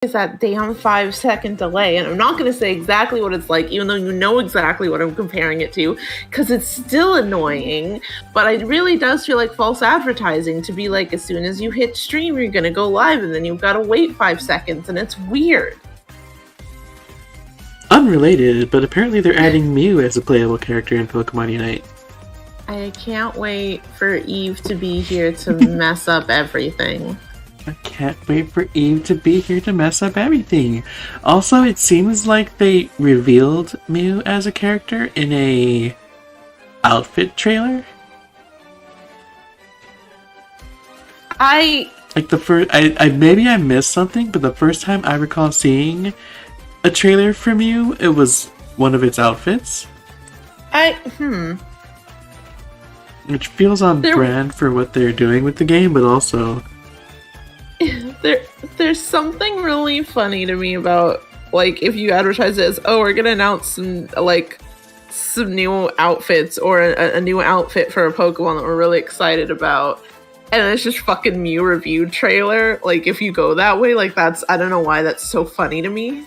that damn 5-second delay, and I'm not going to say exactly what it's like, even though you know exactly what I'm comparing it to, because it's still annoying, but it really does feel like false advertising to be like, as soon as you hit stream, you're going to go live, and then you've got to wait 5 seconds, and it's weird. Unrelated, but apparently they're adding Mew as a playable character in Pokemon Unite. I can't wait for Eve to be here to mess up everything. I can't wait for Eve to be here to mess up everything. Also, it seems like they revealed Mew as a character in a outfit trailer. Maybe I missed something, but the first time I recall seeing a trailer for Mew, it was one of its outfits. Which feels on brand for what they're doing with the game, but also there's something really funny to me about, like, if you advertise it as, oh, we're gonna announce some new outfits or a new outfit for a Pokemon that we're really excited about, and it's just fucking Mew review trailer. Like, if you go that way, like, that's, I don't know why that's so funny to me.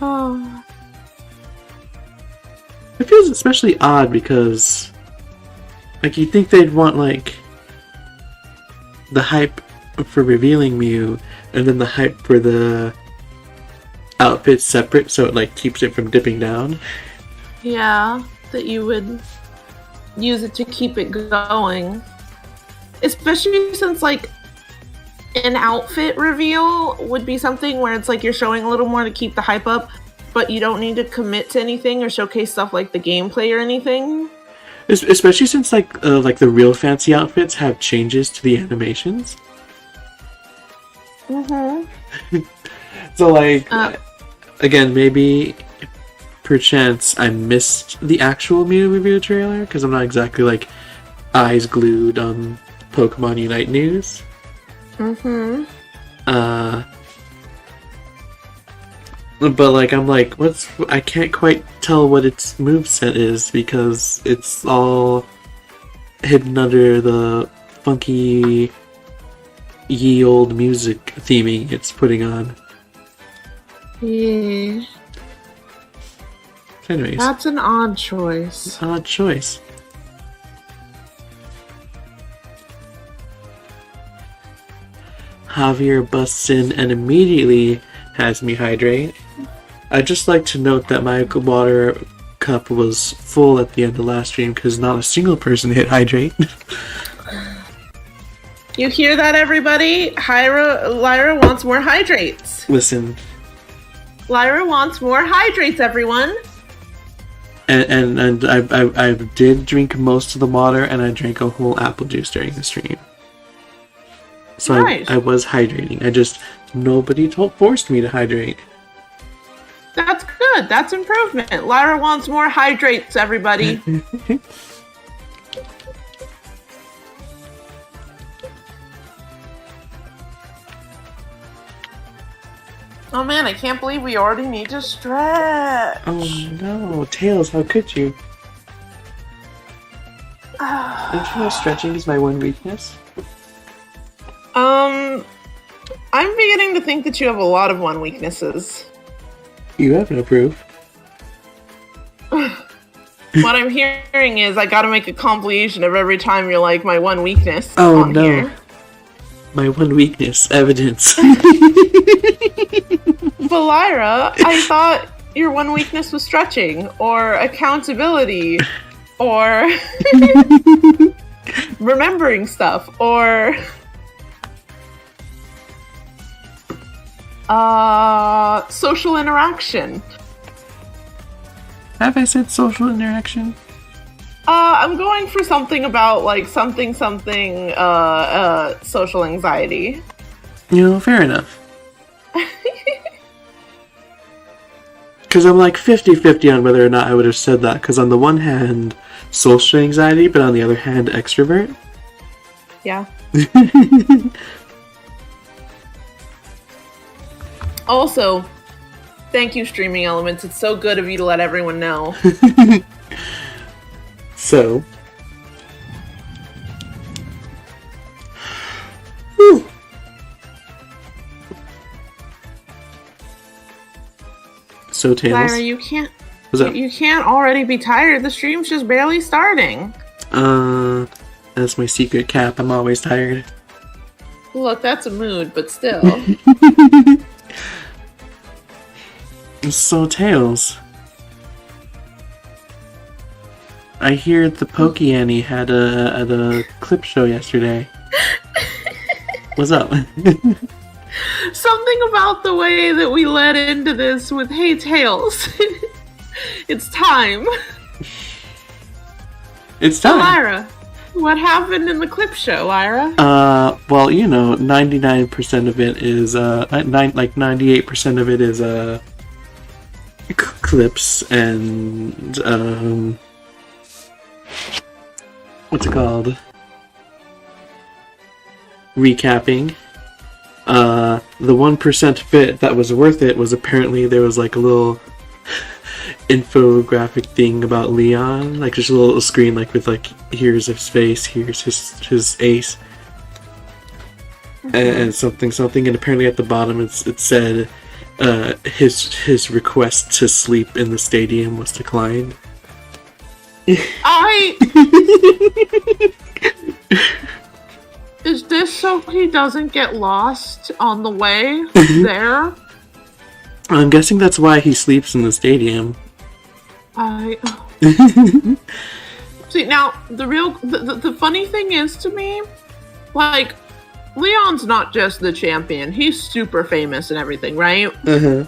Oh. It feels especially odd because, like, you'd think they'd want, like, the hype for revealing Mew and then the hype for the outfit separate, so it, like, keeps it from dipping down. Yeah, that you would use it to keep it going. Especially since, like, an outfit reveal would be something where it's like you're showing a little more to keep the hype up, but you don't need to commit to anything or showcase stuff like the gameplay or anything. Especially since like the real fancy outfits have changes to the animations. Mm-hmm. So like, again, maybe perchance I missed the actual Mew review trailer because I'm not exactly like eyes glued on Pokemon Unite news. Mm-hmm. But like I'm like, I can't quite tell what its moveset is because it's all hidden under the funky ye old music theming it's putting on. Yeah. Anyways. That's an odd choice. Odd choice. Javier busts in and immediately has me hydrate. I'd just like to note that my water cup was full at the end of last stream because not a single person hit hydrate. You hear that, everybody? Lyra wants more hydrates. Listen. Lyra wants more hydrates, everyone. And I did drink most of the water, and I drank a whole apple juice during the stream. So nice. I was hydrating. Nobody forced me to hydrate. That's good. That's improvement. Lyra wants more hydrates, everybody. Oh man, I can't believe we already need to stretch. Oh no, Tails, how could you? Don't you know stretching is my one weakness? I'm beginning to think that you have a lot of one weaknesses. You have no proof. What I'm hearing is I gotta make a compilation of every time you're like, my one weakness. Oh no. Here. My one weakness, evidence. But Lyra, I thought your one weakness was stretching, or accountability, or remembering stuff, or social interaction. Have I said social interaction? I'm going for something about like something social anxiety. You know, fair enough. Because I'm like 50-50 on whether or not I would have said that, because on the one hand, social anxiety, but on the other hand, extrovert. Yeah. Also, thank you, Streaming Elements. It's so good of you to let everyone know. So, So Tails. Lyra, you can't. What's up? You can't already be tired. The stream's just barely starting. That's my secret cap. I'm always tired. Look, that's a mood, but still. So Tails. I hear the Poke-Annie had a clip show yesterday. What's up? Something about the way that we led into this with "Hey Tails." It's time. It's time. Lyra, what happened in the clip show, Lyra? Well, 99% of it is, 98% of it is, clips and, what's it called? Recapping. The 1% of it that was worth it was apparently there was like a little infographic thing about Leon, like just a little screen like with like here's his face, here's his ace, and something, and apparently at the bottom it said his request to sleep in the stadium was declined. Is this so he doesn't get lost on the way there? I'm guessing that's why he sleeps in the stadium. See, now, the funny thing is to me, like, Leon's not just the champion, he's super famous and everything, right? Uh-huh.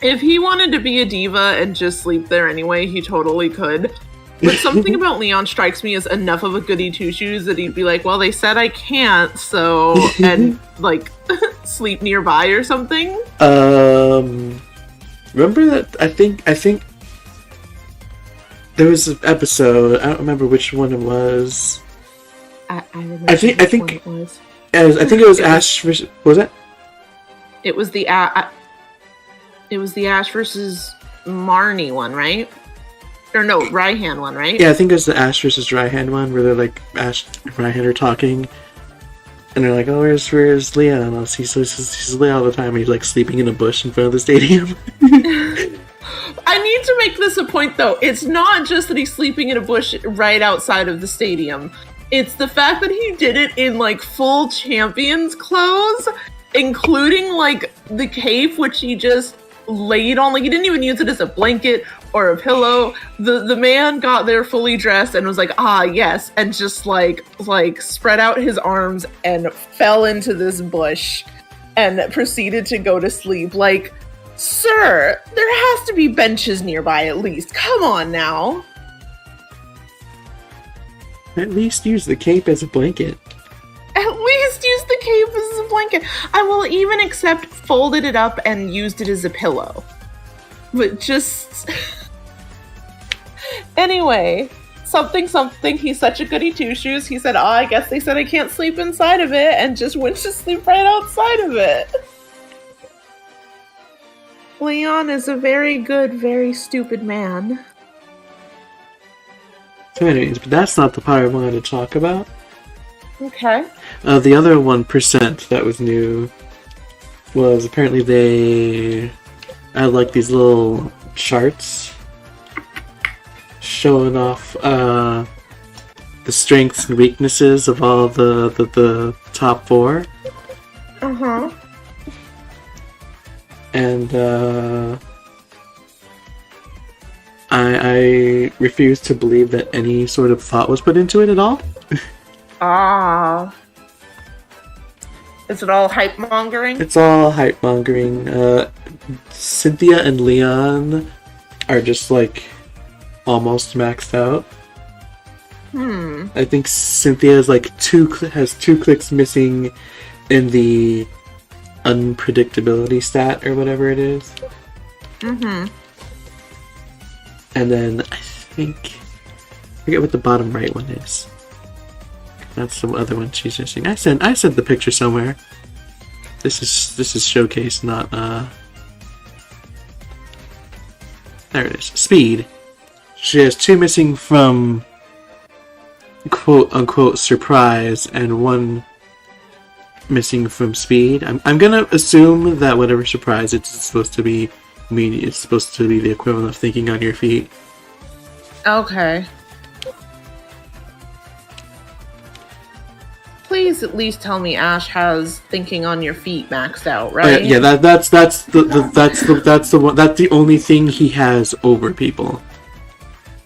If he wanted to be a diva and just sleep there anyway, he totally could. But something about Leon strikes me as enough of a goody two-shoes that he'd be like, well, they said I can't, so, and, like, sleep nearby or something. Remember that, I think there was an episode, I don't remember which one it was. I remember I think it was. I think it was Ash versus, what was that? It was the Ash versus Marnie one, right? Or no, Raihan one, right? Yeah, I think it was the Ash versus Raihan one, where they're like, Ash and Raihan are talking, and they're like, oh, where's Leon? Oh, he's Leon all the time, and he's like sleeping in a bush in front of the stadium. I need to make this a point, though. It's not just that he's sleeping in a bush right outside of the stadium. It's the fact that he did it in, like, full champion's clothes, including, like, the cape, which he just laid on. Like, he didn't even use it as a blanket or a pillow. The man got there fully dressed and was like, ah, yes, and just, like spread out his arms and fell into this bush and proceeded to go to sleep. Like, sir, there has to be benches nearby at least. Come on now. At least use the cape as a blanket. At least use the cape as a blanket. I will even accept folded it up and used it as a pillow. But just... Anyway, something, he's such a goody two-shoes. He said, I guess they said I can't sleep inside of it, and just went to sleep right outside of it. Leon is a very good, very stupid man. So anyways, but that's not the part I wanted to talk about. Okay. The other 1% that was new was apparently they had like these little charts showing off the strengths and weaknesses of all the top 4. Uh-huh. And I refuse to believe that any sort of thought was put into it at all. Ah. Is it all hype mongering? It's all hype mongering. Cynthia and Leon are just like almost maxed out. I think Cynthia is like has 2 clicks missing in the unpredictability stat or whatever it is. Mm-hmm. And then I forget what the bottom right one is. That's the other one she's missing. I sent the picture somewhere. This is showcase, not there it is. Speed. She has 2 missing from quote unquote surprise and 1 missing from speed. I'm gonna assume that whatever surprise it's supposed to be mean it's supposed to be the equivalent of thinking on your feet. Okay. Please at least tell me Ash has thinking on your feet maxed out, right? Yeah, that's the only thing he has over people.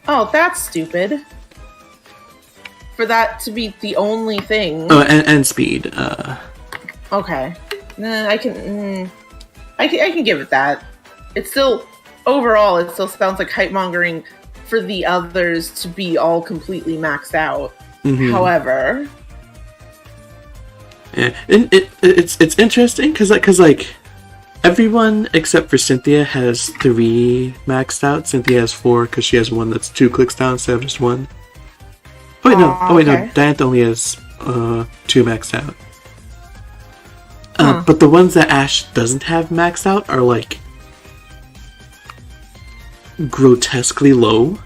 Oh, that's stupid. For that to be the only thing. Oh, and speed. Okay. Nah, I can give it that. It's still, overall, it still sounds like hype mongering for the others to be all completely maxed out. Mm-hmm. However, yeah, it's interesting because everyone except for Cynthia has 3 maxed out. Cynthia has 4 because she has one that's 2 clicks down instead of just 1. Oh wait, no. Diantha only has 2 maxed out. But the ones that Ash doesn't have maxed out are like grotesquely low.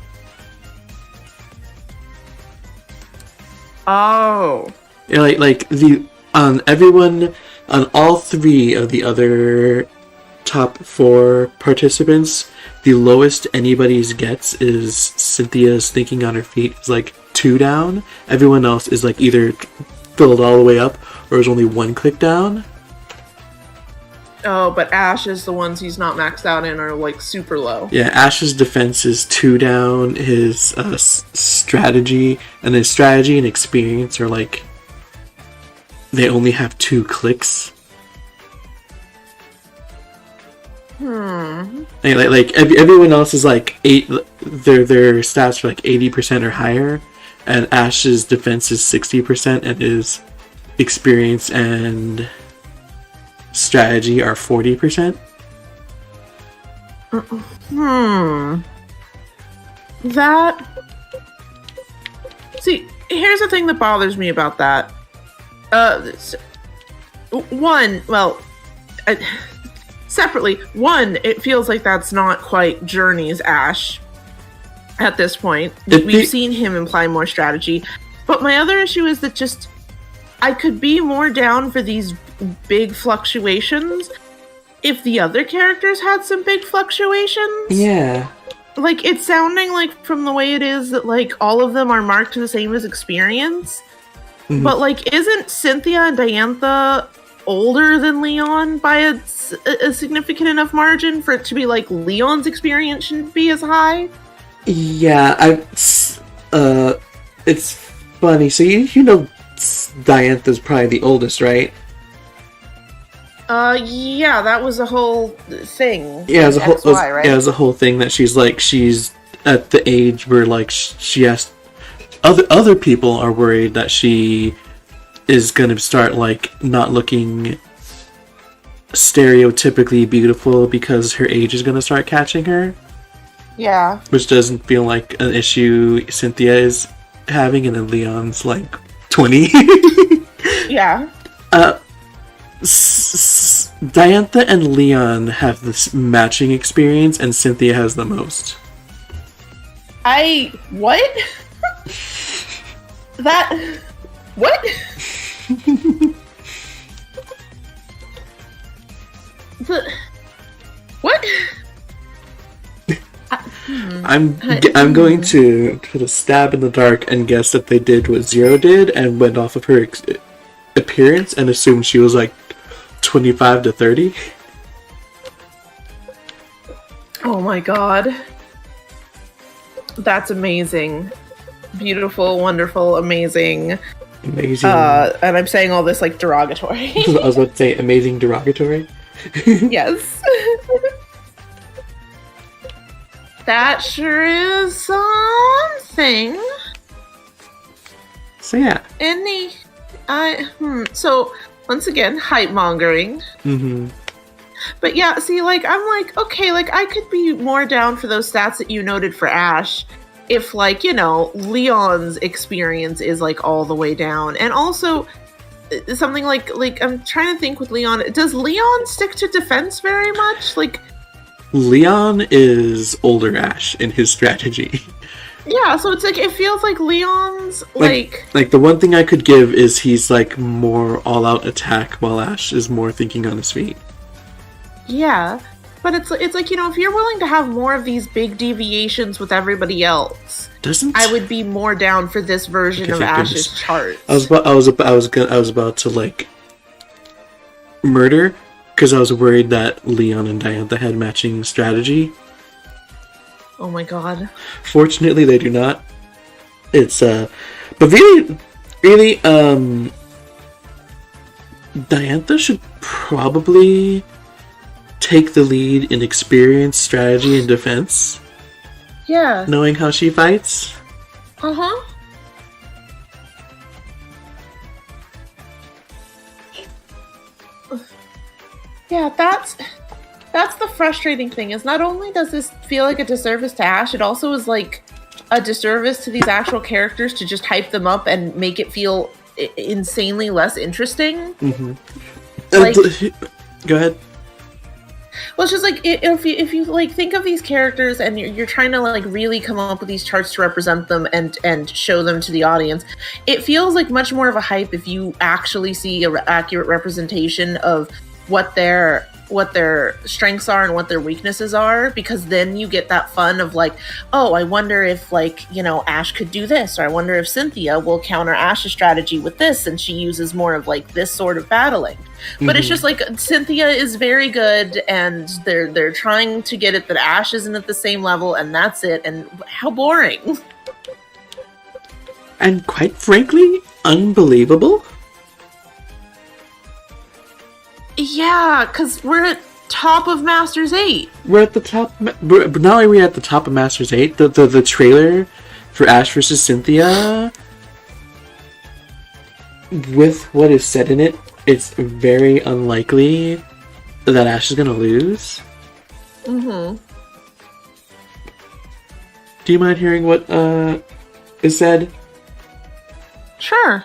Oh. Yeah, like on all 3 of the other top 4 participants, the lowest anybody's gets is Cynthia's thinking on her feet is like 2 down. Everyone else is like either filled all the way up or is only 1 click down. Oh, but Ash is the ones he's not maxed out in are like super low. Yeah, Ash's defense is 2 down. His strategy and experience are like they only have 2 clicks. Like everyone else is like 8. Their stats are like 80% or higher, and Ash's defense is 60%, and his experience and strategy are 40%. That. See, here's the thing that bothers me about that. Separately, it feels like that's not quite Journey's Ash at this point. We've seen him imply more strategy. But my other issue is that just I could be more down for these big fluctuations if the other characters had some big fluctuations. Yeah. Like, it's sounding like from the way it is that, like, all of them are marked the same as experience. Mm-hmm. But, like, isn't Cynthia and Diantha older than Leon by a significant enough margin for it to be like Leon's experience shouldn't be as high? Yeah, it's funny. So you know Diantha's probably the oldest, right? Yeah, that was a whole thing. Yeah, it was a whole thing that she's at the age where like she has other people are worried that she is gonna start like not looking stereotypically beautiful because her age is gonna start catching her. Yeah. Which doesn't feel like an issue Cynthia is having, and then Leon's like 20. Yeah. Diantha and Leon have this matching experience, and Cynthia has the most. What? What? What? I'm going to put a stab in the dark and guess that they did what Zero did and went off of her appearance and assumed she was like 25 to 30. Oh my god. That's amazing. Beautiful, wonderful, amazing. Amazing. And I'm saying all this like derogatory. I was about to say amazing derogatory. Yes. That sure is something. So yeah. So once again, hype mongering. Mm-hmm. But yeah, see, like I'm like, okay, like I could be more down for those stats that you noted for Ash if, like, you know, Leon's experience is like all the way down. And also something like I'm trying to think with Leon, does Leon stick to defense very much? Like, Leon is older Ash in his strategy. Yeah, so it's like it feels like Leon's like the one thing I could give is he's like more all out attack while Ash is more thinking on his feet. Yeah. But it's like, if you're willing to have more of these big deviations with everybody else, I would be more down for this version of Ash's chart. I was about to like murder because I was worried that Leon and Diantha had matching strategy. Oh my god. Fortunately, they do not. It's but really, Diantha should probably take the lead in experience, strategy, and defense. Yeah. Knowing how she fights. Uh-huh. Yeah, that's the frustrating thing, is not only does this feel like a disservice to Ash, it also is like a disservice to these actual characters to just hype them up and make it feel insanely less interesting. Mm-hmm. Like, go ahead. Well, it's just like, if you like think of these characters and you're trying to like really come up with these charts to represent them and show them to the audience, it feels like much more of a hype if you actually see a accurate representation of what their strengths are and what their weaknesses are, because then you get that fun of like, oh, I wonder if like, Ash could do this, or I wonder if Cynthia will counter Ash's strategy with this and she uses more of like this sort of battling. But it's just like Cynthia is very good and they're trying to get it that Ash isn't at the same level, and that's it, and how boring. And quite frankly, unbelievable. Yeah, because we're at top of Masters 8. We're at the top. Not only are we at the top of Masters 8, the trailer for Ash versus Cynthia, with what is said in it, it's very unlikely that Ash is going to lose. Mm-hmm. Do you mind hearing what is said? Sure.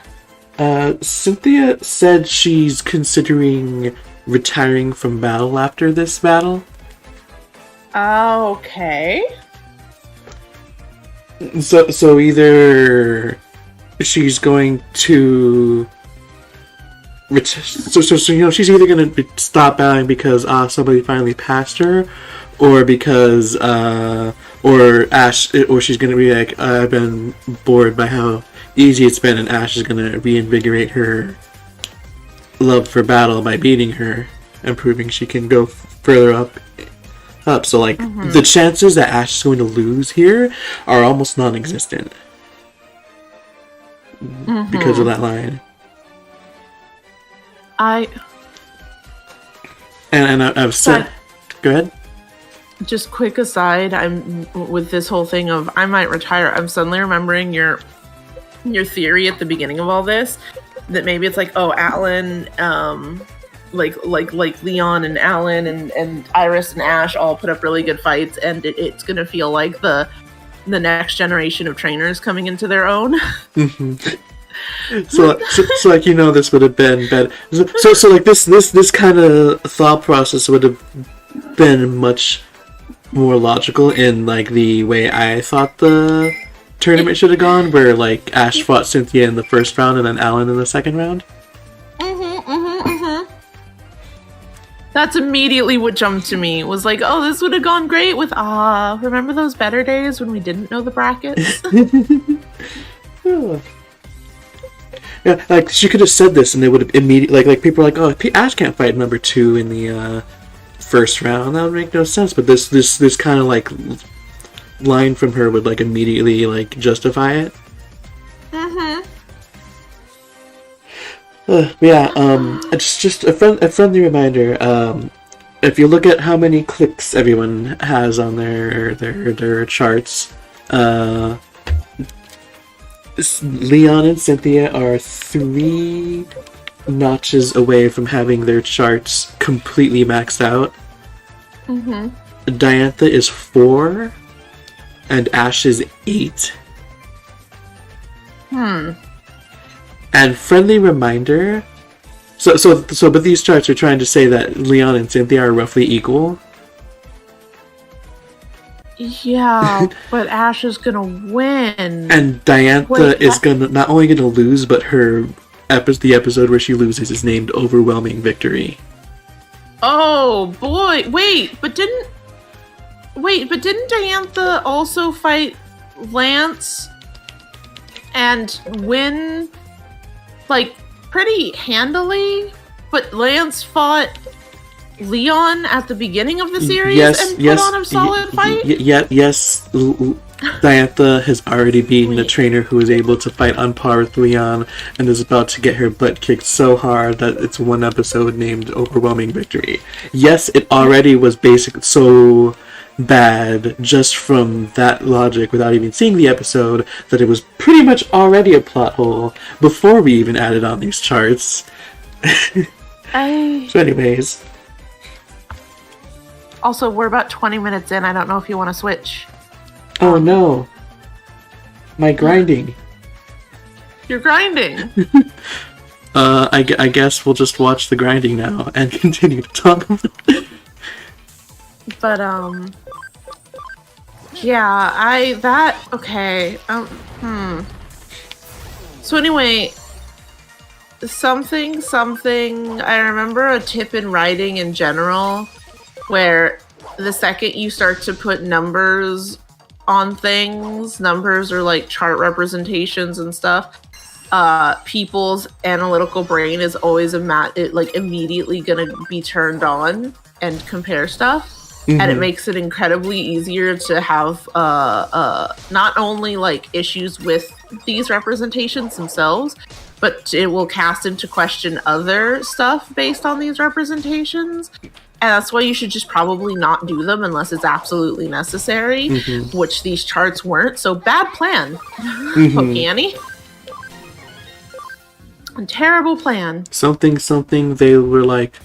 Cynthia said she's considering retiring from battle after this battle. Okay. So either she's going to so she's either going to stop battling because somebody finally passed her, or because or she's going to be like, I've been bored by how easy it's been, and Ash is going to reinvigorate her love for battle by beating her and proving she can go further up. So like the chances that Ash is going to lose here are almost non-existent because of that line. I've said. Go ahead. Just quick aside, I'm with this whole thing of I might retire. I'm suddenly remembering your theory at the beginning of all this, that maybe it's like, oh, Atlin, like Leon and Alan and Iris and Ash all put up really good fights, and it's gonna feel like the next generation of trainers coming into their own. So like, this would have been better. So like this kind of thought process would have been much more logical in like the way I thought the tournament should have gone, where like Ash fought Cynthia in the first round and then Alan in the second round. That's immediately what jumped to me. Was like, oh, this would have gone great with remember those better days when we didn't know the brackets? Yeah, like she could have said this and they would have immediately like people are like, oh, Ash can't fight number 2 in the first round. That would make no sense. But this kind of like line from her would like immediately like justify it. Just a friendly reminder. If you look at how many clicks everyone has on their charts, Leon and Cynthia are 3 notches away from having their charts completely maxed out. Diantha is 4, and Ash is 8. And friendly reminder, but these charts are trying to say that Leon and Cynthia are roughly equal. Yeah, but Ash is gonna win. And Diantha is not only gonna lose, but the episode where she loses is named Overwhelming Victory. Oh boy! Wait, but didn't Diantha also fight Lance and win, like, pretty handily? But Lance fought Leon at the beginning of the series and put on a solid fight? Yes. Diantha has already beaten a trainer who is able to fight on par with Leon and is about to get her butt kicked so hard that it's one episode named Overwhelming Victory. Yes, it already was so bad just from that logic without even seeing the episode that it was pretty much already a plot hole before we even added on these charts. So anyways. Also, we're about 20 minutes in. I don't know if you want to switch. Oh no. My grinding. You're grinding. I guess we'll just watch the grinding now and continue to talk about it. But, yeah, okay. So anyway, something, I remember a tip in writing in general where the second you start to put numbers on things, numbers are like chart representations and stuff, people's analytical brain is always immediately gonna be turned on and compare stuff. Mm-hmm. And it makes it incredibly easier to have not only like issues with these representations themselves, but it will cast into question other stuff based on these representations. And that's why you should just probably not do them unless it's absolutely necessary, mm-hmm. which these charts weren't. So bad plan, mm-hmm. Pokey terrible plan. Something they were like,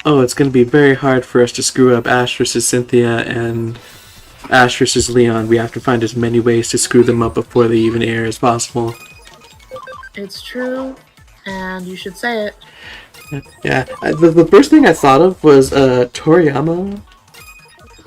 oh, it's going to be very hard for us to screw up Ash versus Cynthia and Ash versus Leon. We have to find as many ways to screw them up before they even air as possible. It's true, and you should say it. Yeah, the first thing I thought of was Toriyama,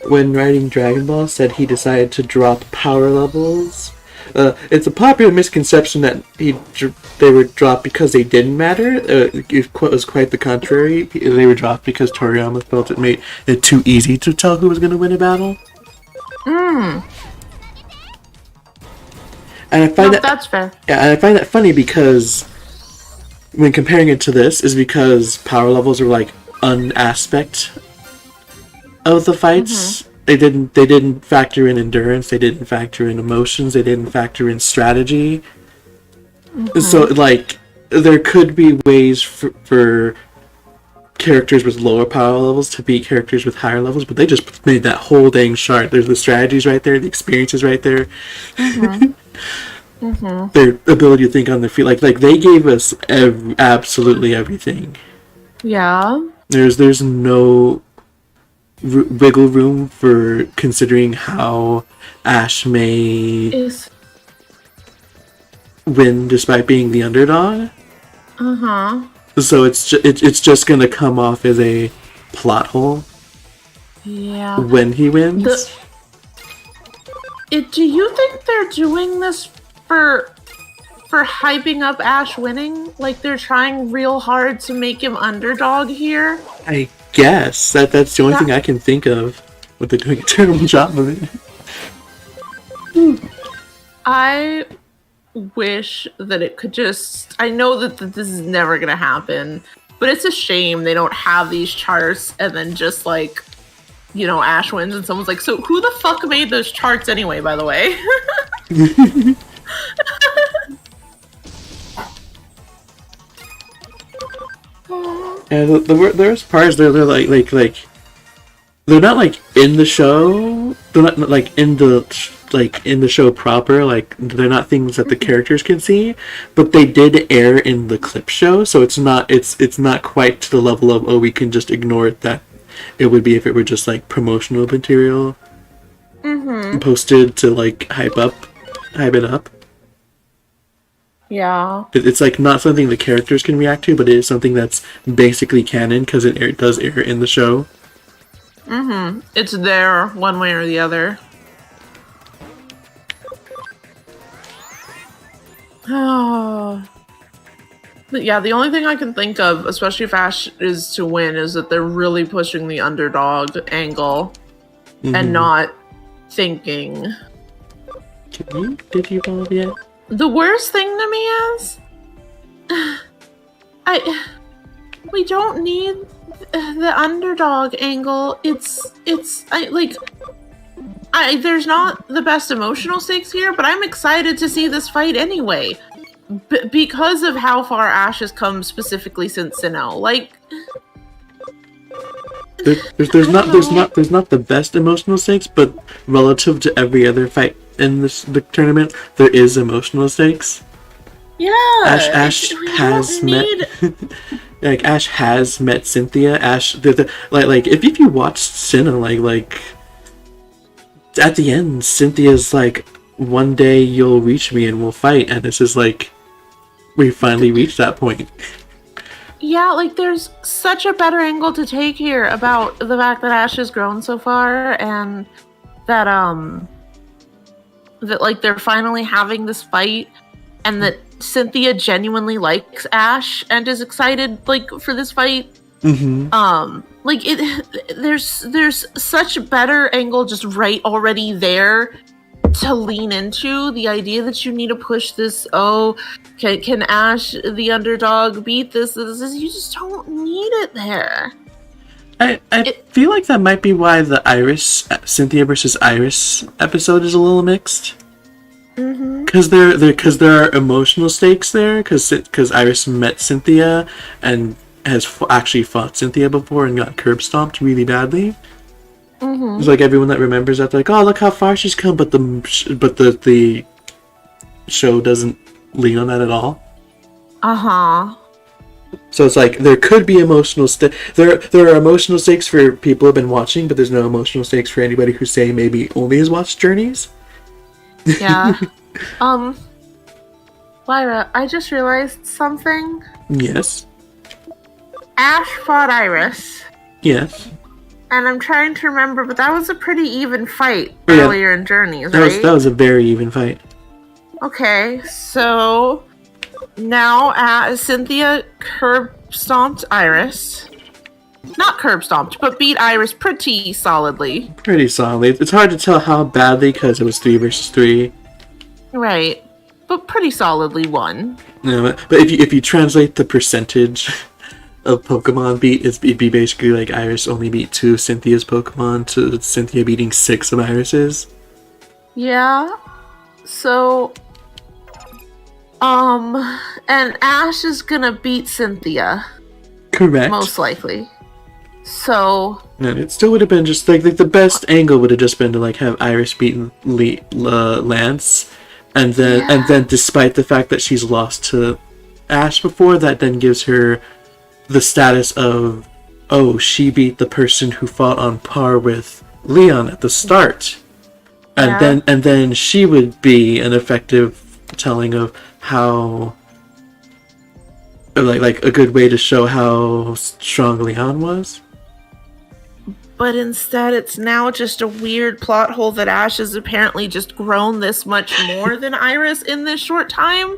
when writing Dragon Ball, said he decided to drop power levels. It's a popular misconception that they were dropped because they didn't matter. It was quite the contrary. They were dropped because Toriyama felt it made it too easy to tell who was going to win a battle. And I find that's fair. Yeah, and I find that funny because when comparing it to this, is because power levels are like an aspect of the fights. Mm-hmm. They didn't factor in endurance, they didn't factor in emotions, they didn't factor in strategy. Mm-hmm. So like there could be ways for characters with lower power levels to beat characters with higher levels, but they just made that whole dang chart. There's the strategies right there, the experiences right there. Mm-hmm. Mm-hmm. Their ability to think on their feet, like they gave us absolutely everything. Yeah. There's no wiggle room for considering how Ash may win despite being the underdog. So it's just gonna come off as a plot hole. Yeah. When he wins. Do you think they're doing this for hyping up Ash winning? Like they're trying real hard to make him underdog here? I guess that's the only thing I can think of. But they're doing a terrible job of it. I wish that it could just... I know that this is never going to happen, but it's a shame they don't have these charts and then just like, you know, Ash wins and someone's like, so who the fuck made those charts anyway, by the way? And there's parts they're like they're not like in the show. They're not like in the show proper. Like they're not things that the characters can see, but they did air in the clip show, so it's not quite to the level of we can just ignore it that it would be if it were just like promotional material posted to like hype it up. Yeah. It's like not something the characters can react to, but it is something that's basically canon because it does air in the show. It's there one way or the other. Oh. But yeah, the only thing I can think of, especially if Ash is to win, is that they're really pushing the underdog angle and not thinking. Can you Digivolve yet? The worst thing to me is, we don't need the underdog angle. There's not the best emotional stakes here, but I'm excited to see this fight anyway. Because of how far Ash has come specifically since Sinnoh. Like, there's not the best emotional stakes, but relative to every other fight in the tournament, there is emotional stakes. Yeah, Ash has met Ash has met Cynthia. Ash, like if you watched Sinnoh, like at the end, Cynthia's like, one day you'll reach me and we'll fight, and this is like, we finally reached that point. Yeah, like there's such a better angle to take here about the fact that Ash has grown so far, and that like they're finally having this fight, and that Cynthia genuinely likes Ash and is excited like for this fight. There's such a better angle just right already there to lean into. The idea that you need to push this, can Ash, the underdog, beat this? You just don't need it there. I feel like that might be why the Cynthia versus Iris episode is a little mixed. Because there are emotional stakes there. Because Iris met Cynthia and has actually fought Cynthia before and got curb stomped really badly. It's like everyone that remembers that, like, oh, look how far she's come, but the show doesn't lean on that at all. So it's like there could be emotional there are emotional stakes for people who have been watching, but there's no emotional stakes for anybody who say maybe only has watched Journeys. Yeah. Lyra, I just realized something. Yes. Ash fought Iris. Yes. And I'm trying to remember, but that was a pretty even fight earlier in Journeys, right? That was a very even fight. Okay, so now Cynthia curb stomped Iris. Not curb stomped, but beat Iris pretty solidly. Pretty solidly. It's hard to tell how badly because it was 3 versus 3. Right, but pretty solidly won. No, but if you translate the percentage of Pokemon beat, it'd be basically like Iris only beat 2 Cynthia's Pokemon to Cynthia beating 6 of Iris's. Yeah. So, and Ash is gonna beat Cynthia. Correct. Most likely. So. And it still would have been just like the best angle would have just been to like have Iris beat Lance, and then despite the fact that she's lost to Ash before, that then gives her the status of, oh, she beat the person who fought on par with Leon at the start. And then she would be an effective telling of how, like a good way to show how strong Leon was. But instead, it's now just a weird plot hole that Ash has apparently just grown this much more than Iris in this short time,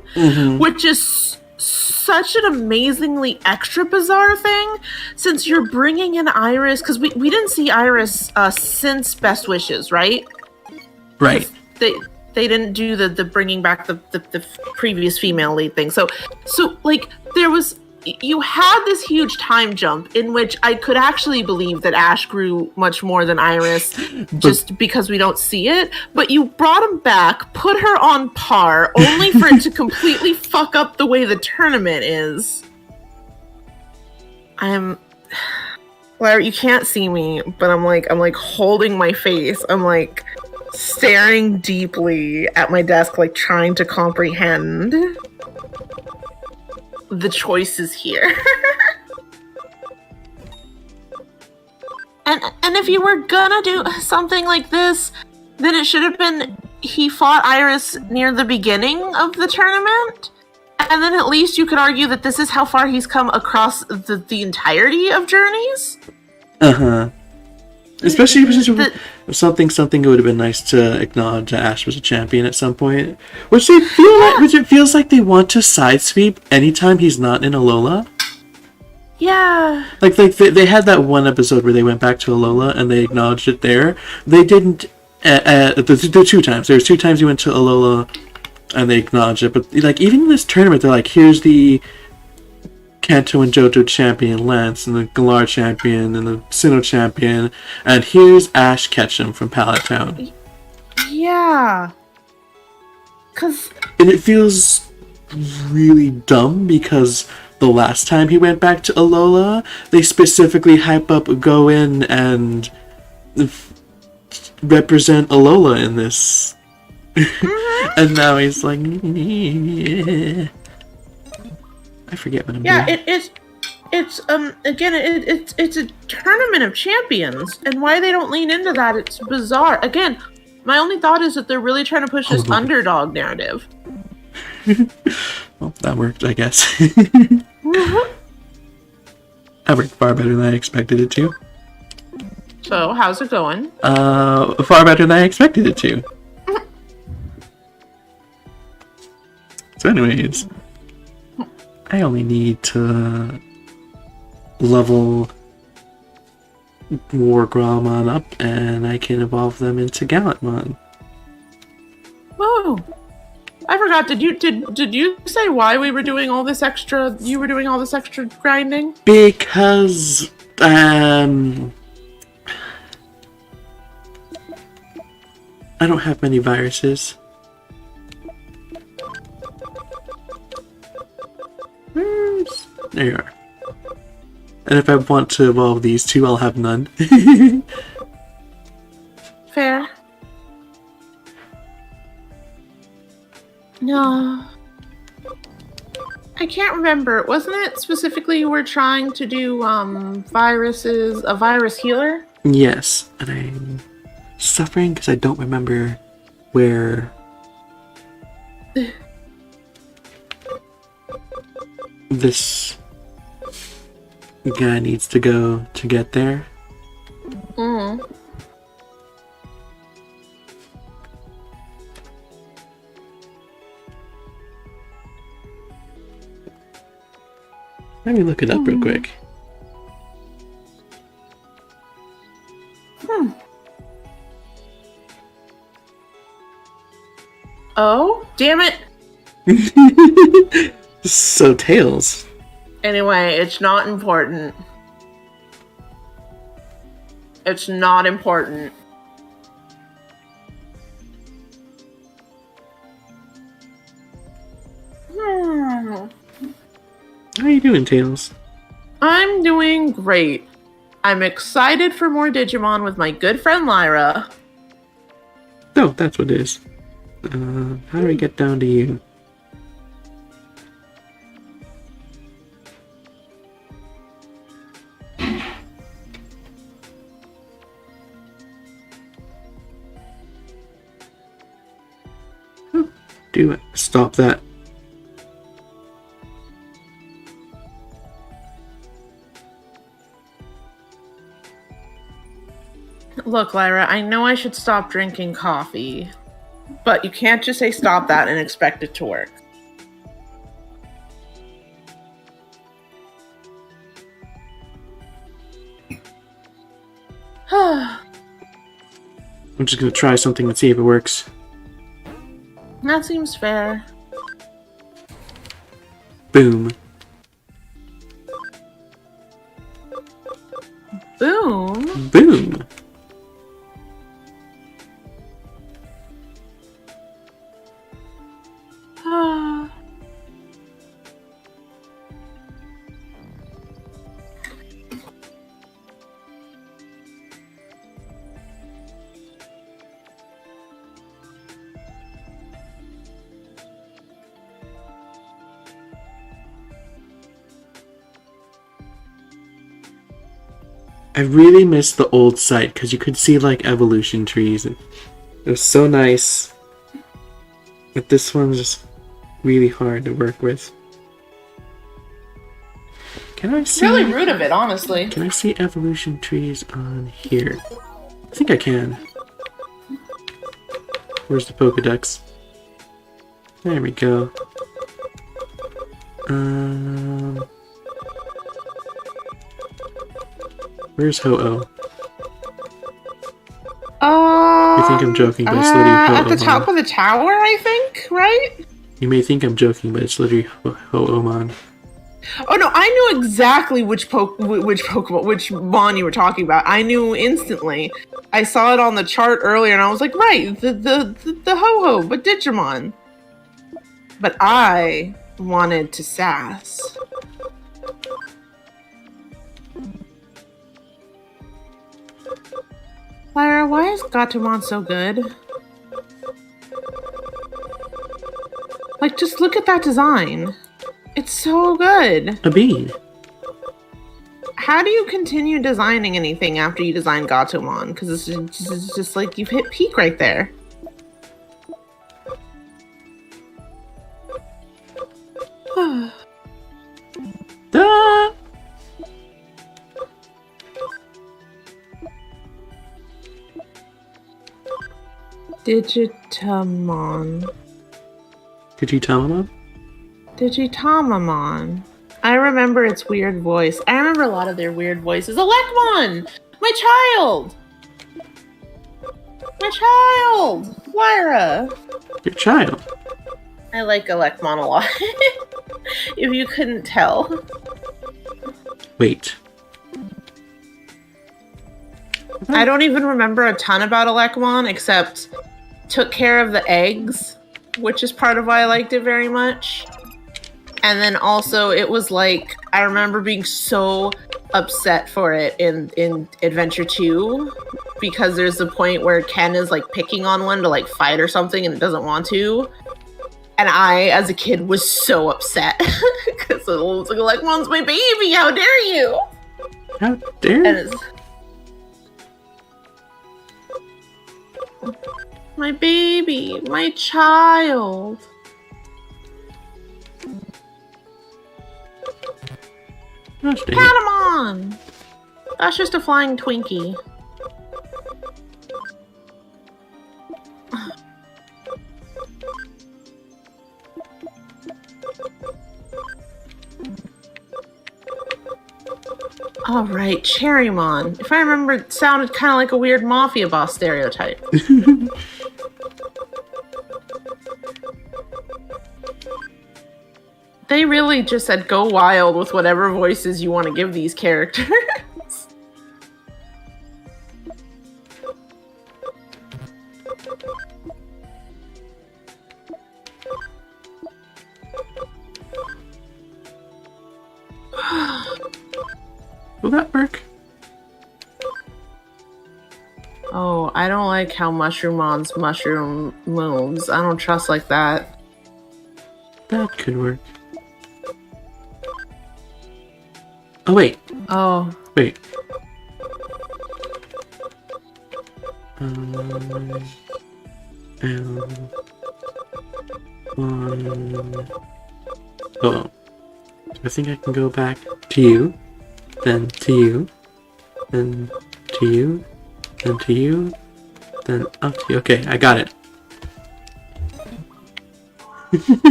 which is such an amazingly extra bizarre thing, since you're bringing in Iris, because we didn't see Iris since Best Wishes, right? Right. They didn't do the bringing back the previous female lead thing. So like you had this huge time jump in which I could actually believe that Ash grew much more than Iris just because we don't see it. But you brought him back, put her on par, only for it to completely fuck up the way the tournament is. Larry, you can't see me, but I'm like holding my face. I'm like staring deeply at my desk, like trying to comprehend the choices here. and if you were gonna do something like this, then it should have been he fought Iris near the beginning of the tournament, and then at least you could argue that this is how far he's come across the entirety of Journeys. Especially something it would have been nice to acknowledge that Ash was a champion at some point. Which it feels like they want to sidesweep anytime he's not in Alola. Yeah. Like they had that one episode where they went back to Alola and they acknowledged it there. They didn't the 2 times. There's 2 times you went to Alola and they acknowledged it, but like even in this tournament they're like, here's the Kanto and Johto champion Lance, and the Galar champion, and the Sinnoh champion, and here's Ash Ketchum from Pallet Town. Yeah. And it feels really dumb because the last time he went back to Alola, they specifically hype up Go In and represent Alola in this. Mm-hmm. And now he's like... I forget what I'm doing. Yeah, it's a tournament of champions, and why they don't lean into that, it's bizarre. Again, my only thought is that they're really trying to push this underdog narrative. Well, that worked, I guess. Mm-hmm. That worked far better than I expected it to. So, how's it going? Far better than I expected it to. So anyways, I only need to level Wargrawmon up and I can evolve them into Gallantmon. Whoa. I forgot, did you say why we were doing all this extra, you were doing all this extra grinding? Because, I don't have many viruses. There you are. And if I want to evolve these 2, I'll have none. Fair. No. I can't remember. Wasn't it specifically you were trying to do viruses, a virus healer? Yes, and I'm suffering because I don't remember where this guy needs to go to get there. Mm. Let me look it up real quick. Oh, damn it. So, Tails. Anyway, it's not important. It's not important. How are you doing, Tails? I'm doing great. I'm excited for more Digimon with my good friend Lyra. Oh, that's what it is. How do we get down to you? Do it. Stop that. Look, Lyra, I know I should stop drinking coffee, but you can't just say stop that and expect it to work. I'm just gonna try something and see if it works. That seems fair. Boom. Boom? Boom. I really miss the old site because you could see like evolution trees and it was so nice. But this one's just really hard to work with. Can I see? Really rude of it, honestly. Can I see evolution trees on here? think I can. Where's the Pokedex? There we go. Where's Ho-Oh? You think I'm joking, but it's literally Ho-Oh. At the top of the tower, I think, right? You may think I'm joking, but it's literally Ho-Oh-mon. Oh no, I knew exactly which Mon you were talking about. I knew instantly. I saw it on the chart earlier, and I was like, right, the Ho-Ho, but Digimon. But I wanted to sass. Lyra, why is Gatomon so good? Like, just look at that design. It's so good. A bean. How do you continue designing anything after you design Gatomon? Because it's just like you've hit peak right there. Ah! Digitamon. Digitamon? Digitamamon. I remember its weird voice. I remember a lot of their weird voices. Elecmon! My child! My child! Lyra! Your child? I like Elecmon a lot. If you couldn't tell. Wait. I don't even remember a ton about Elecmon, except took care of the eggs, which is part of why I liked it very much. And then also it was like, I remember being so upset for it in Adventure 2, because there's the point where Ken is like picking on one to like fight or something and it doesn't want to. And I, as a kid, was so upset because it was like, "Mom's my baby! How dare you!" How dare you? My baby, my child. Patamon! That's just a flying Twinkie. All right, Cherrymon. If I remember, it sounded kind of like a weird mafia boss stereotype. They really just said go wild with whatever voices you want to give these characters. Will that work? Oh, I don't like how Mushroommon's mushroom moves. I don't trust like that. That could work. Oh, wait. Oh. Wait. Oh. I think I can go back to you, then to you, then to you, then to you, then up to you. Okay, I got it.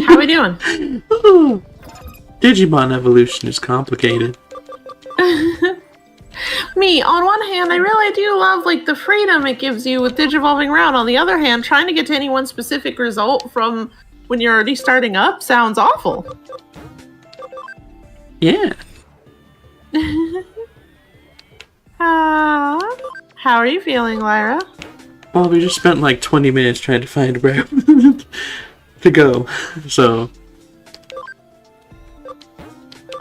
How we doing? Ooh. Digimon evolution is complicated. Me, on one hand, I really do love like the freedom it gives you with Digivolving around. On the other hand, trying to get to any one specific result from when you're already starting up sounds awful. Yeah. How are you feeling, Lyra? Well, we just spent like 20 minutes trying to find where to go, so...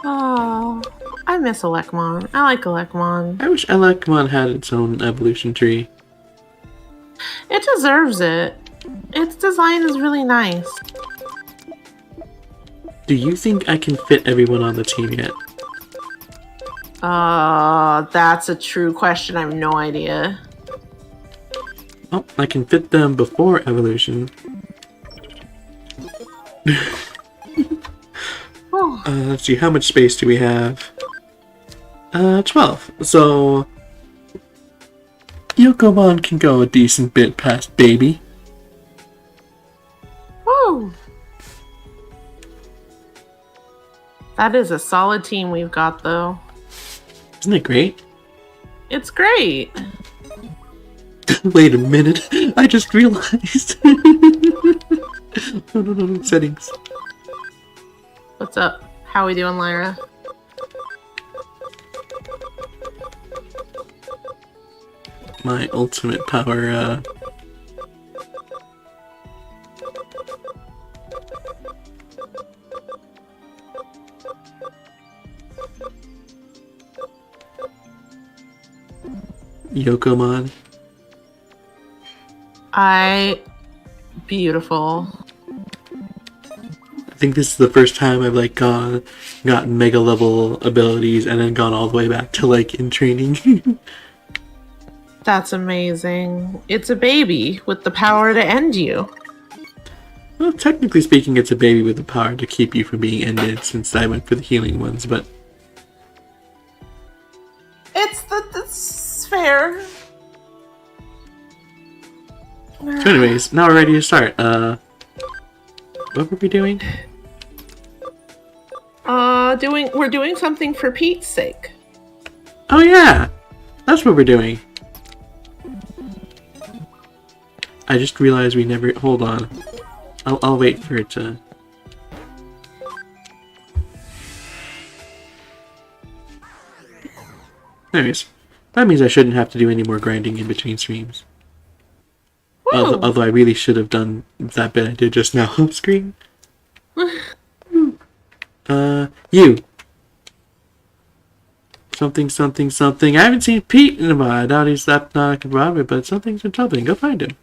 Oh, I miss Elecmon. I like Elecmon. I wish Elecmon had its own evolution tree. It deserves it. Its design is really nice. Do you think I can fit everyone on the team yet? That's a true question. I have no idea. Oh, I can fit them before evolution. Oh. Let's see, how much space do we have? 12. So... Yokomon can go a decent bit past baby. Woo! That is a solid team we've got, though. Isn't it great? It's great. Wait a minute. I just realized. No. Settings. What's up? How we doing, Lyra? My ultimate power, Yokomon. Beautiful. I think this is the first time I've like gotten mega level abilities and then gone all the way back to like in training. That's amazing. It's a baby with the power to end you. Well, technically speaking, it's a baby with the power to keep you from being ended, since I went for the healing ones, but... It's fair. So anyways, now we're ready to start. What were we doing? We're doing something for Pete's sake. Oh yeah! That's what we're doing. I just realized we never... Hold on. I'll wait for it to... Anyways, that means I shouldn't have to do any more grinding in between streams. Although I really should have done that bit I did just now off screen. You. Something. I haven't seen Pete in a while. I doubt he's that not about it, but something's been troubling. Go find him.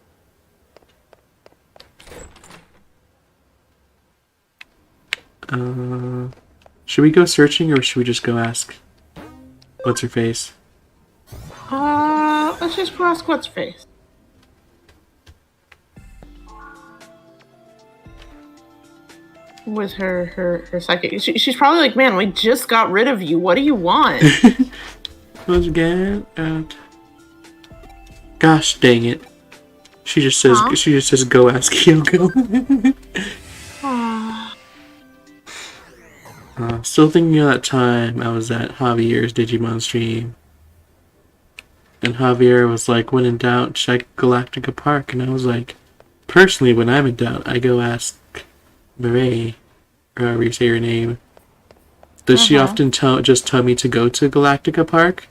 Should we go searching or should we just go ask? What's her face? Let's just go ask what's her face. With her psychic. She's probably like, man, we just got rid of you. What do you want? Let's get out. Gosh dang it. She just says go ask Kyoko. Still thinking of that time I was at Javier's Digimon stream. And Javier was like, when in doubt, check Galactica Park. And I was like, personally, when I'm in doubt, I go ask Mireille, or however you say her name. Does she often just tell me to go to Galactica Park?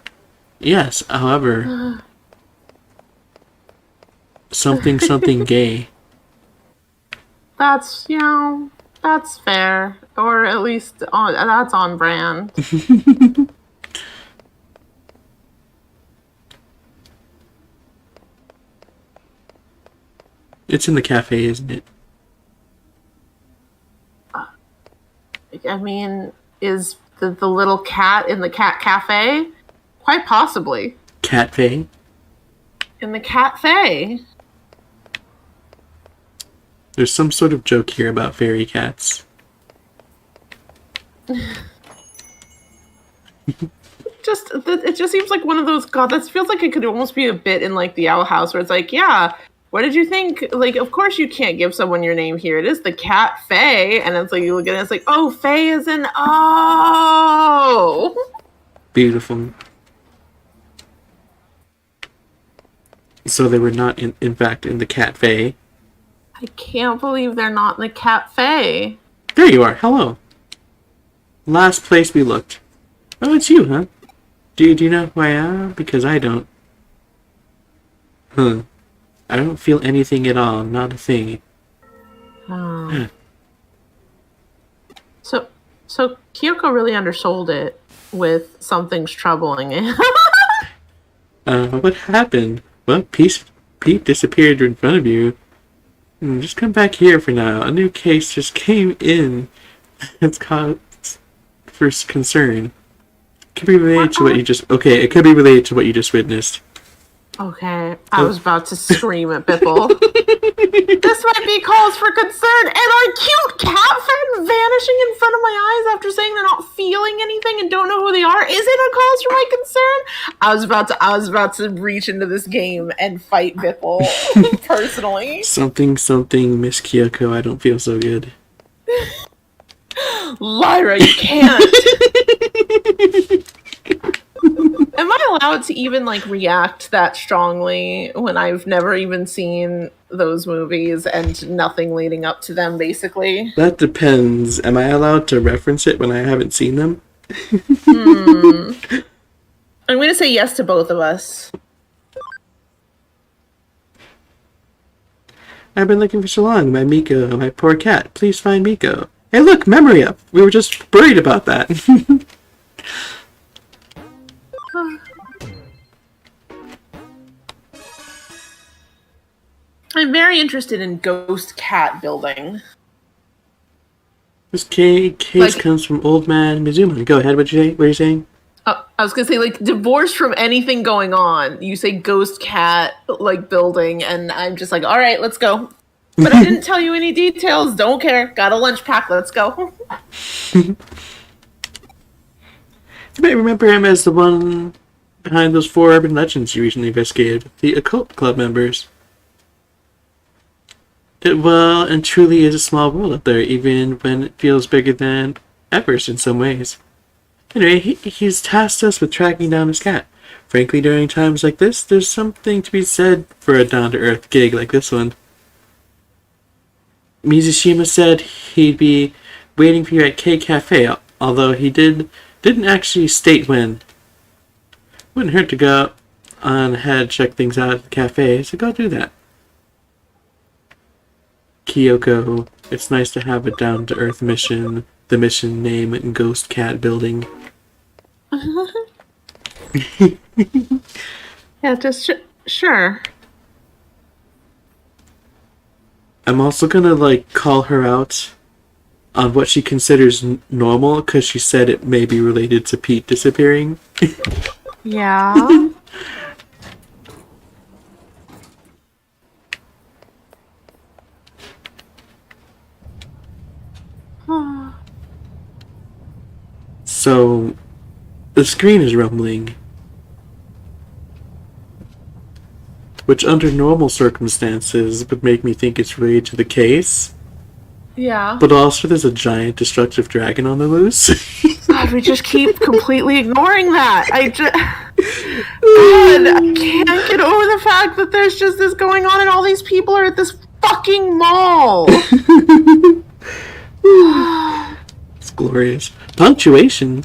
Yes, however, something gay. That's, that's fair. Or at least that's on brand. It's in the cafe, isn't it? I mean, is the little cat in the cat cafe? Quite possibly. Catfe? In the cafe. There's some sort of joke here about fairy cats. It just seems like one of those, God, that feels like it could almost be a bit in like the Owl House where it's like, yeah, what did you think? Like, of course you can't give someone your name here. It is the cat Faye. And it's like, you look at it, it's like, oh, Faye is an O. Beautiful. So they were not, in fact, in the cafe. I can't believe they're not in the cafe. There you are. Hello. Last place we looked. Oh, it's you, huh? Do you know who I am? Because I don't. Huh. I don't feel anything at all. Not a thing. Oh. So Kyoko really undersold it with something's troubling it. What happened? Well, Pete disappeared in front of you. Just come back here for now. A new case just came in. It's caused first concern. Could be related to what you just... Okay, it could be related to what you just witnessed. Okay, I was about to scream at Bipple. This might be cause for concern, and our cute cat friend vanishing in front of my eyes after saying they're not feeling anything and don't know who they are. Is it a cause for my concern? I was about to reach into this game and fight Bipple personally. Something, Miss Kyoko, I don't feel so good. Lyra, you can't. Am I allowed to even like react that strongly when I've never even seen those movies and nothing leading up to them, basically? That depends. Am I allowed to reference it when I haven't seen them? I'm going to say yes to both of us. I've been looking for so long. My Miko, my poor cat. Please find Miko. Hey, look, memory up. We were just worried about that. I'm very interested in ghost cat building. This case comes from Old Man Mizuma. Go ahead, what are you saying? I was going to say, like, divorced from anything going on. You say ghost cat, like, building, and I'm just like, all right, let's go. But I didn't tell you any details. Don't care. Got a lunch pack. Let's go. You might remember him as the one behind those 4 urban legends you recently investigated. The occult club members. It well and truly is a small world up there, even when it feels bigger than ever in some ways. Anyway, he's tasked us with tracking down his cat. Frankly, during times like this, there's something to be said for a down-to-earth gig like this one. Mizushima said he'd be waiting for you at K Cafe, although he didn't actually state when. Wouldn't hurt to go on ahead, check things out at the cafe, so go do that. Kyoko, it's nice to have a down-to-earth mission. The mission name and Ghost Cat Building. Yeah, just sure. I'm also gonna, like, call her out on what she considers normal, because she said it may be related to Pete disappearing. Yeah. So, the screen is rumbling, which under normal circumstances would make me think it's related to the case. Yeah. But also there's a giant destructive dragon on the loose. God, we just keep completely ignoring that. God, I can't get over the fact that there's just this going on and all these people are at this fucking mall. It's glorious. Punctuation.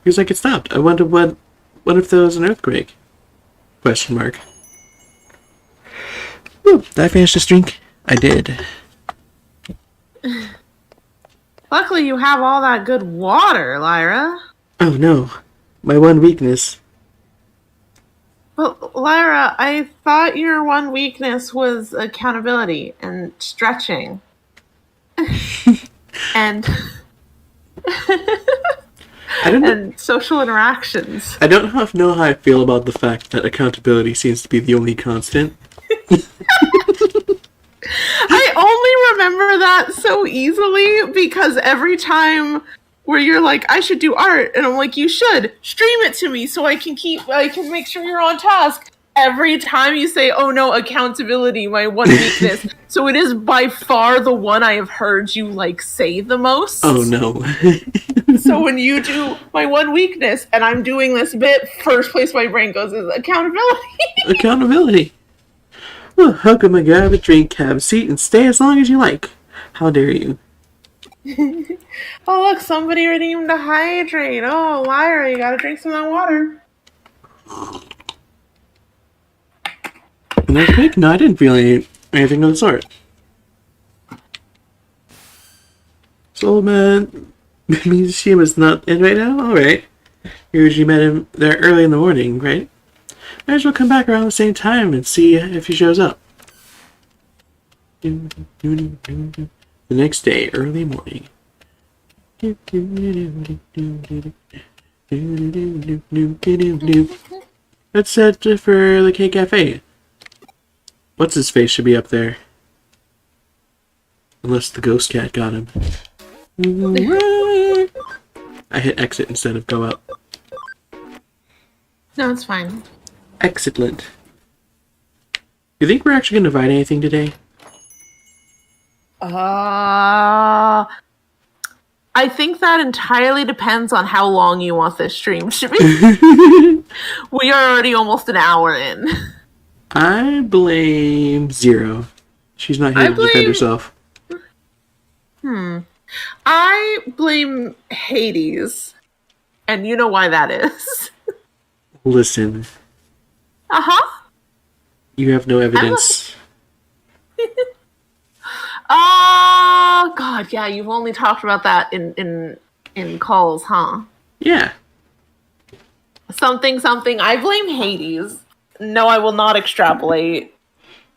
Feels like it stopped. I wonder what if there was an earthquake? Question mark. Ooh, did I finish this drink? I did. Luckily you have all that good water, Lyra. Oh no. My one weakness. But Lyra, I thought your one weakness was accountability and stretching. and and social interactions. I don't know how I feel about the fact that accountability seems to be the only constant. I only remember that so easily because every time where you're like, I should do art, and I'm like, you should stream it to me so I can make sure you're on task. Every time you say, oh no, accountability, my one weakness. So it is by far the one I have heard you like say the most. Oh no. So when you do my one weakness and I'm doing this bit, first place my brain goes is accountability. Accountability. Well, how come I grab a drink, have a seat, and stay as long as you like? How dare you? Oh look, somebody redeemed a hydrate. Oh, Lyra, you gotta drink some of that water. An earthquake? No, I didn't feel anything of the sort. So, old man, Mishima's not in right now? Alright. You usually met him there early in the morning, right? Might as well come back around the same time and see if he shows up. The next day, early morning. Let's head for the K Cafe. What's his face should be up there. Unless the ghost cat got him. I hit exit instead of go out. No, it's fine. Excellent. You think we're actually going to write anything today? I think that entirely depends on how long you want this stream to be. We are already almost an hour in. I blame Zero. She's not here to defend herself. I blame Hades. And you know why that is. Listen. Uh-huh. You have no evidence. Oh, God, yeah, you've only talked about that in calls, huh? Yeah. Something. I blame Hades. No, I will not extrapolate.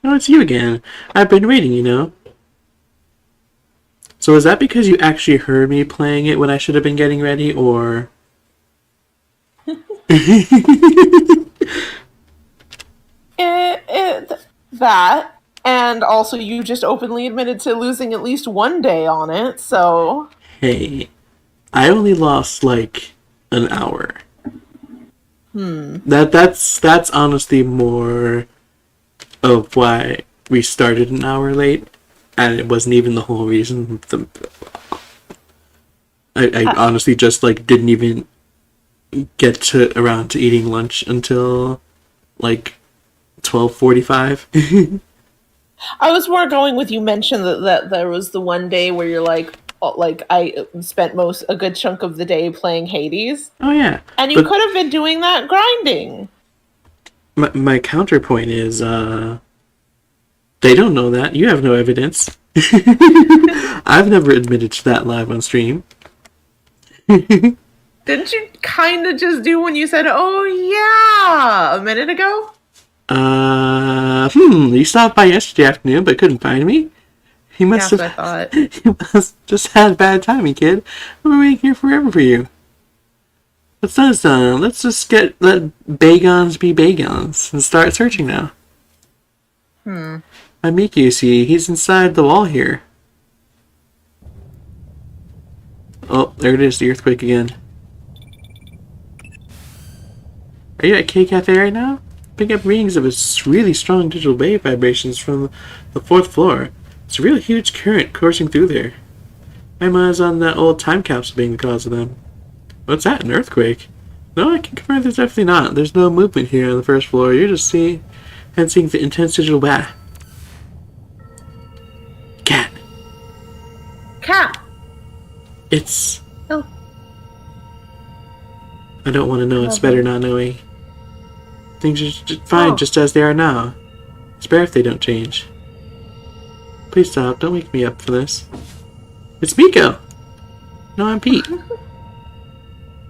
No, it's you again. I've been waiting, you know. So is that because you actually heard me playing it when I should have been getting ready, or... That, and also you just openly admitted to losing at least one day on it, so... Hey, I only lost, like, an hour. That's honestly more of why we started an hour late, and it wasn't even the whole reason. I honestly just, like, didn't even get around to eating lunch until, like, 12:45. I was more going with, you mentioned that there was the one day where you're like I spent a good chunk of the day playing Hades. Oh yeah. And you could have been doing that grinding. My counterpoint is they don't know that. You have no evidence. I've never admitted to that live on stream. Didn't you kind of just do when you said, "Oh yeah," a minute ago? You stopped by yesterday afternoon but couldn't find me. You must I thought. You must just had bad timing, kid. I've been waiting here forever for you. Let's just let Bagons be Bagons and start searching now. My Mickey, you see, he's inside the wall here. Oh, there it is, the earthquake again. Are you at K Cafe right now? Picking up readings of its really strong digital wave vibrations from the 4th floor. It's a real huge current coursing through there. My mind's on that old time capsule being the cause of them. What's that, an earthquake? No, I can confirm there's definitely not. There's no movement here on the 1st floor. You're just seeing the intense digital wave. Cat. It's... Oh. I don't want to know. It's better not knowing. Things are just fine just as they are now. It's better if they don't change. Please stop. Don't wake me up for this. It's Miko! No, I'm Pete.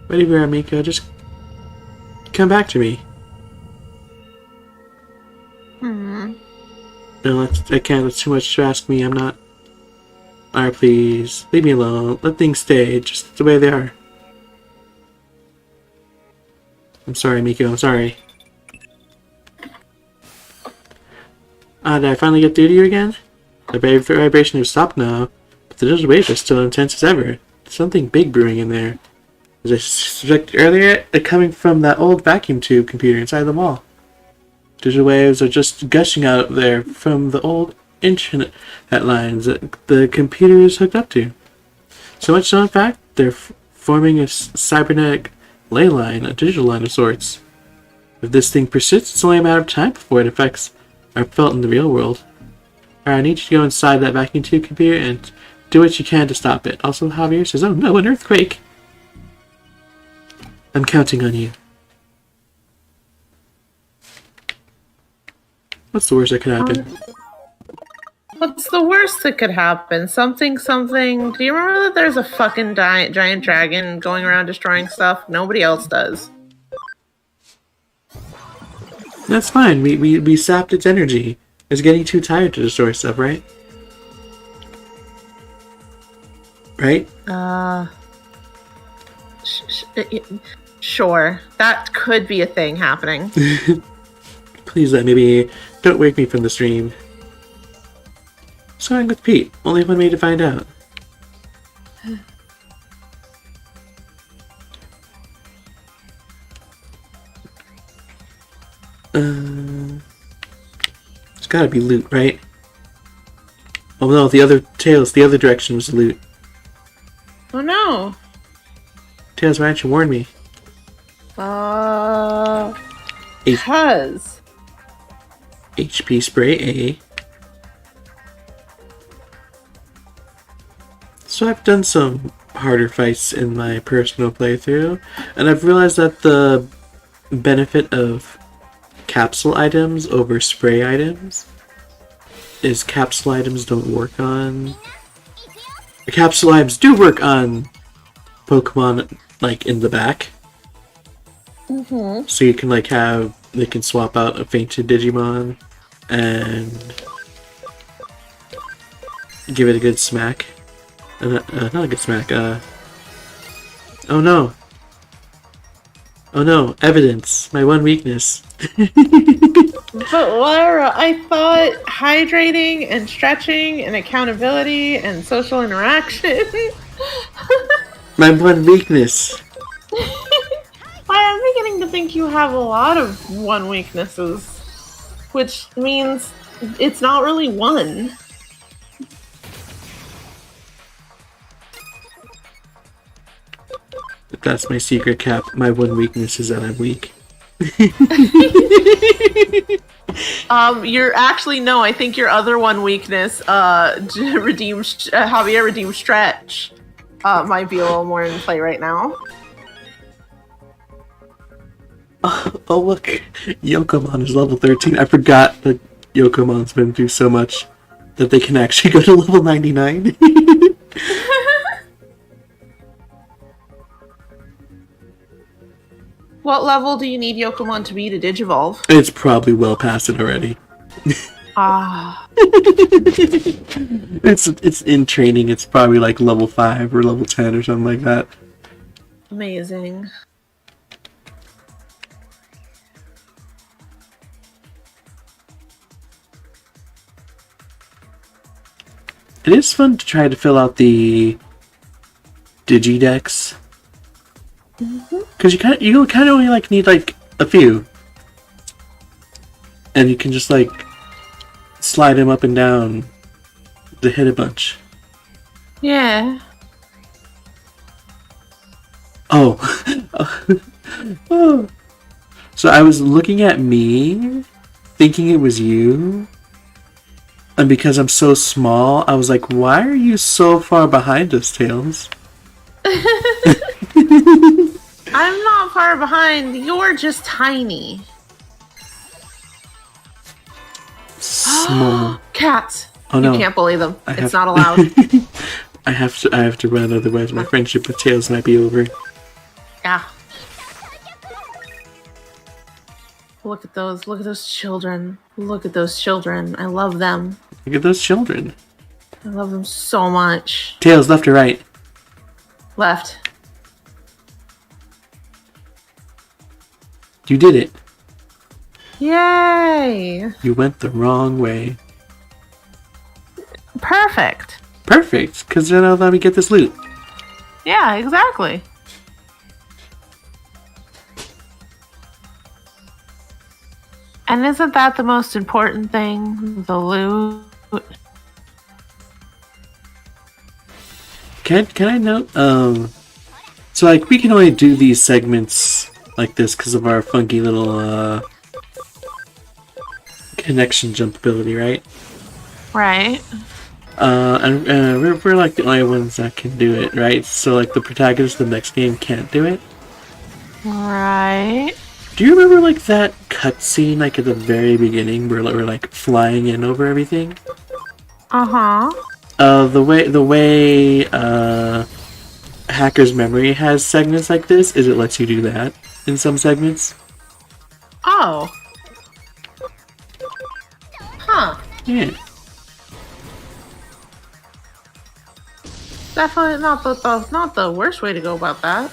Ready we are, Miko. Just come back to me. No, I can't. That's too much to ask me. I'm not... Alright, please. Leave me alone. Let things stay just the way they are. I'm sorry, Miko. I'm sorry. Did I finally get through to you again? The vibration has stopped now, but the digital waves are still intense as ever. There's something big brewing in there. As I suspected earlier, they're coming from that old vacuum tube computer inside the wall. Digital waves are just gushing out there from the old internet lines that the computer is hooked up to. So much so, in fact, they're forming a cybernetic ley line, a digital line of sorts. If this thing persists, it's only a matter of time before it affects are felt in the real world. Alright, I need you to go inside that vacuum tube computer and do what you can to stop it. Also, Javier says, oh no, an earthquake! I'm counting on you. What's the worst that could happen? What's the worst that could happen? Something. Do you remember that there's a fucking giant dragon going around destroying stuff? Nobody else does. That's fine. We sapped its energy. It's getting too tired to destroy stuff, right? Right? Sure, that could be a thing happening. Please let me be. Don't wake me from the stream. What's going on with Pete? Only one way to find out. It's gotta be loot, right? Oh no, the other direction was loot. Oh no. Tails, why didn't you warn me? Because. HP spray A. So I've done some harder fights in my personal playthrough, and I've realized that the benefit of capsule items over spray items is capsule items don't work on... Capsule items do work on Pokemon, like, in the back. Mm-hmm. So you can, like, they can swap out a fainted Digimon and give it a good smack. Not a good smack, oh no! Oh no, evidence! My one weakness. But Lyra, I thought hydrating and stretching and accountability and social interaction. My one weakness. I'm beginning to think you have a lot of one weaknesses, which means it's not really one. That's my secret cap. My one weakness is that I'm weak. You're actually no. I think your other one weakness, Javier redeem stretch, might be a little more in play right now. Oh look, Yokomon is level 13. I forgot that Yokomon's been through so much that they can actually go to level 99. What level do you need Yokomon to be to Digivolve? It's probably well past it already. It's in training. It's probably like level 5 or level 10 or something like that. Amazing. It is fun to try to fill out the Digidex. Because you kind of only like need like a few, and you can just like slide them up and down to hit a bunch. Yeah. Oh. Oh. So I was looking at me, thinking it was you, and because I'm so small, I was like, "Why are you so far behind us, Tails?" I'm not far behind. You're just tiny. Small. Cats. Oh no. You can't bully them. It's not allowed. I have to run, otherwise my friendship with Tails might be over. Yeah. Look at those. Look at those children. Look at those children. I love them. Look at those children. I love them so much. Tails, left or right? Left. You did it. Yay! You went the wrong way. Perfect. Perfect, because then I'll let me get this loot. Yeah, exactly. And isn't that the most important thing? The loot? Can I note, so like we can only do these segments like this because of our funky little connection jump ability, right? Right. And we're like the only ones that can do it, right? So like the protagonist of the next game can't do it. Right. Do you remember like that cutscene like at the very beginning where we're like flying in over everything? Uh-huh. The way Hacker's Memory has segments like this is it lets you do that in some segments. Oh. Huh. Yeah. Definitely not the worst way to go about that.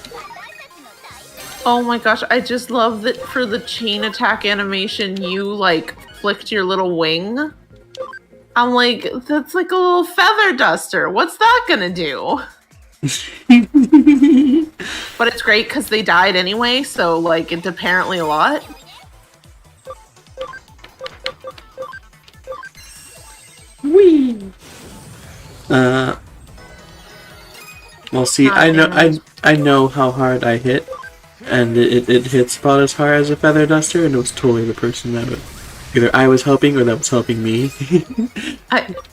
Oh my gosh, I just love that for the chain attack animation, you like flicked your little wing. I'm like, that's like a little feather duster. What's that gonna do? But it's great because they died anyway, so like it's apparently a lot. Whee! Well, see, I know how hard I hit, and it hits about as hard as a feather duster, and it was totally the person that either I was helping or that was helping me.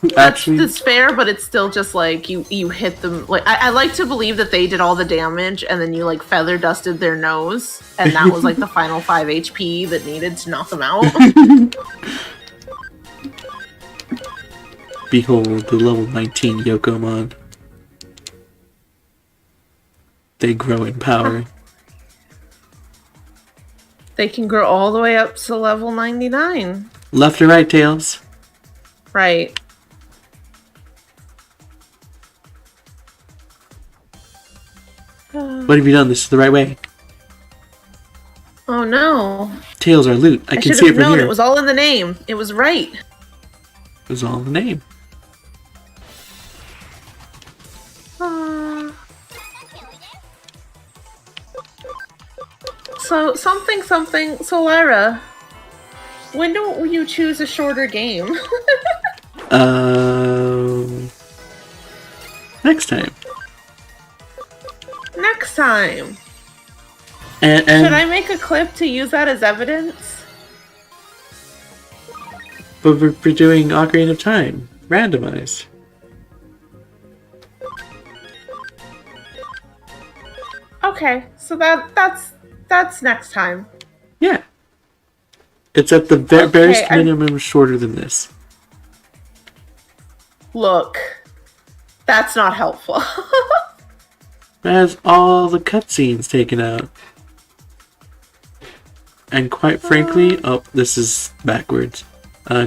That's fair, but it's still just like you hit them. Like I like to believe that they did all the damage, and then you like feather dusted their nose, and that was like the final 5 HP that needed to knock them out. Behold the level 19 Yokomon. They grow in power. They can grow all the way up to level 99. Left or right, Tails? Right. What have you done? This is the right way. Oh no. Tails are loot. I can see it from here. It was all in the name. It was right. It was all in the name. So, so Lyra, when do you choose a shorter game? Next time. Next time. And should I make a clip to use that as evidence? But we're doing Ocarina of Time. Randomized. Okay, so that's next time. Yeah. It's at the barest minimum shorter than this. Look, that's not helpful. It has all the cutscenes taken out. And quite frankly... Oh, this is backwards.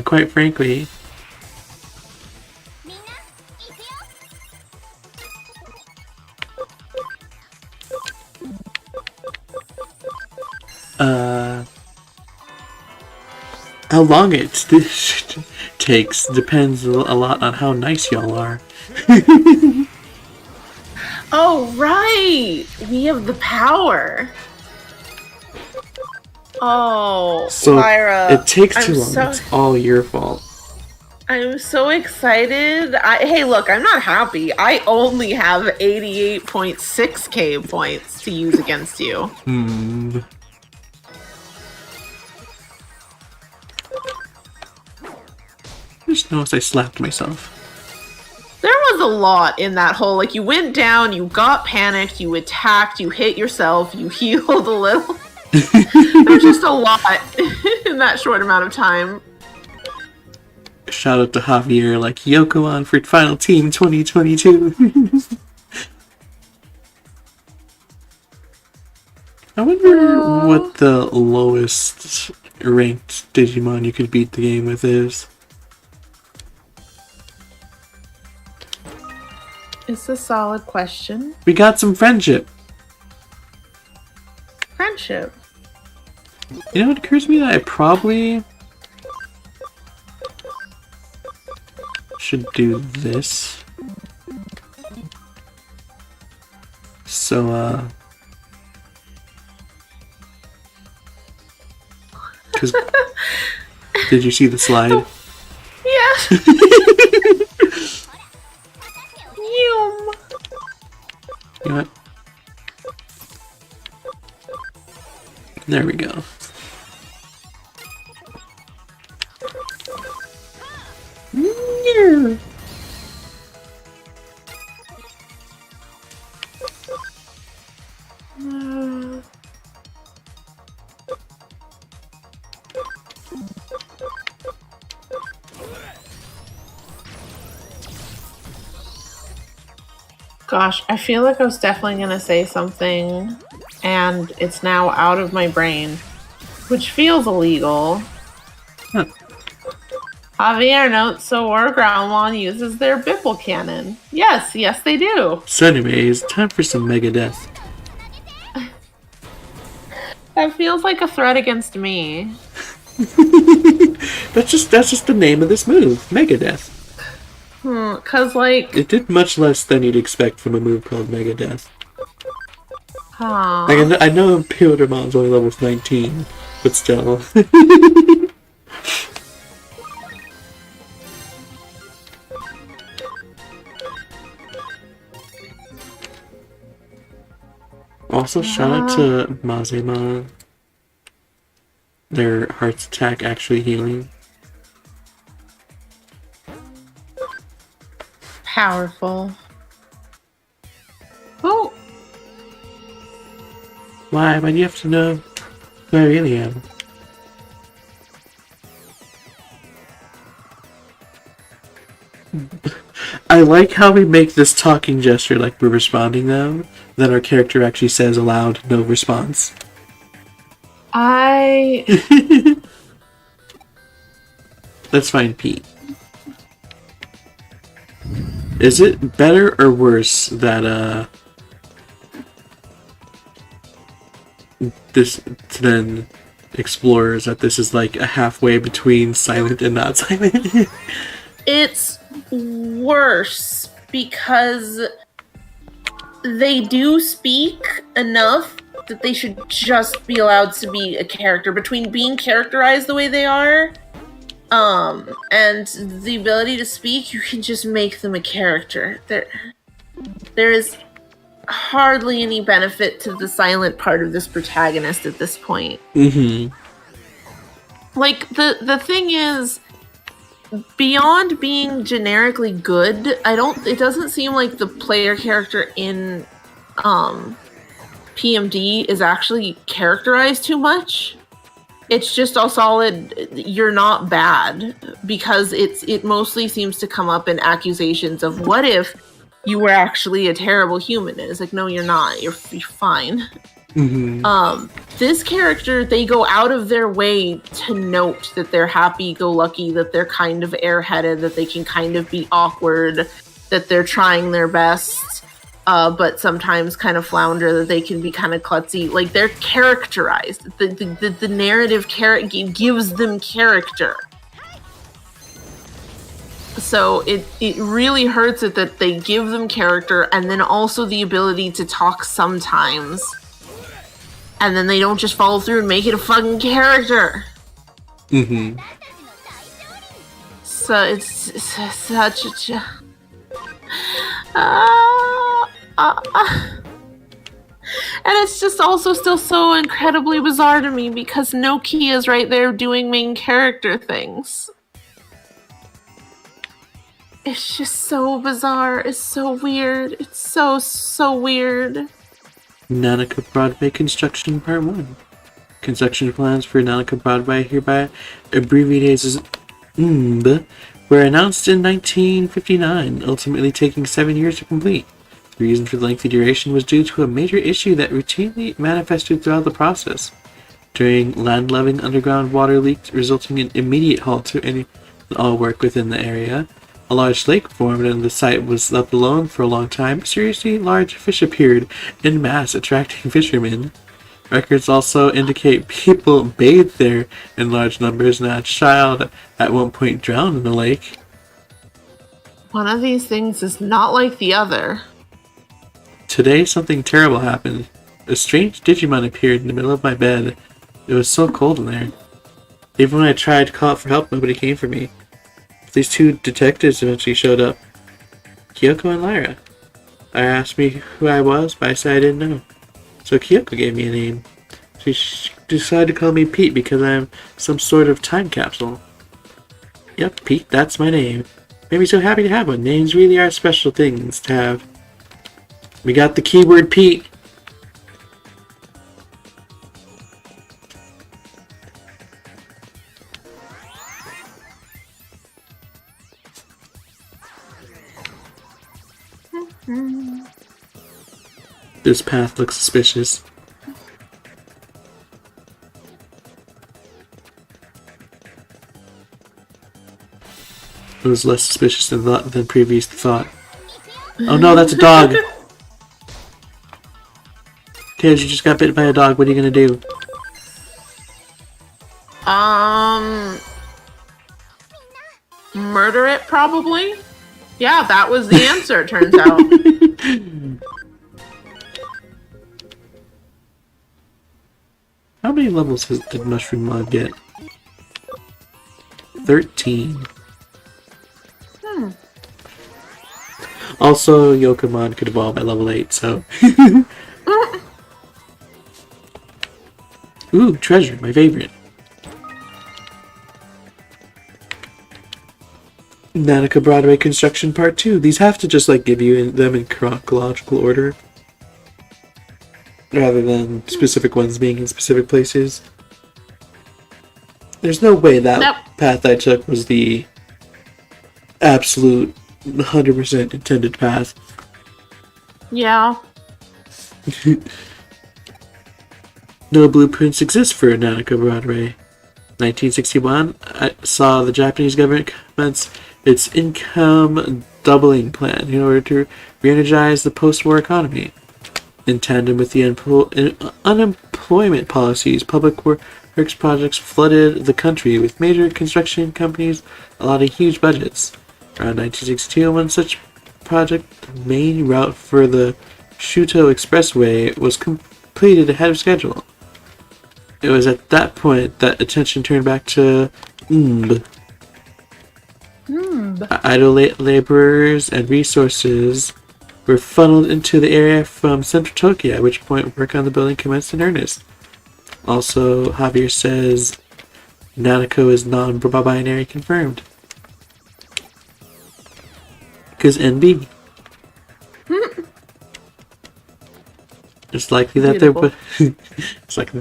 Quite frankly... how long it takes depends a lot on how nice y'all are. Oh, right! We have the power. Oh, so Lyra. It takes too long. It's all your fault. I'm so excited. Hey, look, I'm not happy. I only have 88.6k points to use against you. I just noticed I slapped myself. There was a lot in that hole. Like, you went down, you got panicked, you attacked, you hit yourself, you healed a little. There's just a lot in that short amount of time. Shout out to Javier, like, Yokomon for Final Team 2022. I wonder what the lowest ranked Digimon you could beat the game with is. It's a solid question. We got some friendship. Friendship? You know, it occurs to me that I probably should do this. So, because did you see the slide? Yeah. You know what? There we go. Yeah. Gosh, I feel like I was definitely going to say something, and it's now out of my brain, which feels illegal. Huh. Javier notes, so our Groundmon uses their Bipple cannon. Yes, yes they do. So anyways, time for some Mega Death. That feels like a threat against me. That's just the name of this move, Megadeth. Cause like it did much less than you'd expect from a move called Megadeth. Like, I know Pkmn's only level 19, but still. Also, shout out to Mazema. Their heart's attack actually healing. Powerful. Oh. Why? Why do you have to know who I really am? I like how we make this talking gesture like we're responding though. Then our character actually says aloud, no response. Let's find Pete. Is it better or worse that this then explorers that this is like a halfway between silent and not silent? It's worse because they do speak enough that they should just be allowed to be a character. Between being characterized the way they are, and the ability to speak, you can just make them a character. There is hardly any benefit to the silent part of this protagonist at this point. Mm-hmm. Like, the thing is, beyond being generically good, it doesn't seem like the player character in PMD is actually characterized too much. It's just all solid, you're not bad, because it mostly seems to come up in accusations of what if you were actually a terrible human. And it's like, no, you're not. You're fine. Mm-hmm. This character, they go out of their way to note that they're happy-go-lucky, that they're kind of airheaded, that they can kind of be awkward, that they're trying their best, but sometimes kind of flounder, that they can be kind of klutzy. Like, they're characterized. The narrative gives them character. So it really hurts it that they give them character and then also the ability to talk sometimes. And then they don't just follow through and make it a fucking character. Mm-hmm. So it's such a... And it's just also still so incredibly bizarre to me because Nokia's right there doing main character things. It's just so bizarre. It's so weird. It's so weird. Nanaka Broadway Construction Part 1. Construction plans for Nanaka Broadway, hereby abbreviated as NB, were announced in 1959, ultimately taking 7 years to complete. The reason for the lengthy duration was due to a major issue that routinely manifested throughout the process. During land-leveling, underground water leaked, resulting in immediate halt to all work within the area. A large lake formed and the site was left alone for a long time. Seriously large fish appeared en masse, attracting fishermen. Records also indicate people bathed there in large numbers and a child at one point drowned in the lake. One of these things is not like the other. Today something terrible happened. A strange Digimon appeared in the middle of my bed. It was so cold in there. Even when I tried to call out for help, nobody came for me. These two detectives eventually showed up. Kyoko and Lyra. Lyra asked me who I was, but I said I didn't know. So Kyoko gave me a name. She decided to call me Pete because I'm some sort of time capsule. Yep, Pete, that's my name. Made me so happy to have one. Names really are special things to have. We got the keyword Pete. This path looks suspicious. It was less suspicious than previous thought. Oh no, that's a dog! Tails, you just got bitten by a dog. What are you gonna do? Murder it, probably. Yeah, that was the answer, it turns out. How many levels did Mushroom Mod get? 13. Also, Yokomon could evolve at level 8, so... Ooh, treasure, my favorite. Nanaka Broadway Construction Part 2. These have to just, like, give you them in chronological order. Rather than specific ones being in specific places. There's no way that path I took was the absolute 100% intended path. Yeah. No blueprints exist for Nanaka Broadway. 1961, I saw the Japanese government commence its income doubling plan in order to re-energize the post-war economy. In tandem with the unemployment policies, public works projects flooded the country with major construction companies allotting huge budgets. Around 1962, one such project, the main route for the Shuto Expressway, was completed ahead of schedule. It was at that point that attention turned back to idle laborers and resources were funneled into the area from central Tokyo, at which point work on the building commenced in earnest. Also, Javier says Nanako is non-binary confirmed. Because NB. It's likely that there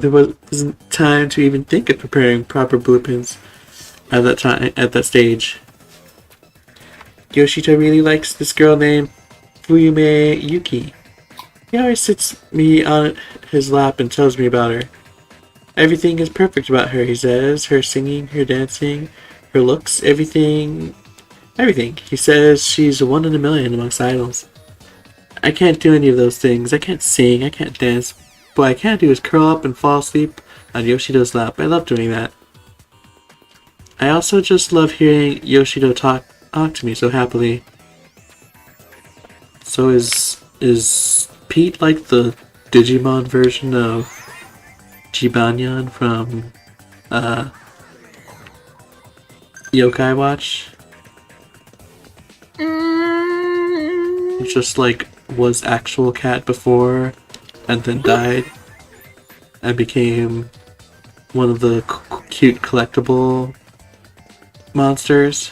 wasn't time to even think of preparing proper blueprints at that stage. Yoshito really likes this girl named Fuyume Yuki. He always sits me on his lap and tells me about her. Everything is perfect about her, he says. Her singing, her dancing, her looks, everything. He says she's 1 in a million amongst idols. I can't do any of those things. I can't sing, I can't dance. What I can do is curl up and fall asleep on Yoshito's lap. I love doing that. I also just love hearing Yoshito talk to me so happily. So is Pete like the Digimon version of Jibanyan from Yokai Watch? He just like was actual cat before and then died and became one of the cute collectible monsters.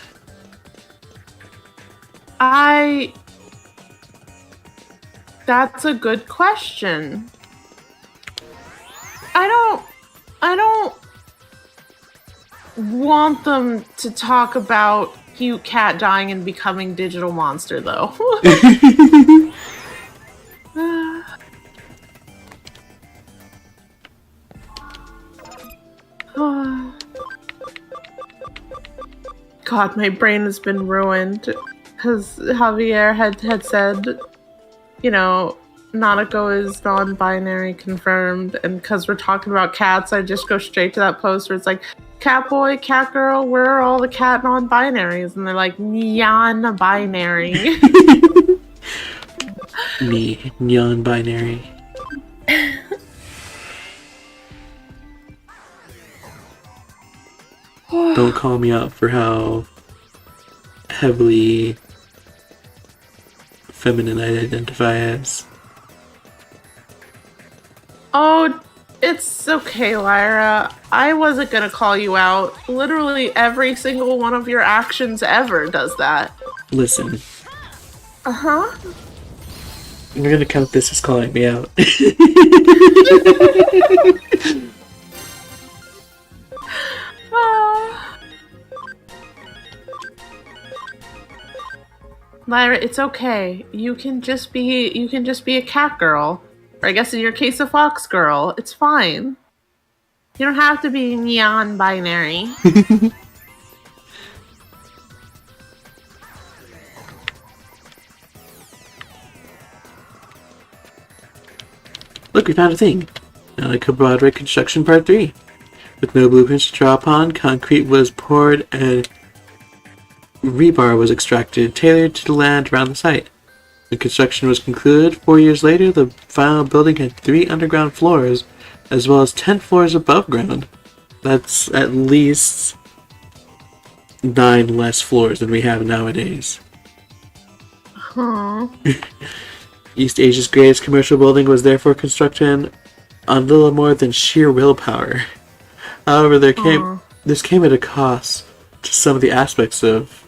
That's a good question. I don't want them to talk about cute cat dying and becoming digital monster, though. God, my brain has been ruined because Javier had said, you know, Nanako is non-binary confirmed, and because we're talking about cats, I just go straight to that post where it's like, cat boy, cat girl, where are all the cat non-binaries? And they're like, neon binary. Neon binary. Don't call me out for how heavily feminine I identify as. Oh, it's okay, Lyra. I wasn't gonna call you out. Literally every single one of your actions ever does that. Listen. Uh-huh. We're gonna count this as calling me out. Lyra, it's okay. You can just be a cat girl. Or I guess in your case a fox girl. It's fine. You don't have to be neon binary. Look, we found a thing. Nanaka Broadway Construction Part 3. With no blueprints to draw upon, concrete was poured and rebar was extracted, tailored to the land around the site. When construction was concluded 4 years later, the final building had 3 underground floors, as well as 10 floors above ground. That's at least 9 less floors than we have nowadays. Huh. East Asia's greatest commercial building was therefore constructed on little more than sheer willpower. However, this came at a cost to some of the aspects of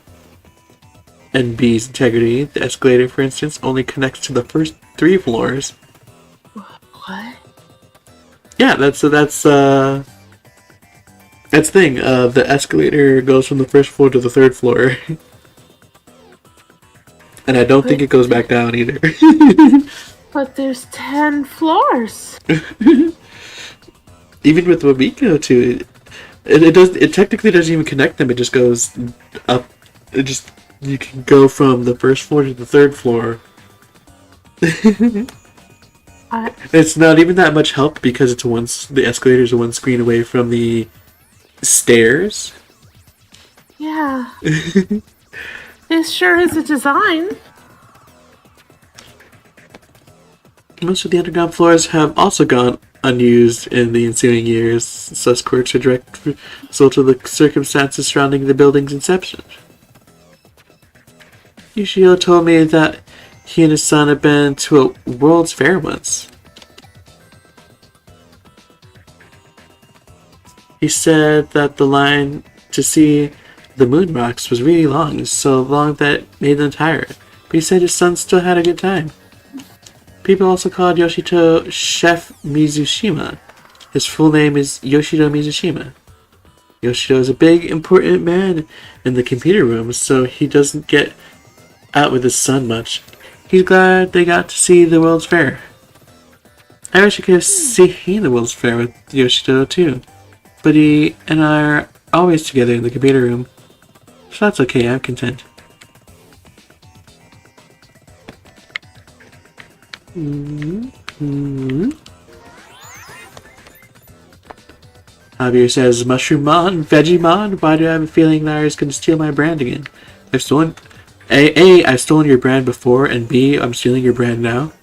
NB's integrity. The escalator, for instance, only connects to the first 3 floors. What? Yeah, that's the thing. The escalator goes from the first floor to the 3rd floor. And I don't think it goes back down either. But there's 10 floors. Even with Wabiko too, it technically doesn't even connect them. It just goes up. You can go from the first floor to the 3rd floor. It's not even that much help because the escalators are one screen away from the stairs. Yeah. This sure is a design. Most of the underground floors have also gone unused in the ensuing years. Such quirks are direct result of the circumstances surrounding the building's inception. Yoshio told me that he and his son had been to a World's Fair once. He said that the line to see the moon rocks was really long, so long that it made them tired. But he said his son still had a good time. People also called Yoshito Chef Mizushima. His full name is Yoshito Mizushima. Yoshito is a big, important man in the computer room, so he doesn't get out with his son much. He's glad they got to see the World's Fair. I wish I could have seen the World's Fair with Yoshito too, but he and I are always together in the computer room, so that's okay, I'm content. Javier says, Mushroom-mon, Vegemon, why do I have a feeling Larry's gonna steal my brand again? I've stolen your brand before, and B, I'm stealing your brand now.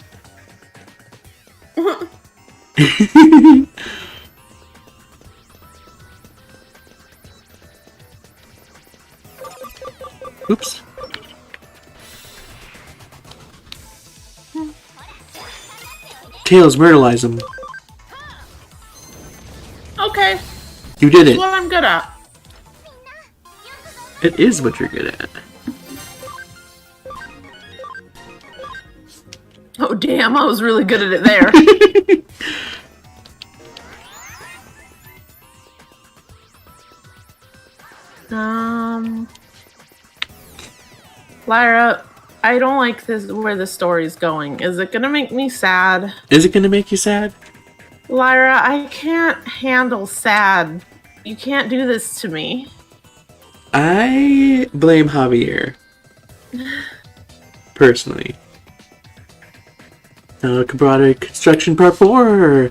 Oops. Tails, myrtleize him. Okay. You did That's it. what I'm good at. It is what you're good at. Oh damn, I was really good at it there. Lyra, I don't like this where the story's going. Is it gonna make me sad? Is it gonna make you sad? Lyra, I can't handle sad. You can't do this to me. I blame Javier. Personally. Camaraderie Construction Part 4!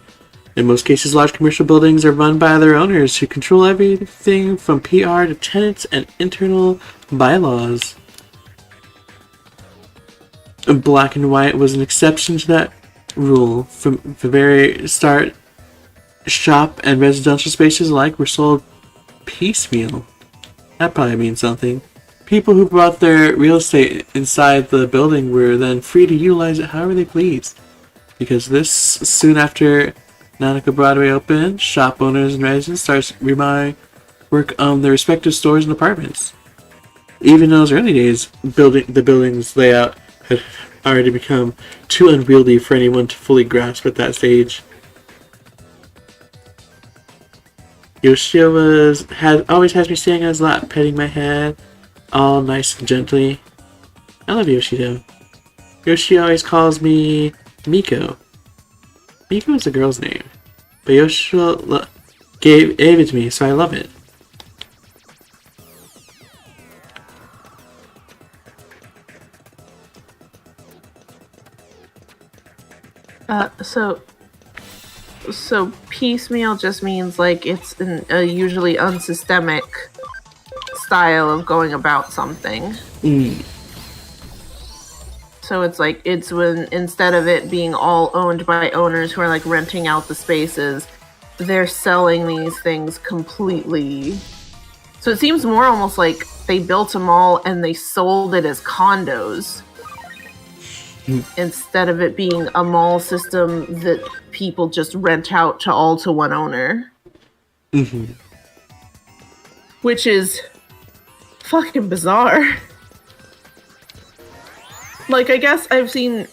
In most cases, large commercial buildings are run by their owners who control everything from PR to tenants and internal bylaws. Black and White was an exception to that rule. From the very start, shop and residential spaces alike were sold piecemeal. That probably means something. People who brought their real estate inside the building were then free to utilize it however they pleased. Because this, soon after Nanaka Broadway opened, shop owners and residents started remodeling work on their respective stores and apartments. Even in those early days, the building's layout had already become too unwieldy for anyone to fully grasp at that stage. Yoshio always has me sitting on his lap, petting my head, all nice and gently. I love Yoshito. Yoshio always calls me Miko. Miko is a girl's name, but Yoshio gave it to me, so I love it. So So piecemeal just means like it's a usually unsystemic style of going about something. So it's like it's when instead of it being all owned by owners who are like renting out the spaces, they're selling these things completely. So it seems more almost like they built a mall and they sold it as condos instead of it being a mall system that people just rent out to one owner. Which is fucking bizarre. Like, I guess I've seen,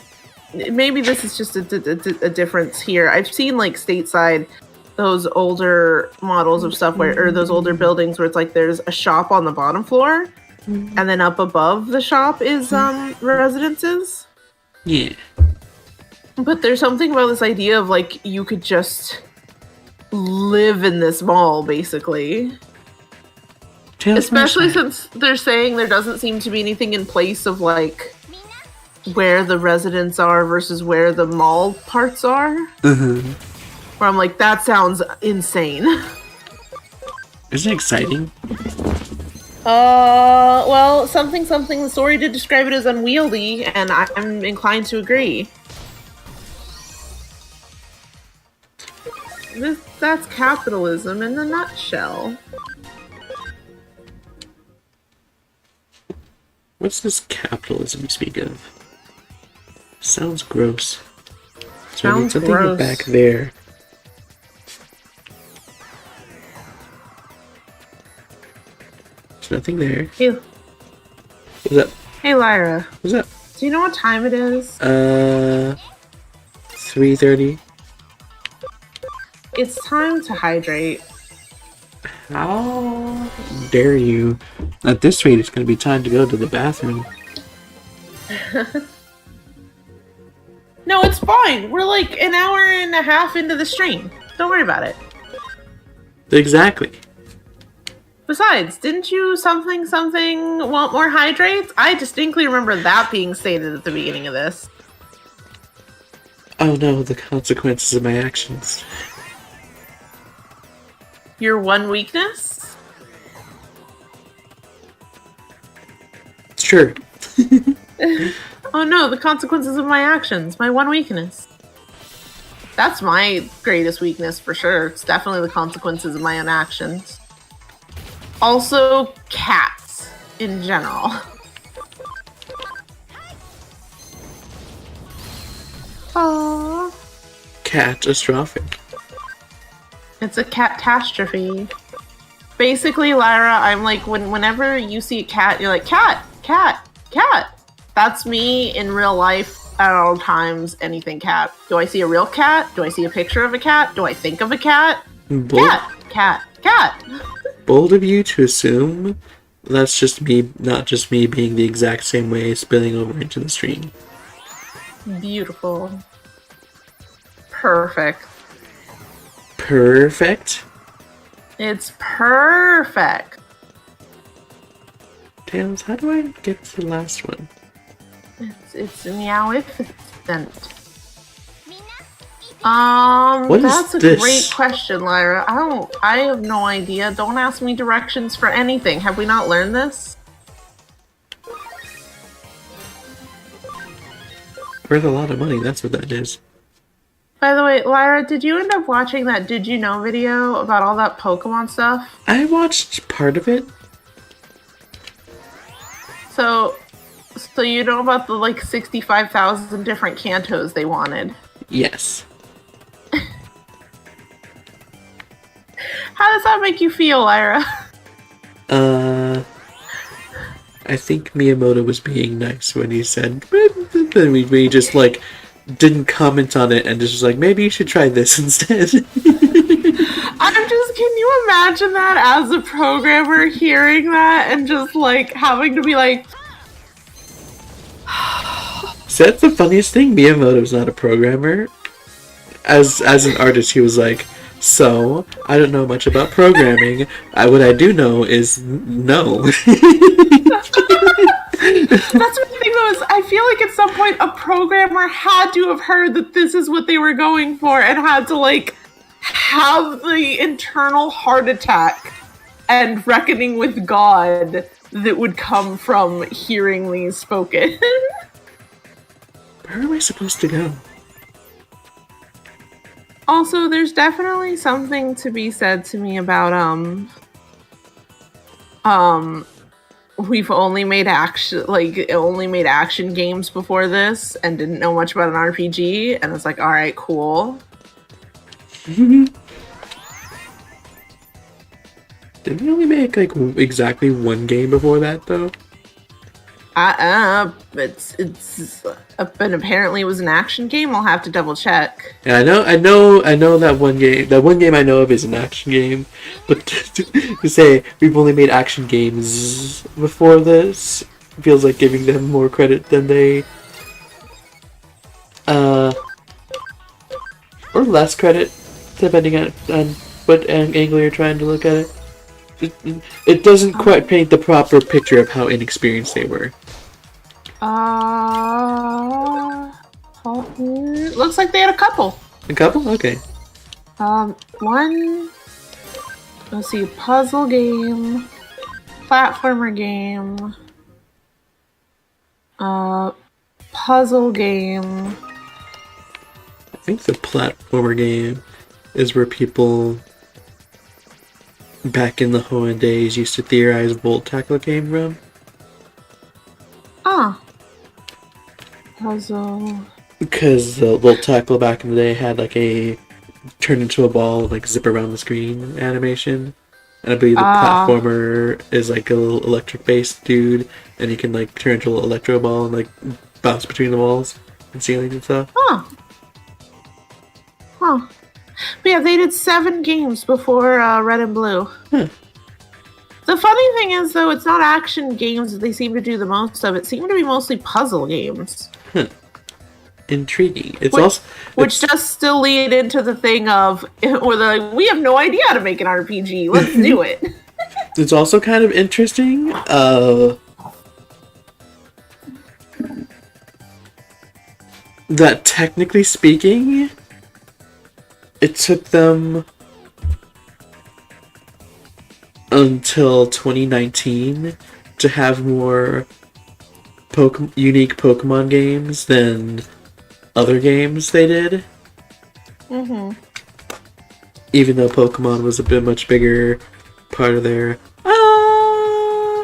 maybe this is just a difference here. I've seen like stateside those older models of stuff or those older buildings where it's like there's a shop on the bottom floor and then up above the shop is residences. Yeah. But there's something about this idea of like you could just live in this mall basically. Especially since they're saying there doesn't seem to be anything in place of like where the residents are versus where the mall parts are. Where I'm like, that sounds insane. Isn't it exciting? Well, something, the story did describe it as unwieldy, and I'm inclined to agree. That's capitalism in a nutshell. What's this capitalism you speak of? Sounds gross. Sounds something gross. Back there. There's nothing there. Hey. What's up? Hey, Lyra. What's up? Do you know what time it is? 3:30. It's time to hydrate. How dare you? At this rate, it's going to be time to go to the bathroom. No, it's fine. We're like an hour and a half into the stream. Don't worry about it. Exactly. Besides, didn't you something want more hydrates? I distinctly remember that being stated at the beginning of this. Oh no, the consequences of my actions. Your one weakness? Sure. Oh no, the consequences of my actions. My one weakness. That's my greatest weakness for sure. It's definitely the consequences of my own actions. Also, cats in general. Aww. Catastrophic. It's a catastrophe. Basically, Lyra, I'm like, whenever you see a cat, you're like, cat, cat, cat. That's me in real life at all times, anything cat. Do I see a real cat? Do I see a picture of a cat? Do I think of a cat? Cat, cat, cat. Bold of you to assume that's just me, not just me being the exact same way, spilling over into the stream. Beautiful. Perfect. Perfect? It's perfect. Tails, how do I get to the last one? It's meowificent. What that's is a this? great question, Lyra. I have no idea. Don't ask me directions for anything. Have we not learned this? Worth a lot of money, that's what that is. By the way, Lyra, did you end up watching that Did You Know video about all that Pokemon stuff? I watched part of it. So you know about the like 65,000 different Kantos they wanted? Yes. How does that make you feel, Lyra? I think Miyamoto was being nice when he said, then we just like didn't comment on it and just was like, maybe you should try this instead. Can you imagine that as a programmer hearing that and just like having to be like, So that's the funniest thing. Miyamoto's not a programmer. As an artist, he was like, so, I don't know much about programming. What I do know is no. That's what the thing though is, I feel like at some point a programmer had to have heard that this is what they were going for and had to like have the internal heart attack and reckoning with God that would come from hearing these spoken. Where am I supposed to go? Also, there's definitely something to be said to me about we've only made action games before this and didn't know much about an RPG, and it's like, all right, cool. Didn't we only make like exactly one game before that though? It's but apparently it was an action game. I'll have to double check. Yeah, I know that one game. That one game I know of is an action game, but to say we've only made action games before this feels like giving them more credit than they, or less credit, depending on what angle you're trying to look at it. It doesn't quite paint the proper picture of how inexperienced they were. Looks like they had a couple. A couple? Okay. One. Let's see, puzzle game, platformer game, puzzle game. I think the platformer game is where people back in the Hoenn days used to theorize Volt Tackle came from. Puzzle. Because the Volt Tackle back in the day had like a turn into a ball, like zip around the screen animation. And I believe the platformer is like a little electric based dude, and he can like turn into a little electro ball and like bounce between the walls and ceilings and stuff. But yeah, they did 7 games before Red and Blue. The funny thing is, though, it's not action games that they seem to do the most of. It seemed to be mostly puzzle games. Intriguing. Which does still lead into the thing of, or the we have no idea how to make an RPG. Let's do it. It's also kind of interesting. That technically speaking, it took them until 2019 to have more unique Pokemon games than other games they did. Even though Pokemon was a much bigger part of their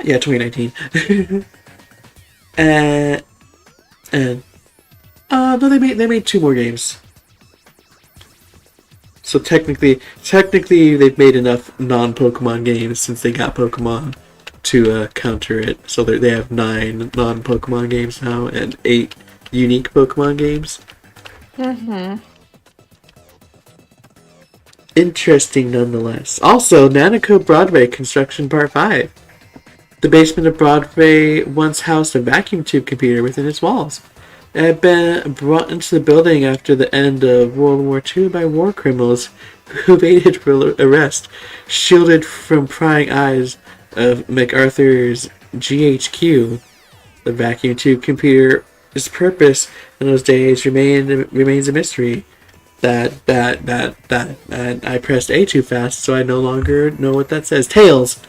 2019. No, they made 2 more games. So technically they've made enough non-Pokemon games since they got Pokemon to counter it. So they have 9 non-Pokemon games now and 8 unique Pokemon games. Interesting nonetheless. Also, Nanako Broadway Construction Part 5. The basement of Broadway once housed a vacuum tube computer within its walls. It had been brought into the building after the end of World War II by war criminals who evaded arrest, shielded from prying eyes of MacArthur's GHQ. The vacuum tube computer's purpose in those days remains a mystery. And I pressed A too fast, so I no longer know what that says. Tails!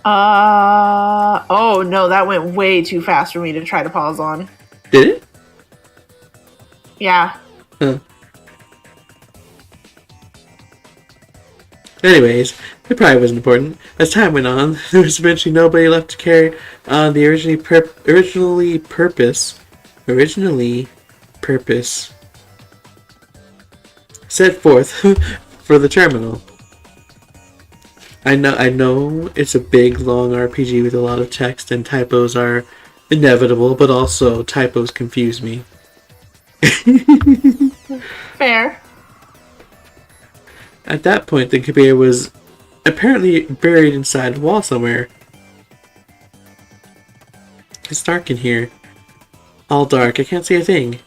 Oh no, that went way too fast for me to try to pause on. Did it? Yeah. Huh. Anyways, it probably wasn't important. As time went on, there was eventually nobody left to carry on the originally purpose set forth for the terminal. I know it's a big, long RPG with a lot of text, and typos are inevitable, but also typos confuse me. Fair. At that point, the computer was apparently buried inside a wall somewhere. It's dark in here. All dark. I can't see a thing.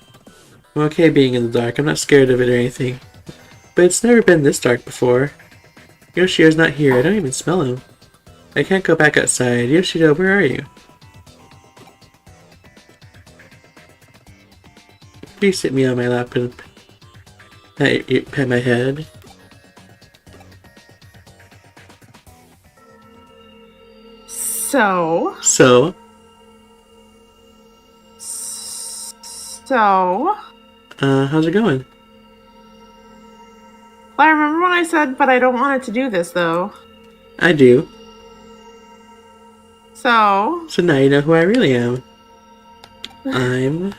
I'm okay being in the dark. I'm not scared of it or anything. But it's never been this dark before. Yoshio's not here. I don't even smell him. I can't go back outside. Yoshito, where are you? Please sit me on my lap Pat my head. So. How's it going? Well, I remember when I said, but I don't want it to do this, though. I do. So now you know who I really am. I'm...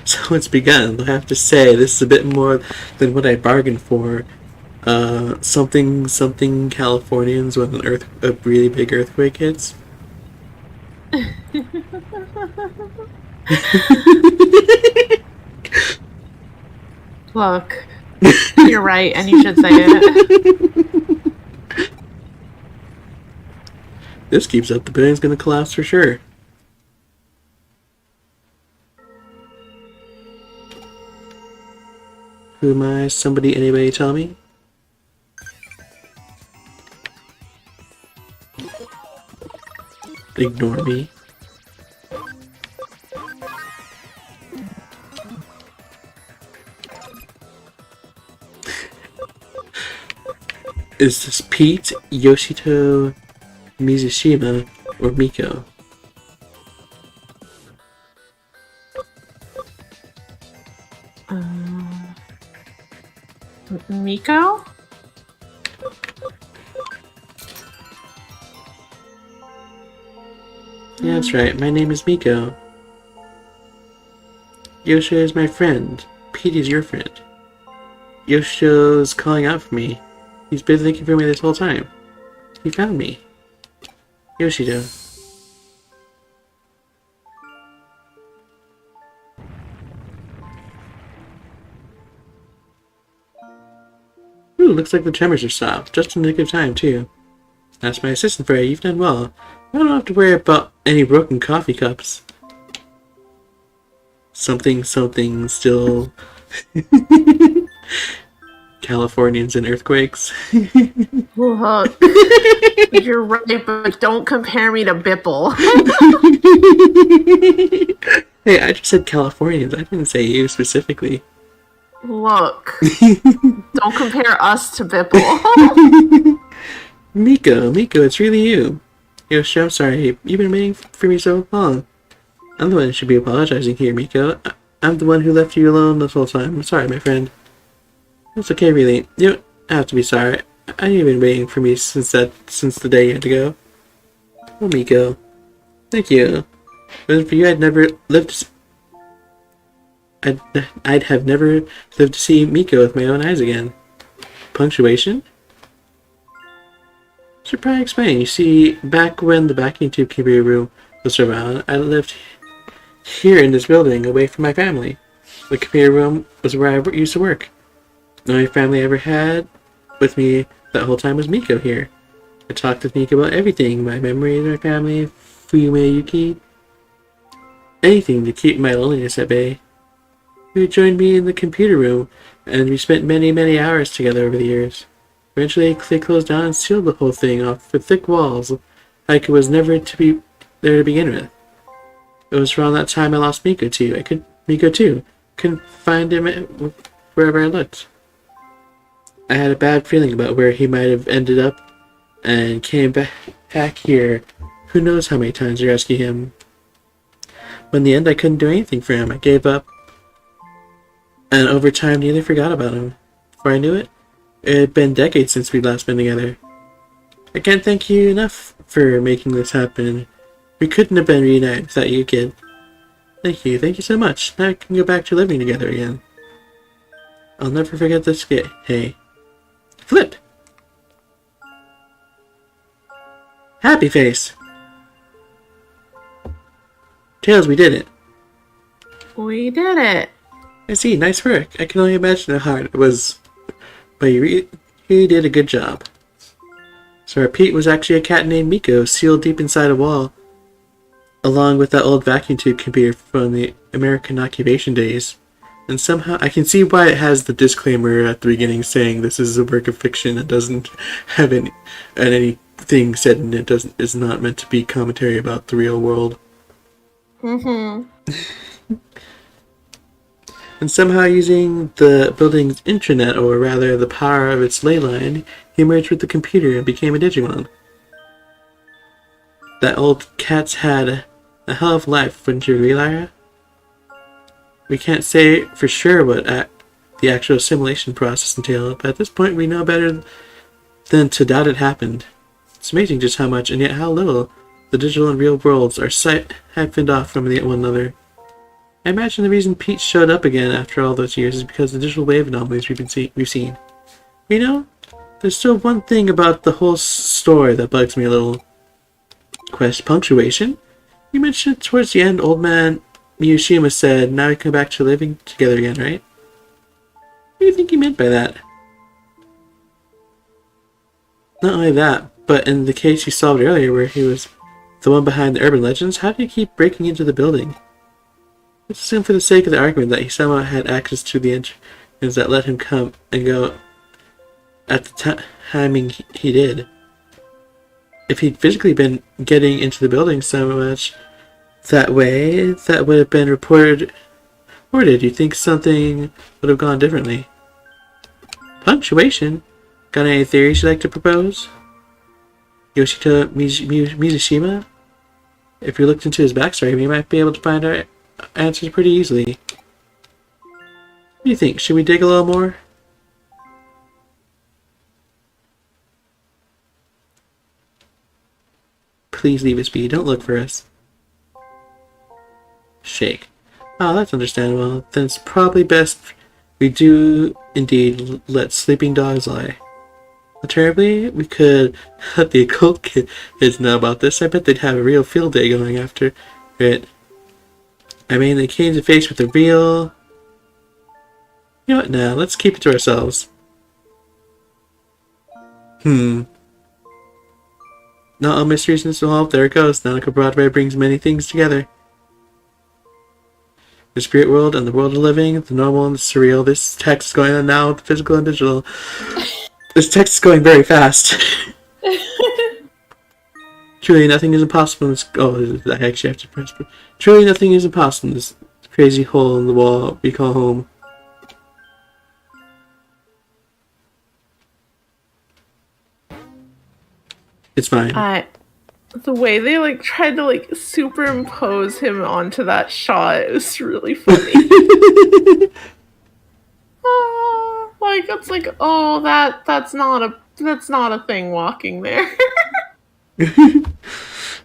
So it's begun. I have to say, this is a bit more than what I bargained for. Something Californians when a really big earthquake hits. Look, you're right, and you should say it. This keeps up, the building's gonna collapse for sure. Who am I? Somebody, anybody tell me? Ignore me. Is this Pete, Yoshito, Mizushima, or Miko? Miko? Yeah, that's right. My name is Miko. Yoshio is my friend. Pete is your friend. Yoshio's calling out for me. He's been looking for me this whole time. He found me. Yoshito. Ooh, looks like the tremors are stopped. Just in the nick of time, too. That's my assistant for you. You've done well. I don't have to worry about any broken coffee cups. Something still... Californians and earthquakes. Look, you're right, but don't compare me to Bipple. Hey, I just said Californians. I didn't say you specifically. Look, don't compare us to Bipple. Miko, it's really you. Yoshi, I'm sorry. You've been waiting for me so long. I'm the one who should be apologizing here, Miko. I'm the one who left you alone this whole time. I'm sorry, my friend. It's okay, really. You don't have to be sorry. I know you've been waiting for me since the day you had to go. Oh, Miko. Thank you. But for you, I'd have never lived to see Miko with my own eyes again. Punctuation? Should probably explain. You see, back when the vacuum tube computer room was around, I lived here in this building, away from my family. The computer room was where I used to work. The only family I ever had with me that whole time was Miko here. I talked with Miko about everything, my memories, my family, Fuyume Yuki, anything to keep my loneliness at bay. He joined me in the computer room, and we spent many hours together over the years. Eventually, they closed down and sealed the whole thing off with thick walls, like it was never to be there to begin with. It was around that time I lost Miko too. Couldn't find him wherever I looked. I had a bad feeling about where he might have ended up, and came back here who knows how many times to rescue him. But in the end, I couldn't do anything for him. I gave up, and over time, nearly forgot about him. Before I knew it, it had been decades since we'd last been together. I can't thank you enough for making this happen. We couldn't have been reunited without you, kid. Thank you so much. Now I can go back to living together again. I'll never forget this day. Hey. Flip! Happy face! Tails, we did it. We did it. I see, nice work. I can only imagine how hard it was. But you really did a good job. So our Pete was actually a cat named Miko, sealed deep inside a wall, along with that old vacuum tube computer from the American occupation days. And somehow, I can see why it has the disclaimer at the beginning saying this is a work of fiction and doesn't have any thing said in it is not meant to be commentary about the real world. Mm-hmm. And somehow using the building's intranet, or rather the power of its ley line, he merged with the computer and became a Digimon. That old cat's had a hell of a life, wouldn't you agree, Lyra? We can't say for sure what the actual assimilation process entailed, but at this point we know better than to doubt it happened. It's amazing just how much, and yet how little, the digital and real worlds are hyphened off from one another. I imagine the reason Pete showed up again after all those years is because of the digital wave anomalies we've seen. You know, there's still one thing about the whole story that bugs me a little. Punctuation? You mentioned towards the end, old man Miyashima said, now we come back to living together again, right? What do you think he meant by that? Not only that, but in the case you solved earlier where he was the one behind the urban legends, how do you keep breaking into the building? Let's assume for the sake of the argument that he somehow had access to the entrance that let him come and go at the timing he did. If he'd physically been getting into the building so much that way, that would have been reported. Or did you think something would have gone differently? Punctuation? Got any theories you'd like to propose? Yoshito Mizashima? If you looked into his backstory, we might be able to find our answers pretty easily. What do you think? Should we dig a little more? Please leave us be. Don't look for us. Shake. Oh, that's understandable. Then it's probably best we do indeed let sleeping dogs lie. Alternatively, we could let the occult kids know about this. I bet they'd have a real field day going after it. I mean, they came to face with a real... You know what, now, let's keep it to ourselves. Not all mysteries and solved. There it goes. Nautical Broadway brings many things together. The spirit world and the world of living, the normal and the surreal. This text is going on now, the physical and digital. This text is going very fast. Truly nothing is impossible in this... Oh, I actually have to press... Truly nothing is impossible in this crazy hole in the wall we call home. It's fine. The way they tried to superimpose him onto that shot is really funny. It's like, oh, that's not a thing walking there.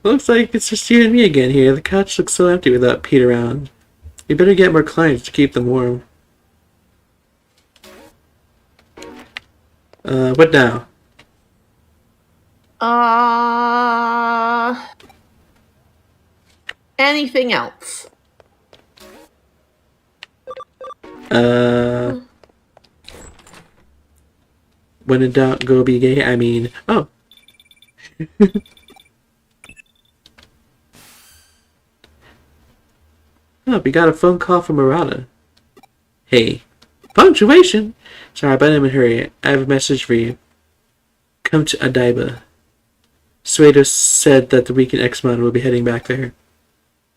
Looks like it's just you and me again here. The couch looks so empty without Pete around. You better get more clients to keep them warm. What now? Anything else? When in doubt, go be gay. I mean, oh. Oh, we got a phone call from Murata. Hey. Punctuation? Sorry, but I'm in a hurry. I have a message for you. Come to Odaiba. Suedo said that the weakened Xmon will be heading back there.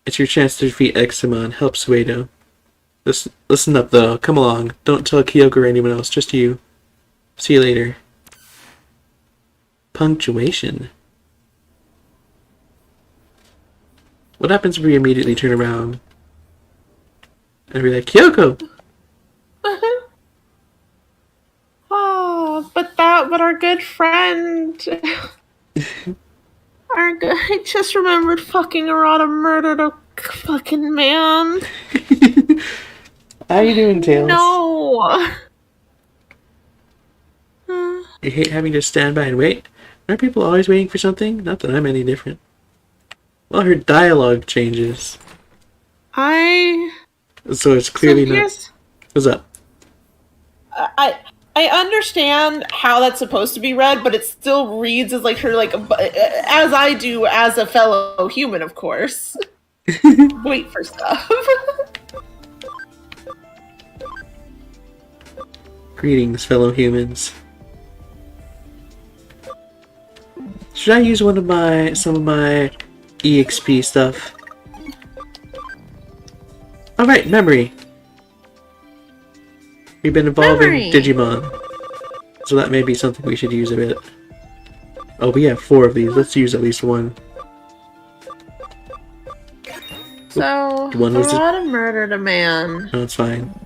It's your chance to defeat Xmon. Help Suedo. Listen up, though. Come along. Don't tell Kyoko or anyone else. Just you. See you later. Punctuation. What happens if we immediately turn around and be like, Kyoko! Oh, but our good friend... I just remembered fucking Arata murdered a fucking man. How you doing, Tails? No. You hate having to stand by and wait? Aren't people always waiting for something? Not that I'm any different. Well, her dialogue changes. So it's clearly not... What's up? I understand how that's supposed to be read, but it still reads as her as I do as a fellow human, of course. Wait for stuff. Greetings, fellow humans. Should I use some of my EXP stuff? Alright, memory. We've been evolving Digimon. So that may be something we should use a bit. Oh, we have 4 of these. Let's use at least one. So, Harada murdered a man. No, it's fine.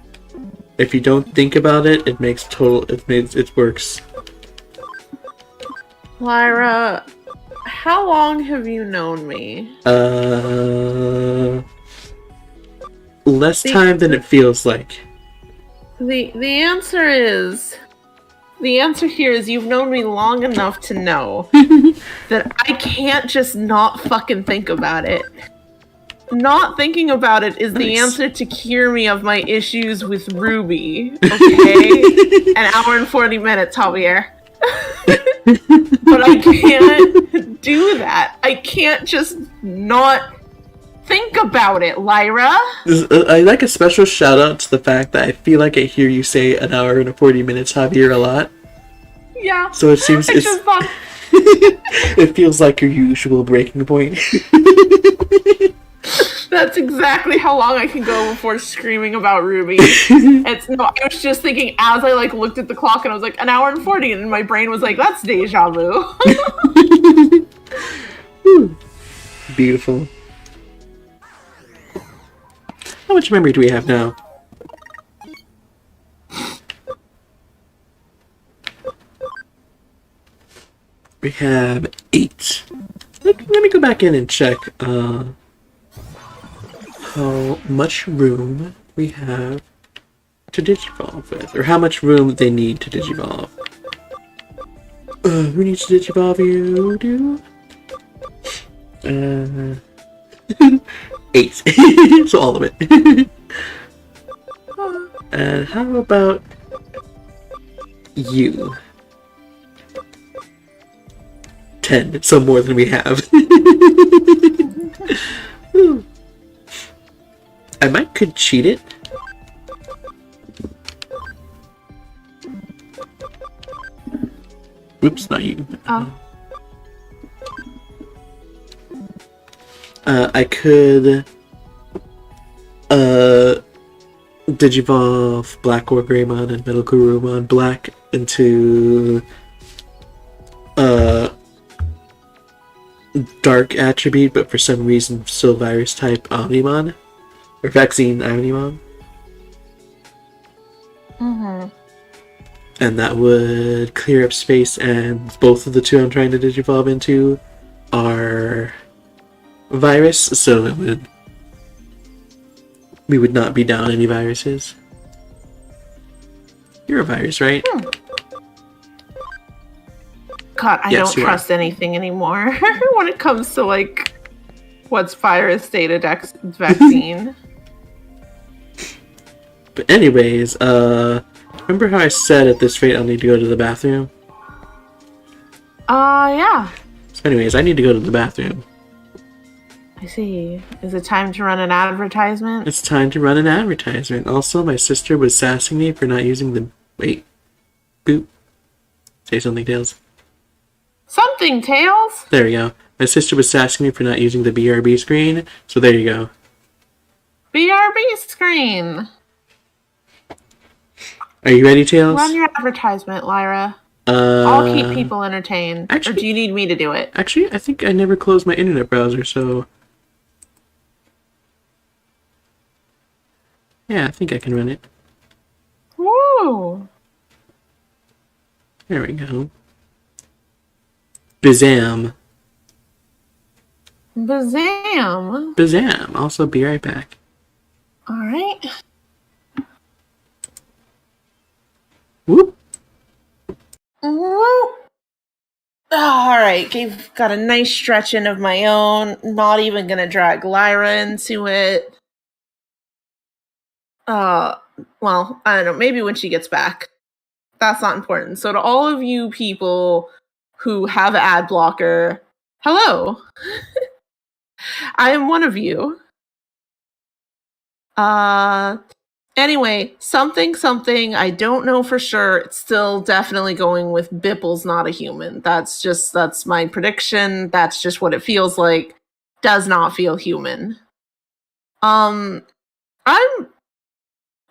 If you don't think about it, it works. Lyra, how long have you known me? Less time than it feels like. The answer here is you've known me long enough to know that I can't just not fucking think about it. Not thinking about it is the answer to cure me of my issues with Ruby. Okay? An hour and 40 minutes, Javier. But I can't do that. I can't just not think about it, Lyra. I'd like a special shout out to the fact that I feel like I hear you say an hour and 40 minutes, Javier, a lot. Yeah. So it seems it feels like your usual breaking point. That's exactly how long I can go before screaming about Ruby. I was just thinking as I looked at the clock and I was like, an hour and 40, and my brain was like, that's deja vu. Beautiful. How much memory do we have now? We have 8. Let me go back in and check how much room we have to digivolve with, or how much room they need to digivolve. Who needs to digivolve you? 8. So all of it. And how about you? 10. So more than we have. I could cheat it. Oops, not you. Oh. I could digivolve Black or Greymon and Metal Gurumon Black into Dark attribute, but for some reason still Virus type Omnimon. Or Vaccine Omnimon. Mm-hmm. And that would clear up space, and both of the two I'm trying to digivolve into are virus, so we would not be down any viruses. You're a virus, right? God, I don't trust anything anymore when it comes to what's virus data vaccine. But anyways, remember how I said at this rate I'll need to go to the bathroom? Yeah. So anyways, I need to go to the bathroom. I see. Is it time to run an advertisement? It's time to run an advertisement. Also, my sister was sassing me for not using the... Wait. Boop. Say something, Tails. Something, Tails! There we go. My sister was sassing me for not using the BRB screen, so there you go. BRB screen! Are you ready, Tails? Run your advertisement, Lyra. I'll keep people entertained. Actually, or do you need me to do it? Actually, I think I never closed my internet browser, so... Yeah, I think I can run it. Woo! There we go. Bazam. Bazam. Bazam. Also, be right back. Alright. Whoop. Whoop. Alright, got a nice stretch in of my own. Not even gonna drag Lyra into it. Well, I don't know, maybe when she gets back. That's not important. So to all of you people who have ad blocker, hello. I am one of you. And Anyway, something, I don't know for sure. It's still definitely going with Bipple's not a human. That's my prediction. That's just what it feels like. Does not feel human. I'm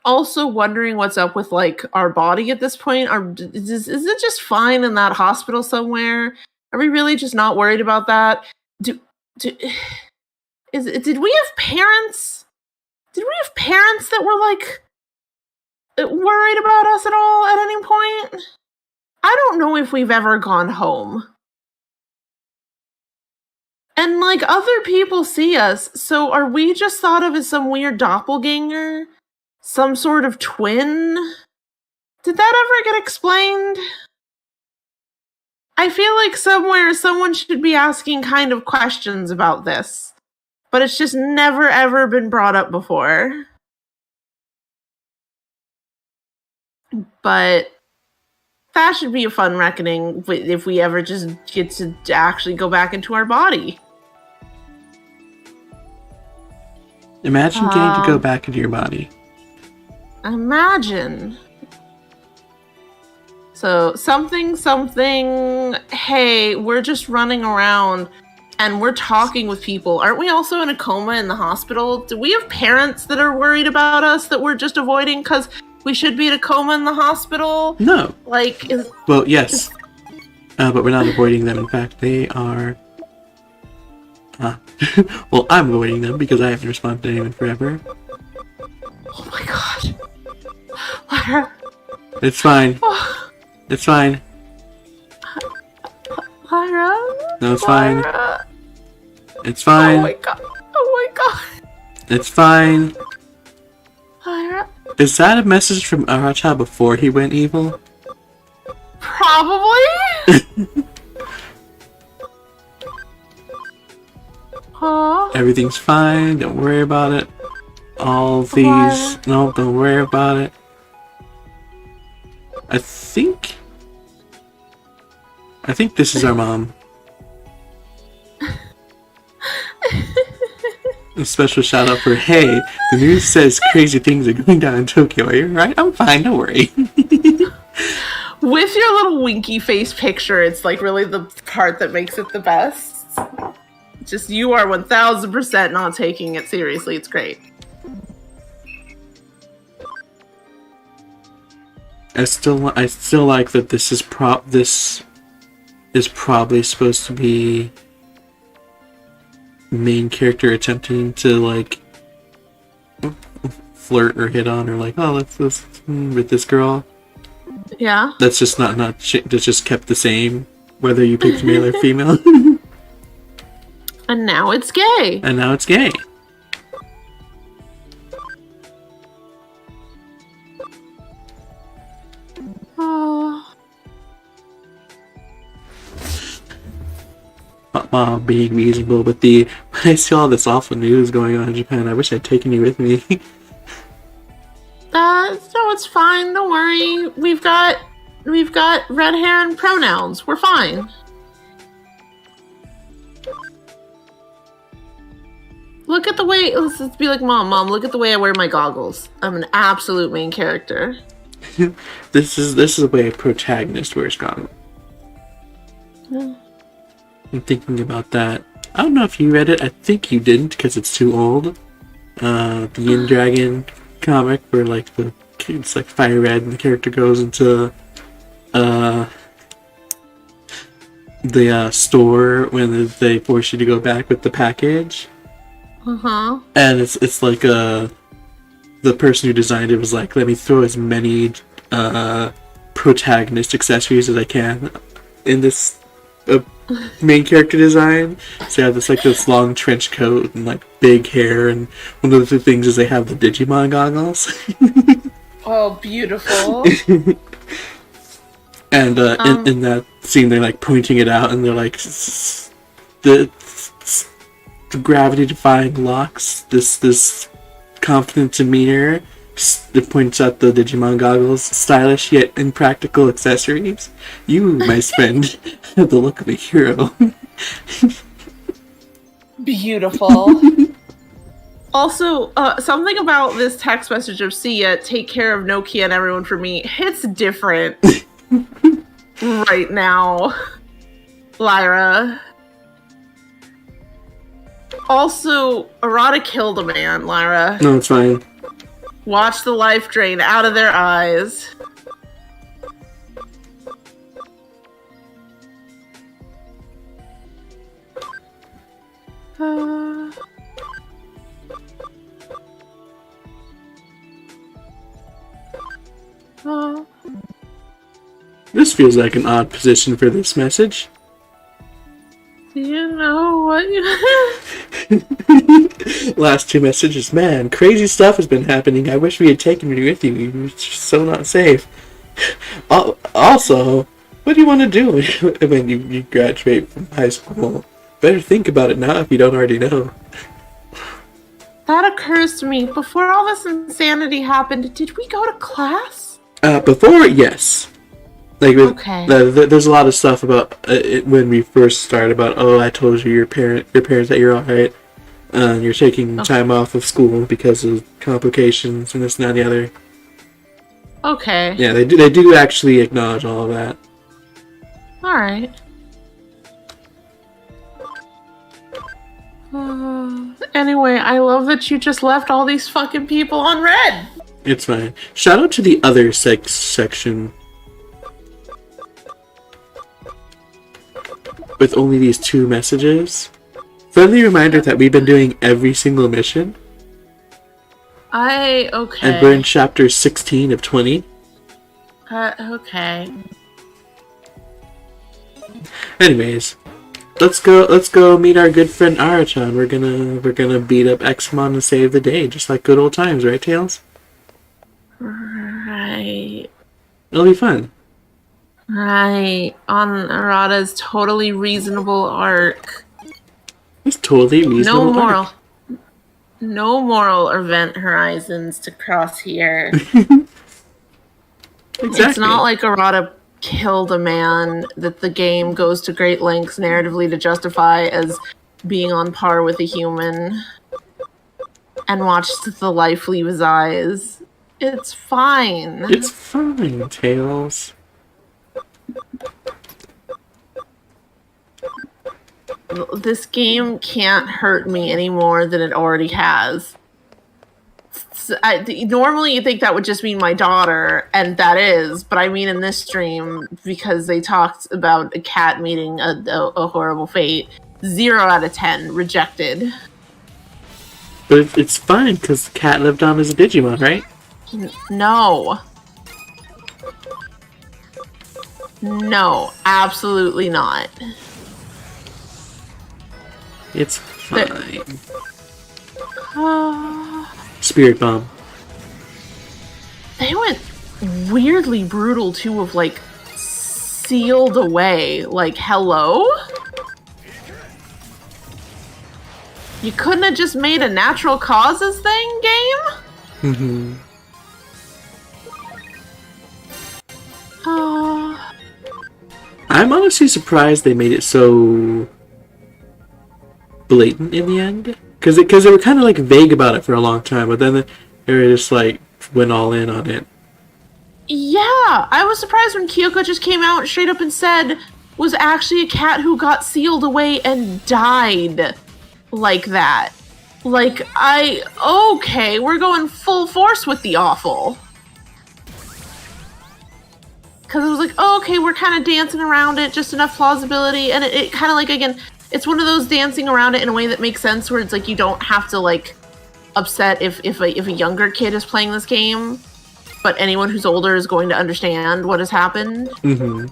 also wondering what's up with like our body at this point. Is it just fine in that hospital somewhere? Are we really just not worried about that? Did we have parents? Did we have parents that were like worried about us at all at any point? I don't know if we've ever gone home. And like other people see us, so are we just thought of as some weird doppelganger? Some sort of twin? Did that ever get explained? I feel like somewhere someone should be asking kind of questions about this. But it's just never ever been brought up before. But that should be a fun reckoning if we ever just get to actually go back into our body. Imagine getting to go back into your body. Imagine. So, something, hey, we're just running around and we're talking with people. Aren't we also in a coma in the hospital? Do we have parents that are worried about us that we're just avoiding because we should be in a coma in the hospital? No. Well, yes. But we're not avoiding them. In fact, they are... well, I'm avoiding them because I haven't responded to anyone forever. Oh my god. Lyra. It's fine. It's fine. Lyra? No, it's fine. It's fine. Oh my god. Oh my god. It's fine. Lyra? Is that a message from Aracha before he went evil? Probably? Huh? Everything's fine, don't worry about it. All these... No, don't worry about it. I think this is our mom. A special shout out for, hey, the news says crazy things are going down in Tokyo. Are you right? I'm fine, don't worry. With your little winky face picture, it's like really the part that makes it the best. Just you are 1000% not taking it seriously. It's great. I still like that this is probably supposed to be main character attempting to like flirt or hit on or like, oh, let's with this girl. Yeah. That's just that's just kept the same whether you picked male or female. And now it's gay. And now it's gay. Oh. Being reasonable, but when I see all this awful news going on in Japan, I wish I'd taken you with me. No, it's fine. Don't worry. We've got red hair and pronouns. We're fine. Look at the way. Let's be like, Mom. Look at the way I wear my goggles. I'm an absolute main character. This is the way a protagonist wears goggles. Yeah. I'm thinking about that. I don't know if you read it. I think you didn't because it's too old. The Yin Dragon comic where like it's like fire red and the character goes into the store when they force you to go back with the package. Uh-huh. And it's like the person who designed it was like, let me throw as many protagonist accessories as I can in this main character design. So you have this long trench coat and like big hair, and one of the things is they have the Digimon goggles. Oh, beautiful. And in that scene they're like pointing it out and they're like, the gravity defying locks, this confident demeanor, that points out the Digimon goggles, stylish yet impractical accessories. You, my friend, have the look of a hero. Beautiful. Also, something about this text message of "See ya, take care of Nokia and everyone for me" hits different right now, Lyra. Also, Arata killed a man, Lyra. No, it's fine. Watch the life drain out of their eyes. This feels like an odd position for this message. Do you know what you... Last two messages. Man, crazy stuff has been happening. I wish we had taken you with you. You're so not safe. Also, what do you want to do when you graduate from high school? Better think about it now if you don't already know. That occurs to me. Before all this insanity happened, did we go to class? Before, yes. Like, okay. There's a lot of stuff about it when we first started about, oh, I told your parents that you're alright. You're taking time off of school because of complications and this and that and the other. Okay. Yeah, they do actually acknowledge all of that. Alright. Anyway, I love that you just left all these fucking people on red. It's fine. Shout out to the other section. With only these 2 messages. Friendly reminder that we've been doing every single mission. Okay. And we're in chapter 16 of 20. Okay. Anyways, let's go meet our good friend Arachan. We're gonna beat up Xmon and save the day, just like good old times, right, Tails? Right. It'll be fun. Right. On Arata's totally reasonable arc. It's totally reasonable. No moral event horizons to cross here. Exactly. It's not like Arata killed a man that the game goes to great lengths narratively to justify as being on par with a human and watched the life leave his eyes. It's fine. It's fine, Tails. This game can't hurt me any more than it already has. Normally you think that would just mean my daughter, and that is, but I mean in this stream, because they talked about a cat meeting a horrible fate. 0 out of 10, rejected. But it's fine, because the cat lived on as a Digimon, right? No. No, absolutely not. It's fine. Spirit Bomb. They went weirdly brutal too, of like sealed away. Like, hello? You couldn't have just made a natural causes thing, game? Mm-hmm. I'm honestly surprised they made it so blatant in the end. Because they were kind of like vague about it for a long time, but then they were just like went all in on it. Yeah, I was surprised when Kyoko just came out straight up and said was actually a cat who got sealed away and died like that. Like, okay, we're going full force with the awful. Because it was like, oh, okay, we're kind of dancing around it, just enough plausibility, and it kind of like, again, it's one of those dancing around it in a way that makes sense, where it's like you don't have to like upset if a younger kid is playing this game, but anyone who's older is going to understand what has happened. Mm-hmm.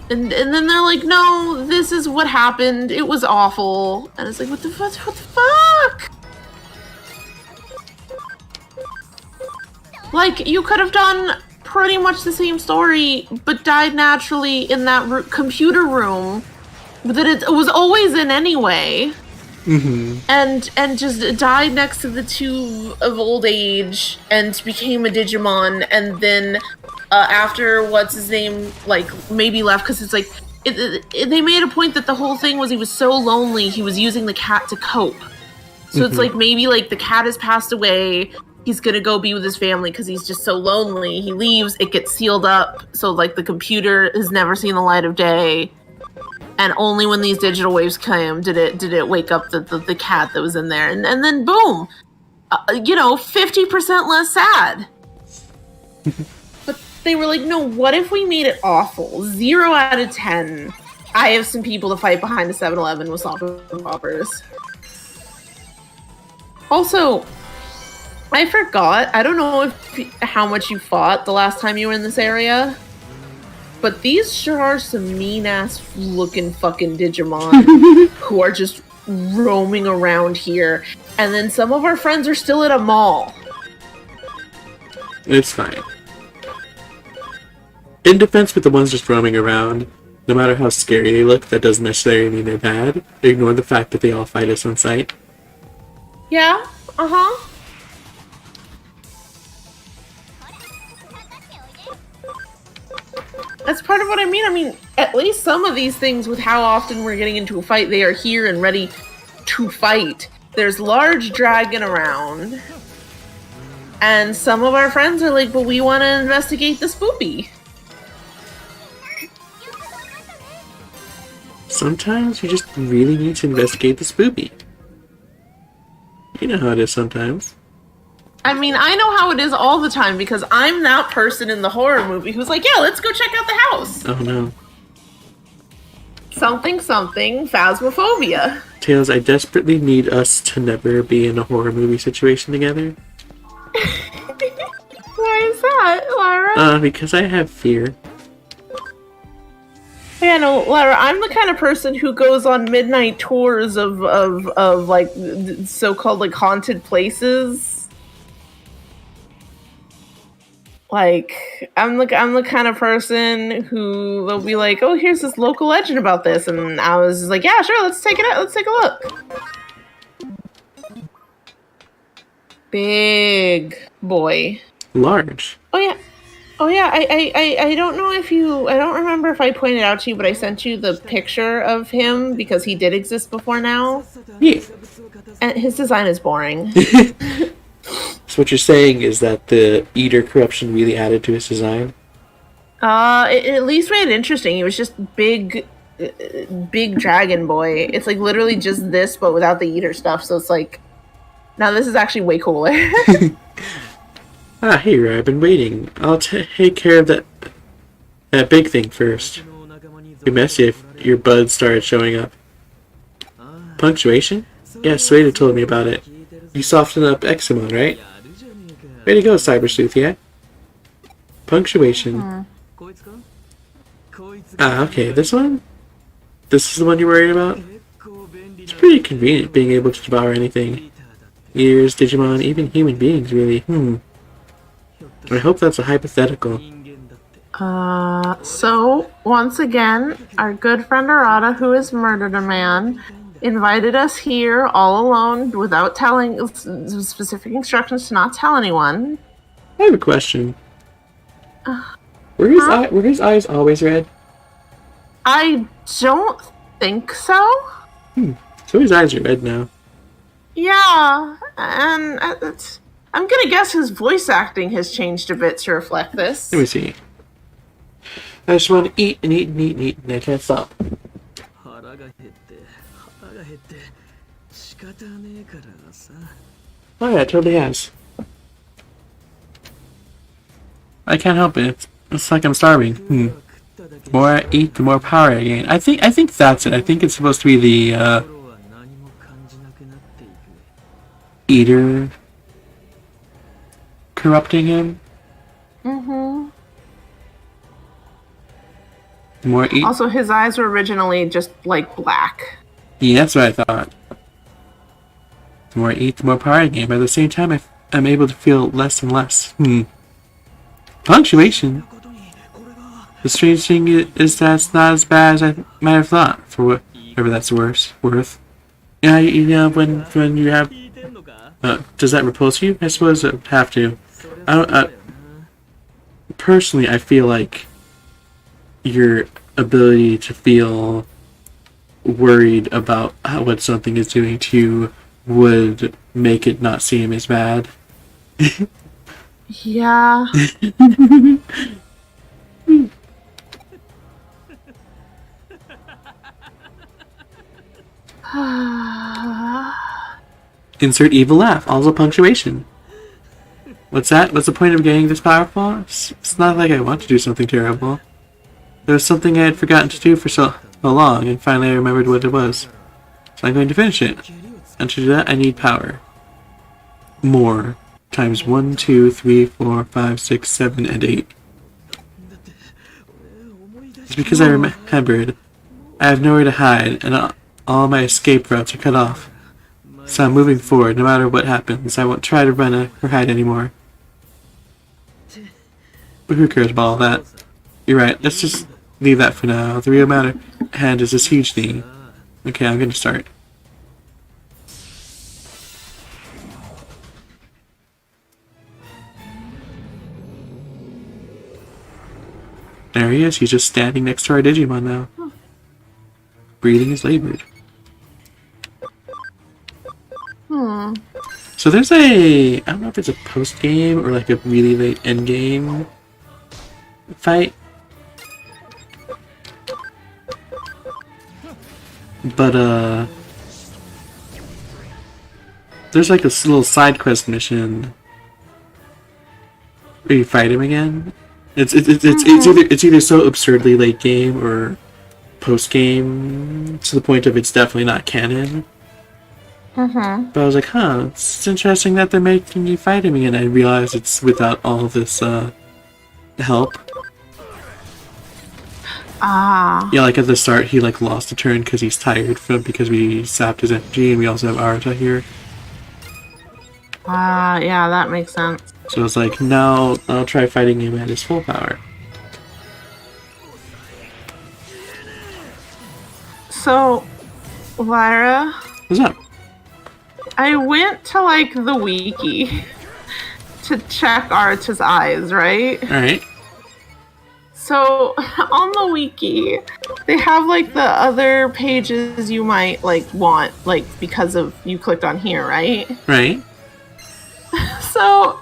And then they're like, no, this is what happened. It was awful. And it's like, what the fuck? Like, you could have done pretty much the same story, but died naturally in that computer room that it was always in anyway. Mm-hmm. And just died next to the tube of old age and became a Digimon, and then after what's his name like maybe left, because it's like they made a point that the whole thing was he was so lonely he was using the cat to cope. So it's like maybe like the cat has passed away. He's gonna go be with his family because he's just so lonely. He leaves, it gets sealed up, so like the computer has never seen the light of day. And only when these digital waves came did it wake up the cat that was in there. And then boom, 50% less sad. But they were like, no, what if we made it awful? 0 out of 10. I have some people to fight behind the 7-Eleven with salt and poppers. Also, I forgot. I don't know how much you fought the last time you were in this area, but these sure are some mean-ass looking fucking Digimon who are just roaming around here. And then some of our friends are still at a mall. It's fine. In defense with the ones just roaming around, no matter how scary they look, that doesn't necessarily mean they're bad. Ignore the fact that they all fight us on sight. Yeah, uh-huh. That's part of what I mean. I mean, at least some of these things, with how often we're getting into a fight, they are here and ready to fight. There's large dragon around. And some of our friends are like, but we want to investigate the spoopy. Sometimes you just really need to investigate the spoopy. You know how it is sometimes. I mean, I know how it is all the time because I'm that person in the horror movie who's like, yeah, let's go check out the house. Oh no. Something, phasmophobia. Tails, I desperately need us to never be in a horror movie situation together. Why is that, Lara? Because I have fear. Yeah, no, Lara, I'm the kind of person who goes on midnight tours of like so-called like haunted places. Like, I'm the kind of person who they'll be like, oh, here's this local legend about this, and I was just like, yeah, sure, let's take it out, let's take a look. Big boy. Large. Oh yeah. I don't know if I don't remember if I pointed out to you, but I sent you the picture of him because he did exist before now. Yeah. And his design is boring. So what you're saying is that the Eater corruption really added to his design? It at least made it interesting. He was just big dragon boy. It's like literally just this, but without the Eater stuff. So it's like, now this is actually way cooler. Here, I've been waiting. I'll take care of that big thing first. It'd be messy if your buds started showing up. Punctuation? Yeah, Sueda told me about it. You soften up Examon, right? Way to go, Cyber Sleuth, yeah? Punctuation. Okay, this one? This is the one you're worried about? It's pretty convenient being able to devour anything. Ears, Digimon, even human beings, really. I hope that's a hypothetical. So, once again, our good friend Arata, who has murdered a man, invited us here all alone without telling specific instructions to not tell anyone. I have a question. Were his eyes always red? I don't think so. So his eyes are red now. Yeah, and I'm gonna guess his voice acting has changed a bit to reflect this. Let me see. I just want to eat and eat and eat and eat, and I can't stop. Oh yeah, it totally has. I can't help it. It's like I'm starving. The more I eat, the more power I gain. I think that's it. I think it's supposed to be the Eater corrupting him. Mm-hmm. The more I eat. Also, his eyes were originally just like black. Yeah, that's what I thought. The more I eat, the more power I gain. But at the same time, I'm able to feel less and less. Punctuation? The strange thing is that it's not as bad as I might have thought, for whatever that's worth. Yeah, you know, when you have... does that repulse you? I suppose it would have to. Personally, I feel like your ability to feel worried about what something is doing to you would make it not seem as bad. Yeah. Insert evil laugh, also punctuation. What's that? What's the point of getting this powerful? It's not like I want to do something terrible. There was something I had forgotten to do for so long, and finally I remembered what it was. So I'm going to finish it. And to do that, I need power. More. Times 1, 2, 3, 4, 5, 6, 7, and 8. It's because I remembered. I have nowhere to hide, and all my escape routes are cut off. So I'm moving forward, no matter what happens. I won't try to run or hide anymore. But who cares about all that? You're right, let's just leave that for now. The real matter at hand is this huge thing. Okay, I'm gonna start. There he is, he's just standing next to our Digimon now. Breathing is labored. So there's I don't know if it's a post-game or like a really late end-game fight. But, there's like a little side quest mission where you fight him again. It's either so absurdly late game or post-game to the point of it's definitely not canon. But I was like, huh, it's interesting that they're making you fight him again. I realized it's without all of this help. Yeah, like at the start he like lost a turn because he's tired because we sapped his energy, and we also have Arata here. Yeah, that makes sense. So it's like, now I'll try fighting him at his full power. So, Lyra, What's up? I went to like the wiki to check Arata's eyes, right? Alright. So on the wiki, they have like the other pages you might like want, like because of you clicked on here, right? Right. So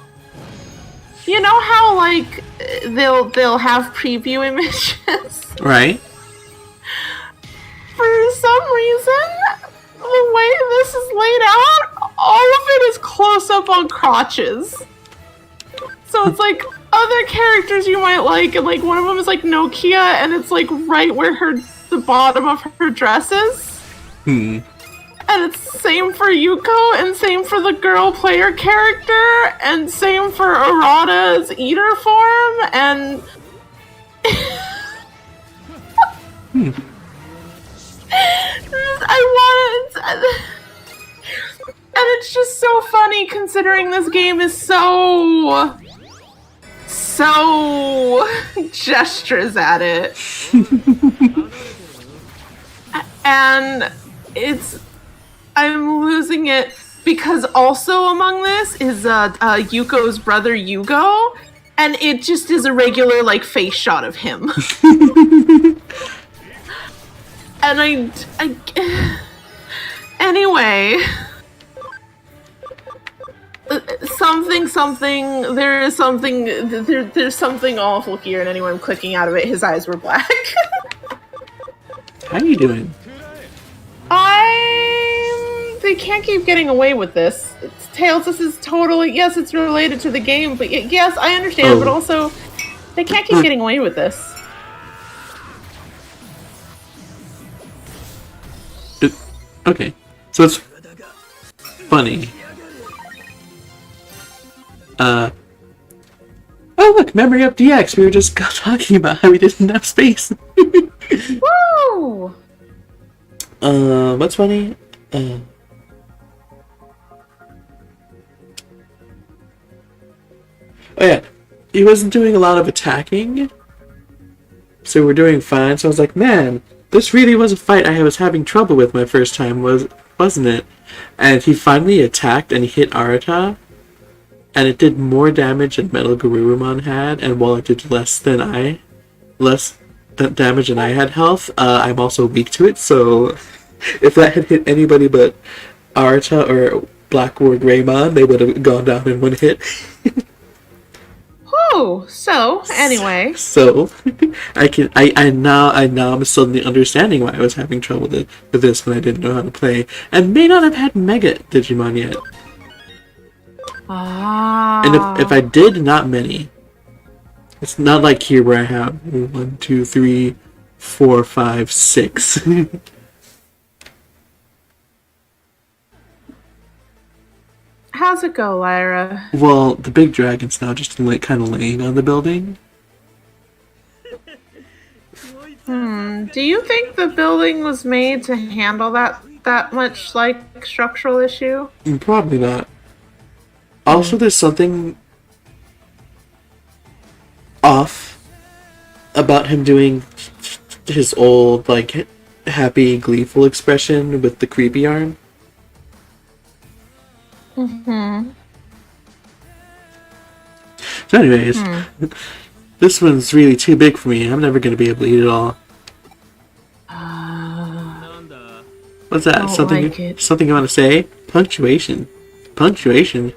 you know how like they'll have preview images? Right. For some reason, the way this is laid out, all of it is close up on crotches. So it's like other characters you might like, and like one of them is like Nokia, and it's like right where the bottom of her dress is. And it's same for Yuko, and same for the girl player character, and same for Arata's eater form, and I want it. And it's just so funny considering this game is so gestures at it. And I'm losing it because also among this is Yuko's brother Yugo, and it just is a regular like face shot of him. And anyway, there's something awful here, and anyway, I'm clicking out of it. His eyes were black. How are you doing? They can't keep getting away with this. Tails, this is totally, yes, it's related to the game, but yes, I understand, but also, they can't keep getting away with this. Okay, so it's funny. Oh look, Memory Up DX. We were just talking about how we didn't have space. Woo! What's funny? Oh yeah, he wasn't doing a lot of attacking, so we're doing fine. So I was like, man, this really was a fight I was having trouble with my first time, wasn't it? And he finally attacked and hit Arata, and it did more damage than Metal Garurumon had, and while it did less damage than I had health, I'm also weak to it, so if that had hit anybody but Arata or Black War Greymon, they would have gone down in one hit. Oh, so anyway. So I now I'm suddenly understanding why I was having trouble with this when I didn't know how to play, and may not have had Mega Digimon yet. Ah. And if I did, not many. It's not like here where I have 1, 2, 3, 4, 5, 6. How's it go, Lyra? Well, the big dragon's now just like kind of laying on the building. Do you think the building was made to handle that much like structural issue? Probably not. Also, there's something off about him doing his old like happy, gleeful expression with the creepy arm. So anyways, this one's really too big for me. I'm never going to be able to eat it all. What's that? Something you want to say? Punctuation. Punctuation?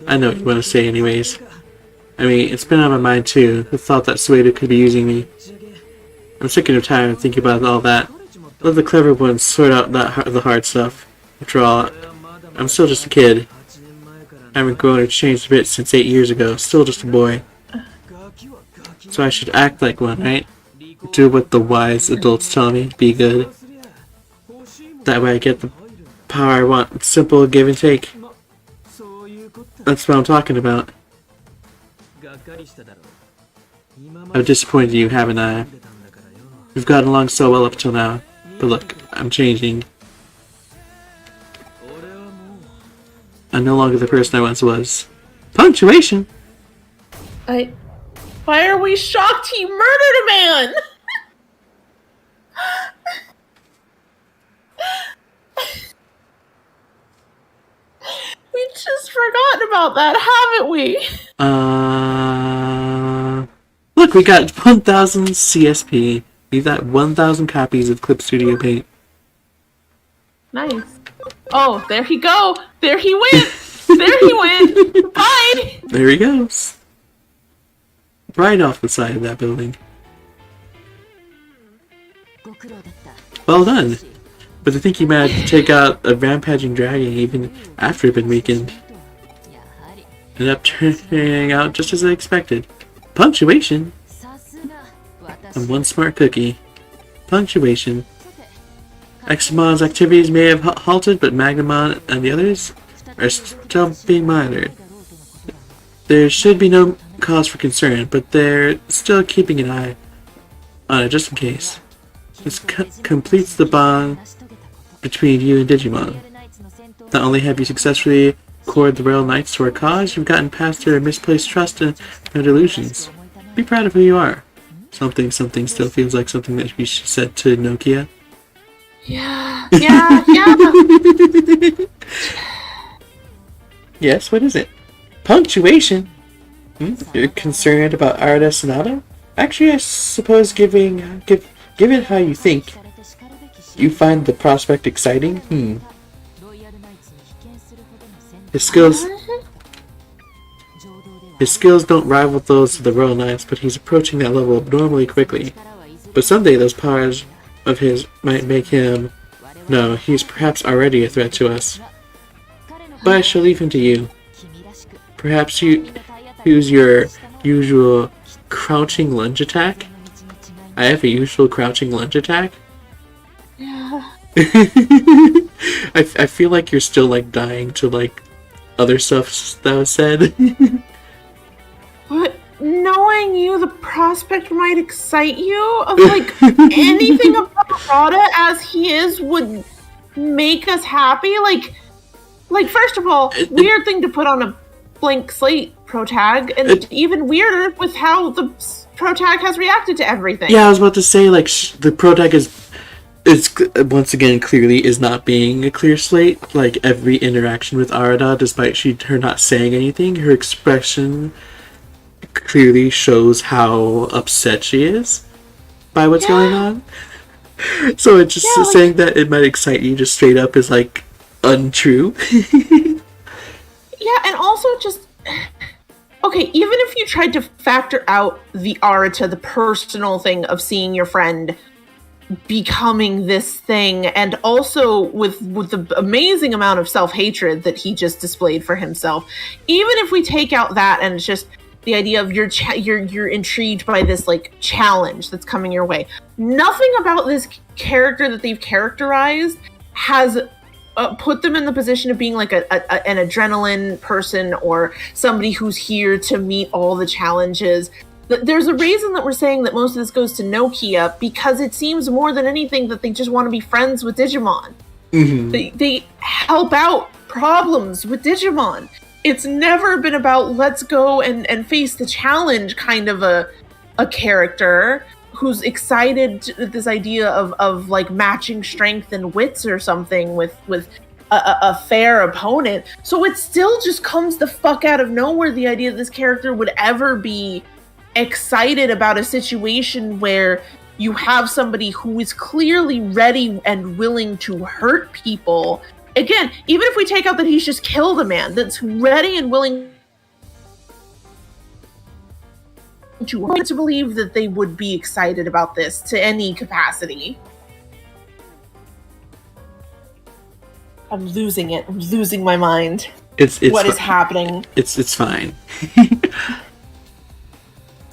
I know what you want to say anyways. I mean, it's been on my mind too. The thought that Sueda could be using me. I'm sick and tired of thinking about all that. Let the clever ones sort out the hard stuff. After all, I'm still just a kid. I haven't grown or changed a bit since 8 years ago. Still just a boy. So I should act like one, right? Do what the wise adults tell me. Be good. That way I get the power I want. It's simple give and take. That's what I'm talking about. I've disappointed you, haven't I? We've gotten along so well up till now. But look, I'm changing. I'm no longer the person I once was. Punctuation? Why are we shocked he murdered a man? We've just forgotten about that, haven't we? Look, we got 1,000 CSP. We've got 1,000 copies of Clip Studio Paint. Nice. Oh, there he go. There he went. There he went. Bye. There he goes. Right off the side of that building. Well done. But to think you managed to take out a rampaging dragon even after it had been weakened. Ended up turning out just as I expected. Punctuation? I'm one smart cookie. Punctuation. Eximon's activities may have halted, but Magnamon and the others are still being monitored. There should be no cause for concern, but they're still keeping an eye on it just in case. This completes the bond between you and Digimon. Not only have you successfully cored the Royal Knights to our cause, you've gotten past their misplaced trust and their delusions. Be proud of who you are. Something still feels like something that we should said to Nokia. Yeah. Yes, what is it? Punctuation? You're concerned about Arata Sonata? Actually, I suppose given how you think, you find the prospect exciting? His skills don't rival those of the Royal Knights, but he's approaching that level abnormally quickly. But someday those powers of his might make him... No, he's perhaps already a threat to us. But I shall leave him to you. Perhaps you use your usual crouching lunge attack? I have a usual crouching lunge attack? Yeah. I feel like you're still like dying to like other stuff that was said. But knowing you, the prospect might excite you of like anything about Arata as he is would make us happy. Like first of all, weird thing to put on a blank slate protag, and even weirder with how the protag has reacted to everything. Yeah, I was about to say like the protag is once again clearly is not being a clear slate. Like every interaction with Arata, despite her not saying anything, her expression clearly shows how upset she is by what's going on. So it's just saying that it might excite you just straight up is like untrue. Yeah, and also just okay, even if you tried to factor out the Arata, the personal thing of seeing your friend becoming this thing, and also with the amazing amount of self-hatred that he just displayed for himself, even if we take out that and it's just the idea of you're intrigued by this like challenge that's coming your way, nothing about this character that they've characterized has put them in the position of being like an adrenaline person or somebody who's here to meet all the challenges. There's a reason that we're saying that most of this goes to Nokia, because it seems more than anything that they just want to be friends with Digimon. Mm-hmm. They help out problems with Digimon. It's never been about let's go and face the challenge kind of a character who's excited at this idea of like matching strength and wits or something with a fair opponent. So it still just comes the fuck out of nowhere, the idea that this character would ever be excited about a situation where you have somebody who is clearly ready and willing to hurt people. Again, even if we take out that he's just killed a man, that's ready and willing to believe that they would be excited about this to any capacity. I'm losing it. I'm losing my mind. It's what is happening? It's fine.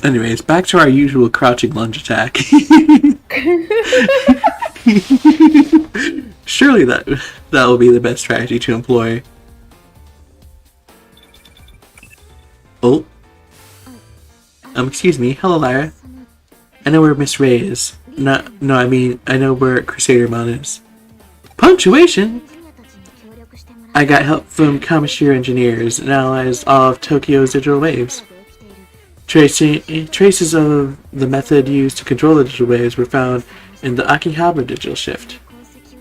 Anyways, back to our usual crouching lunge attack. Surely that will be the best strategy to employ. Oh. Excuse me. Hello, Lyra. I know where Miss Ray is. No, I mean, I know where Crusadermon is. Punctuation? I got help from Kamishiro engineers and analyzed all of Tokyo's digital waves. Traces of the method used to control the digital waves were found in the Akihabara digital shift.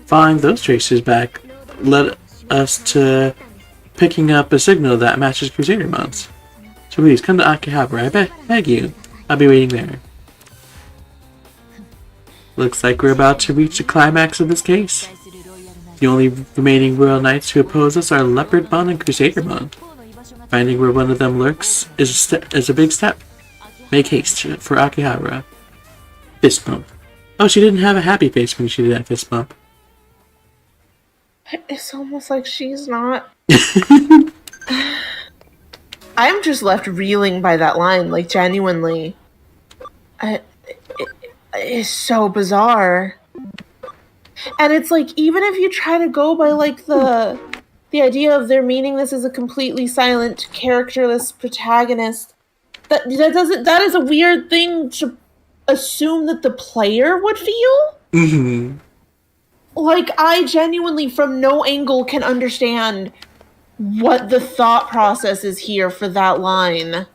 Following those traces back led us to picking up a signal that matches Crusadermon's. So please, come to Akihabara, I beg you. I'll be waiting there. Looks like we're about to reach the climax of this case. The only remaining royal knights who oppose us are Leopardmon and Crusadermon. Finding where one of them lurks is a big step. Make haste for Akihabara. Fist bump. Oh, she didn't have a happy face when she did that fist bump. It's almost like she's not... I'm just left reeling by that line, like genuinely. It's so bizarre. And it's like, even if you try to go by like the idea of their meaning this is a completely silent, characterless protagonist, that is a weird thing to assume that the player would feel. Mm-hmm. Like, I genuinely, from no angle, can understand what the thought process is here for that line.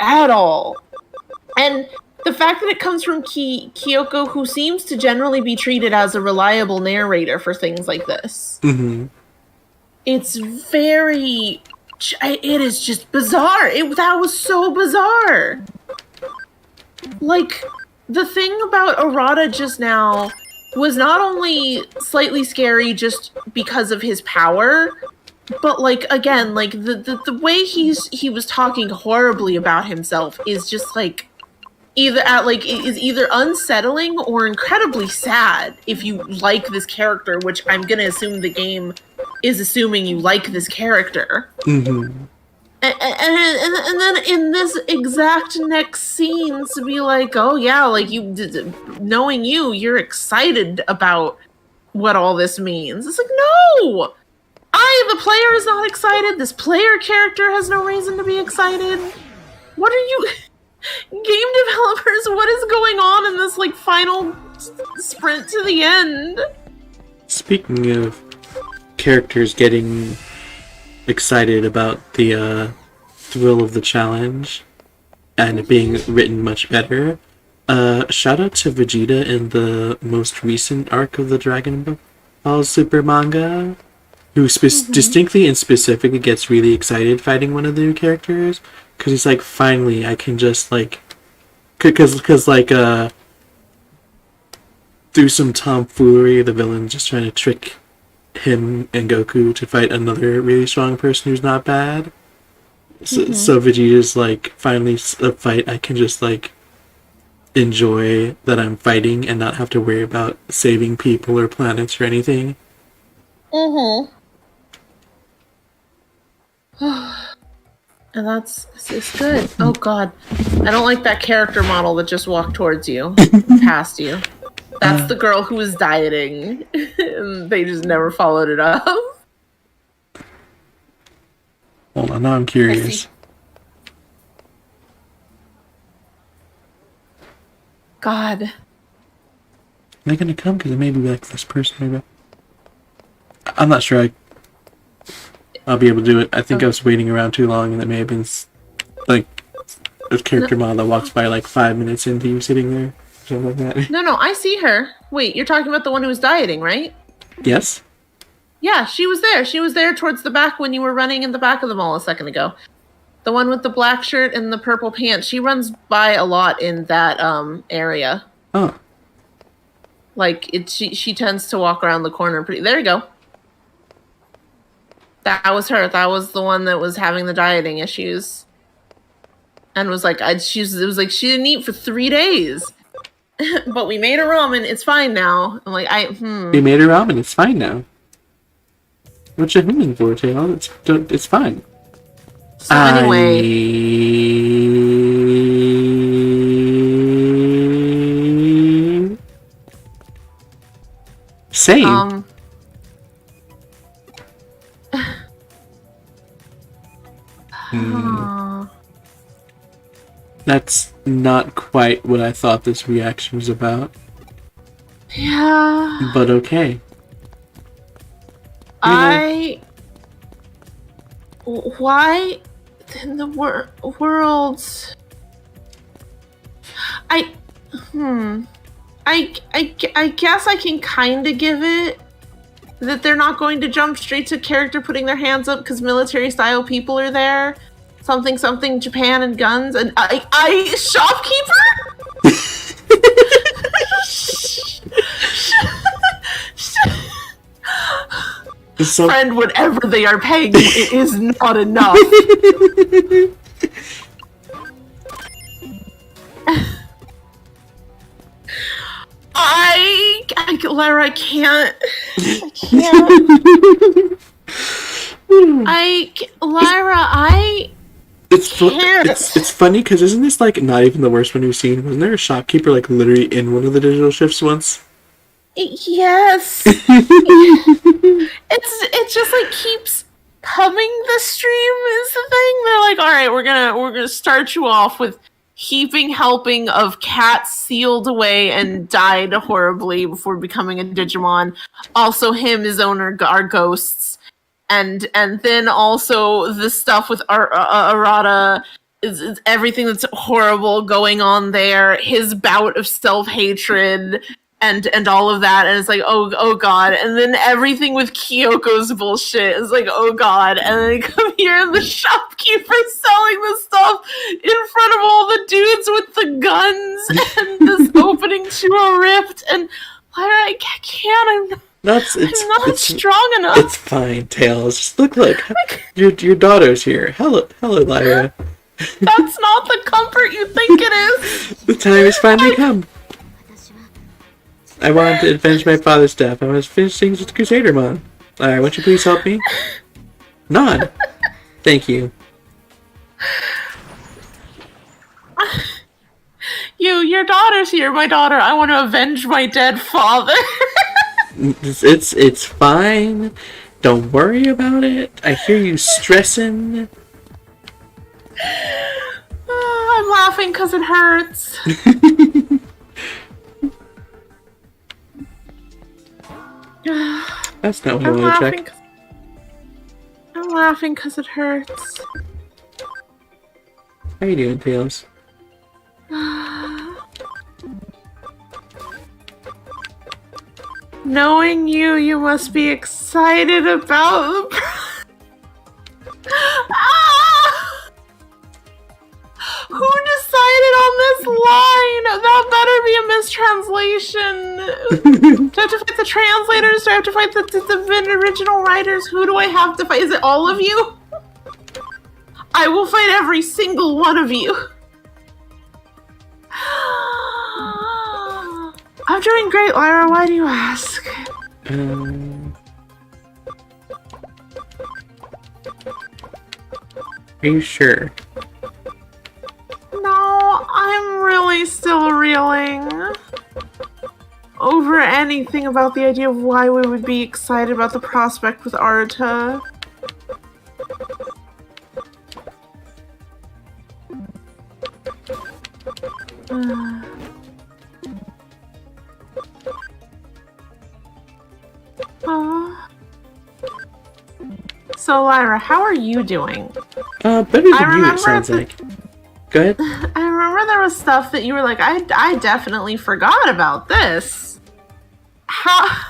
At all. And the fact that it comes from Kyoko, who seems to generally be treated as a reliable narrator for things like this. Mm-hmm. It's very... It is just bizarre. That was so bizarre. Like, the thing about Arata just now was not only slightly scary just because of his power, but like, again, like the way he was talking horribly about himself is just like is either unsettling or incredibly sad if you like this character, which I'm gonna assume the game is assuming you like this character. Mm-hmm. And then in this exact next scene to be like, oh yeah, like knowing you're excited about what all this means. It's like, no! The player is not excited. This player character has no reason to be excited. What are you... Game developers, what is going on in this like final sprint to the end? Speaking of characters getting excited about the thrill of the challenge and it being written much better, shout out to Vegeta in the most recent arc of the Dragon Ball Super manga, who distinctly and specifically gets really excited fighting one of the new characters, because he's like, finally I can just like, because like through some tomfoolery the villain's just trying to trick him and Goku to fight another really strong person who's not bad. So Vegeta's like finally a fight I can just like enjoy that I'm fighting and not have to worry about saving people or planets or anything. And it's good. Oh god. I don't like that character model that just walked towards you, past you. That's the girl who was dieting, and they just never followed it up. Hold on, now I'm curious. God. Are they gonna come? Because it may be like this person. Maybe. I'm not sure I'll be able to do it. I think I was waiting around too long, and it may have been like a character model that walks by like 5 minutes into you sitting there. Something like that. No, I see her. Wait, you're talking about the one who was dieting, right? Yes. Yeah, she was there. She was there towards the back when you were running in the back of the mall a second ago. The one with the black shirt and the purple pants. She runs by a lot in that area. Oh. Like she tends to walk around the corner pretty. There you go. That was her. That was the one that was having the dieting issues. And was like, it was like she didn't eat for 3 days. But we made her ramen. It's fine now. I'm like, We made her ramen. It's fine now. What you humming for, Taylor? It's fine. So anyway, same. That's not quite what I thought this reaction was about. Yeah. But okay. Why in the world? I guess I can kind of give it that they're not going to jump straight to character putting their hands up because military style people are there. Something Japan and guns and I shopkeeper. Friend, whatever they are paying you, it is not enough. Lara, I can't. It's funny because isn't this like not even the worst one we've seen? Wasn't there a shopkeeper like literally in one of the digital shifts once? Yes. It's just like keeps coming. The stream is the thing. They're like, all right, we're gonna start you off with heaping helping of cats sealed away and died horribly before becoming a Digimon. Also, him, his owner, are ghosts. And then also the stuff with Arata is everything that's horrible going on there. His bout of self-hatred and all of that. And it's like, oh god. And then everything with Kyoko's bullshit is like, oh god. And then they come here and the shopkeeper selling the stuff in front of all the dudes with the guns and this opening to a rift. And I can't. I'm not strong enough. It's fine, Tails. Just look. Your daughter's here. Hello, Lyra. That's not the comfort you think it is. The time has finally come. I wanted to avenge my father's death. I was finished things with Crusadermon. Lyra, won't you please help me? Nod. Thank you. Your daughter's here, my daughter. I want to avenge my dead father. It's fine. Don't worry about it. I hear you stressing. I'm laughing because it hurts. That's not what I want to check. I'm laughing because it hurts. How you doing, Tails? Knowing you must be excited about the... Who decided on this this line? That better be a mistranslation. Do I have to fight the translators? Do I have to fight the original writers? Who do I have to fight? Is it all of you? I will fight every single one of you. I'm doing great, Lyra. Why do you ask? Are you sure? No, I'm really still reeling over anything about the idea of why we would be excited about the prospect with Arata. So, Lyra, how are you doing? Better than you, it sounds like. Go ahead. I remember there was stuff that you were like, I definitely forgot about this. How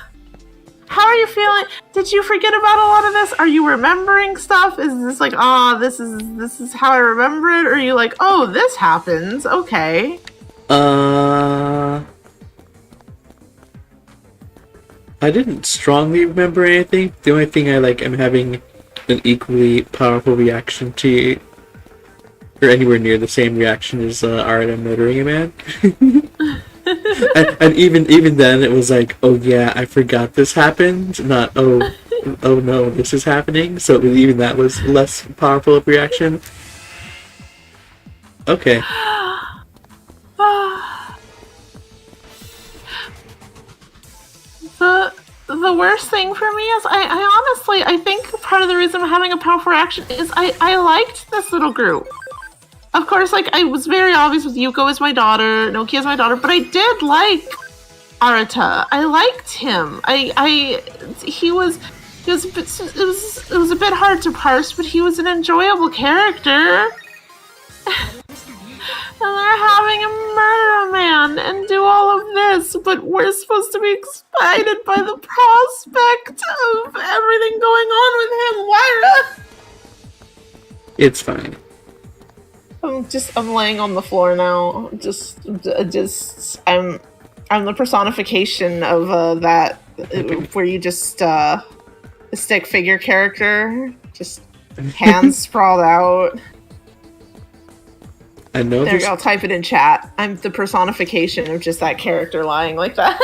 are you feeling? Did you forget about a lot of this? Are you remembering stuff? Is this like, this is how I remember it? Or are you like, oh, this happens, okay. I didn't strongly remember anything. The only thing I am having an equally powerful reaction to, or anywhere near the same reaction as Arata murdering a man. and even then it was like, oh yeah, I forgot this happened, not oh no, this is happening. So even that was less powerful of reaction. Okay. The worst thing for me is I honestly, I think part of the reason I'm having a powerful reaction is I liked this little group. Of course, I was very obvious with Yuko as my daughter, Noki as my daughter, but I did like Arata. I liked him. It was a bit hard to parse, but he was an enjoyable character. And they're having him murder a man and do all of this, but we're supposed to be excited by the prospect of everything going on with him, Lyra! It's fine. I'm laying on the floor now. I'm the personification of that, where you just, a stick figure character, just hands sprawled out. I know. There you go, I'll type it in chat. I'm the personification of just that character lying like that.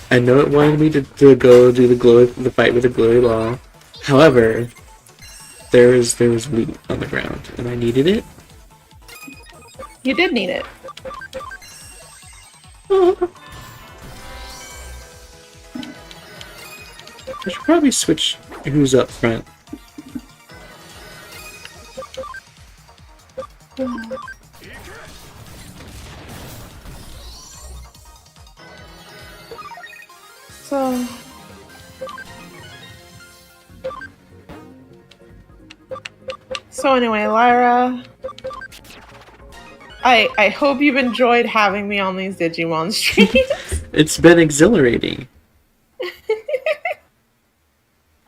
I know it wanted me to go do the fight with the glowy law. However, there was loot on the ground, and I needed it. You did need it. I should probably switch who's up front. So anyway, Lyra, I hope you've enjoyed having me on these Digimon streams. It's been exhilarating.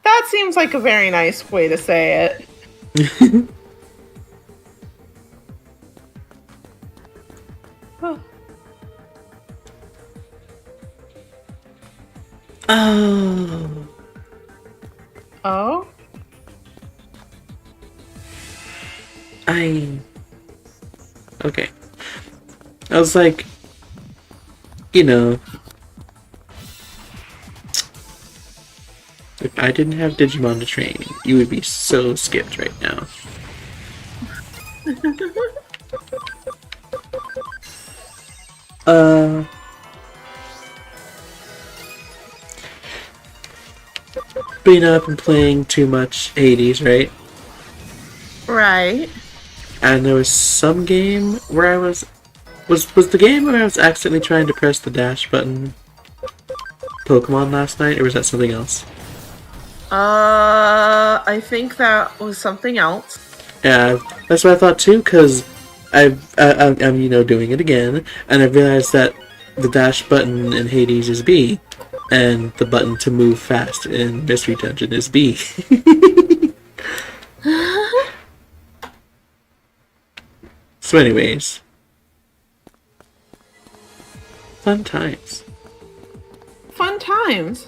That seems like a very nice way to say it. Oh. Oh? Okay. I was like, you know, if I didn't have Digimon to train, you would be so skipped right now. Being up and playing too much Hades, right? Right. And there was some game where I was the game where I was accidentally trying to press the dash button Pokemon last night, or was that something else? I think that was something else. Yeah, that's what I thought too, because I'm doing it again, and I realized that the dash button in Hades is B, and the button to move fast in Mystery Dungeon is B. So anyways. Fun times. Fun times.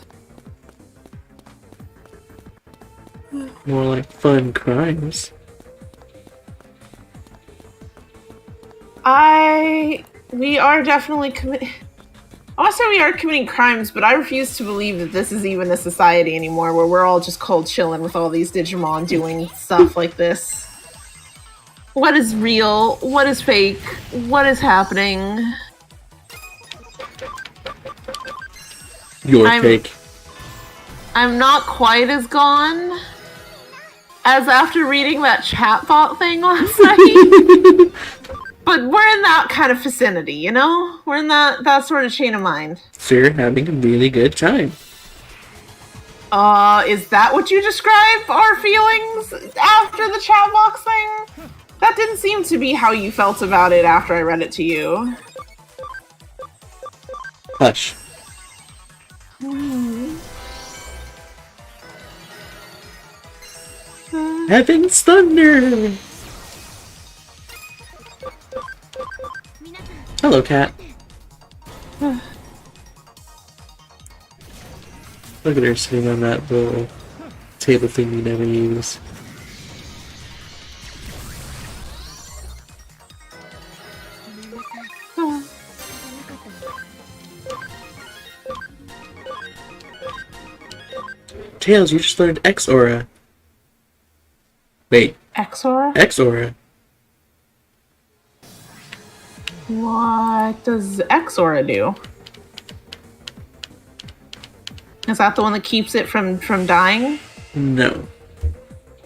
More like fun crimes. We are definitely committing. Also, we are committing crimes, but I refuse to believe that this is even a society anymore where we're all just cold chilling with all these Digimon doing stuff like this. What is real? What is fake? What is happening? You're fake. I'm not quite as gone as after reading that chatbot thing last night. But we're in that kind of vicinity, you know? We're in that sort of chain of mind. So you're having a really good time. Is that what you describe our feelings after the chat box thing? That didn't seem to be how you felt about it after I read it to you. Hush. Heaven's thunder! Hello, cat. Look at her sitting on that little table thing you never use. Tails, you just learned X-Aura. Wait. X-Aura? X-Aura. What does X-Aura do? Is that the one that keeps it from dying? No.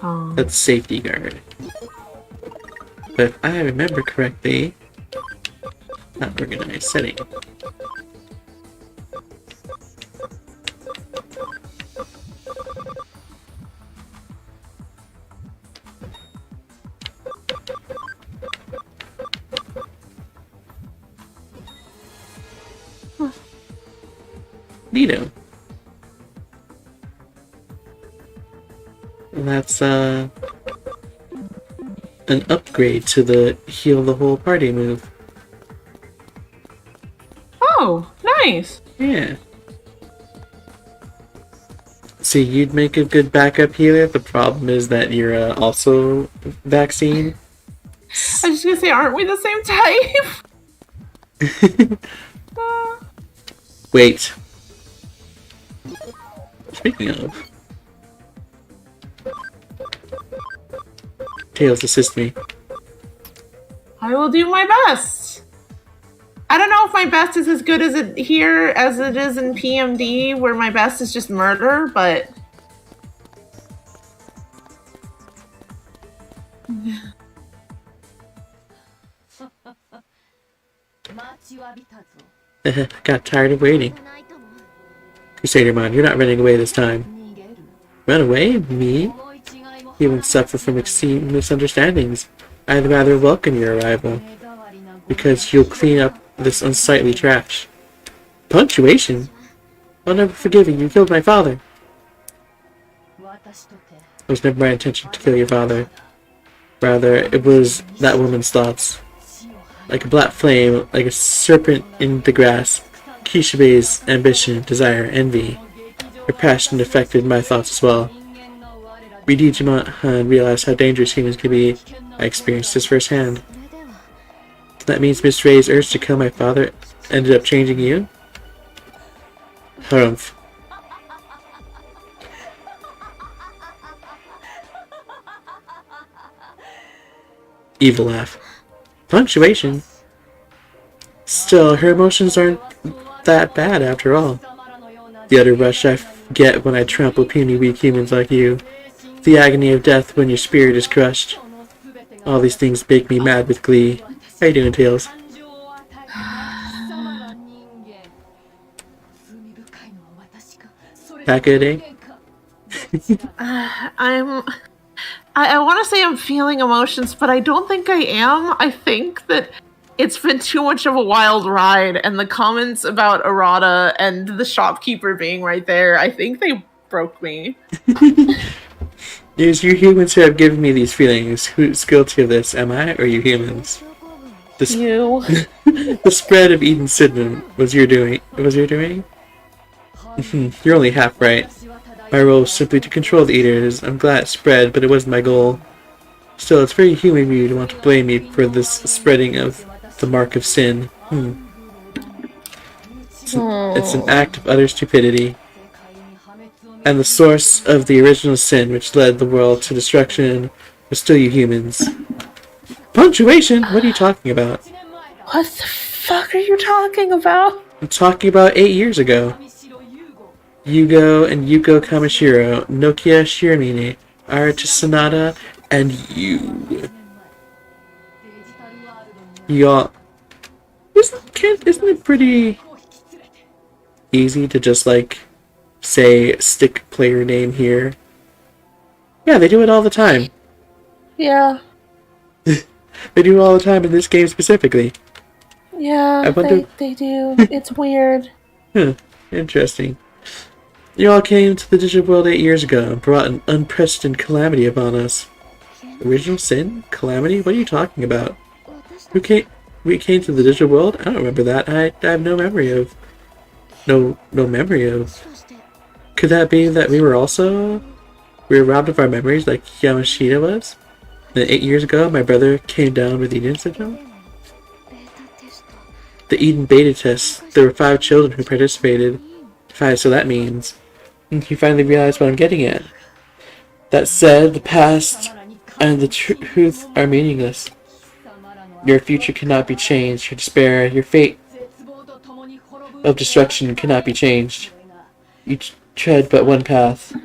Oh. That's Safety Guard. But if I remember correctly, not organized setting. Neato. And that's an upgrade to the heal the whole party move. Oh, nice. Yeah. See, you'd make a good backup healer. The problem is that you're also vaccine. I was just gonna say, aren't we the same type? Wait. Speaking of, Tails, assist me. I will do my best. I don't know if my best is as good as it here as it is in PMD, where my best is just murder, but Got tired of waiting. Crusadermon, you're not running away this time. Run away? Me? You would suffer from extreme misunderstandings. I'd rather welcome your arrival, because you'll clean up this unsightly trash. Punctuation? I'll never forgive you. You killed my father. It was never my intention to kill your father. Rather, it was that woman's thoughts. Like a black flame, like a serpent in the grass, Kishibe's ambition, desire, envy. Her passion affected my thoughts as well. We Digimon realized how dangerous humans can be. I experienced this firsthand. That means Miss Ray's urge to kill my father ended up changing you? Harumph. Evil laugh. Punctuation? Still, her emotions aren't that bad after all. The utter rush I get when I trample puny weak humans like you. The agony of death when your spirit is crushed. All these things make me mad with glee. How you doing, Tails? Back of the day? I want to say I'm feeling emotions, but I don't think I am. I think that it's been too much of a wild ride, and the comments about Arata and the shopkeeper being right there, I think they broke me. It is you humans who have given me these feelings. Who's guilty of this? Am I or you humans? You. The spread of Eden Sidman was your doing. You're only half right. My role was simply to control the Eaters. I'm glad it spread, but it wasn't my goal. Still, it's very human of you to want to blame me for this spreading of the mark of sin. It's an act of utter stupidity. And the source of the original sin which led the world to destruction was still you humans. Punctuation? What are you talking about? What the fuck are you talking about? I'm talking about 8 years ago. Yugo and Yuko Kamishiro, Nokia Shiramine, Arata Sonata, and you. Y'all. Isn't it pretty easy to just, like, say stick player name here? Yeah, they do it all the time. Yeah. They do it all the time in this game specifically. Yeah, they do. It's weird. Huh, interesting. You all came to the digital world 8 years ago and brought an unprecedented calamity upon us. Original sin? Calamity? What are you talking about? We came to the digital world? I don't remember that. I have no memory of. No memory of. Could that be that we were robbed of our memories like Yamashita was? Then 8 years ago, my brother came down with Eden syndrome? The Eden beta test. There were 5 children who participated. 5, so that means. You finally realized what I'm getting at. That said, the past and the truth are meaningless. Your future cannot be changed. Your despair, your fate of destruction cannot be changed. You tread but one path.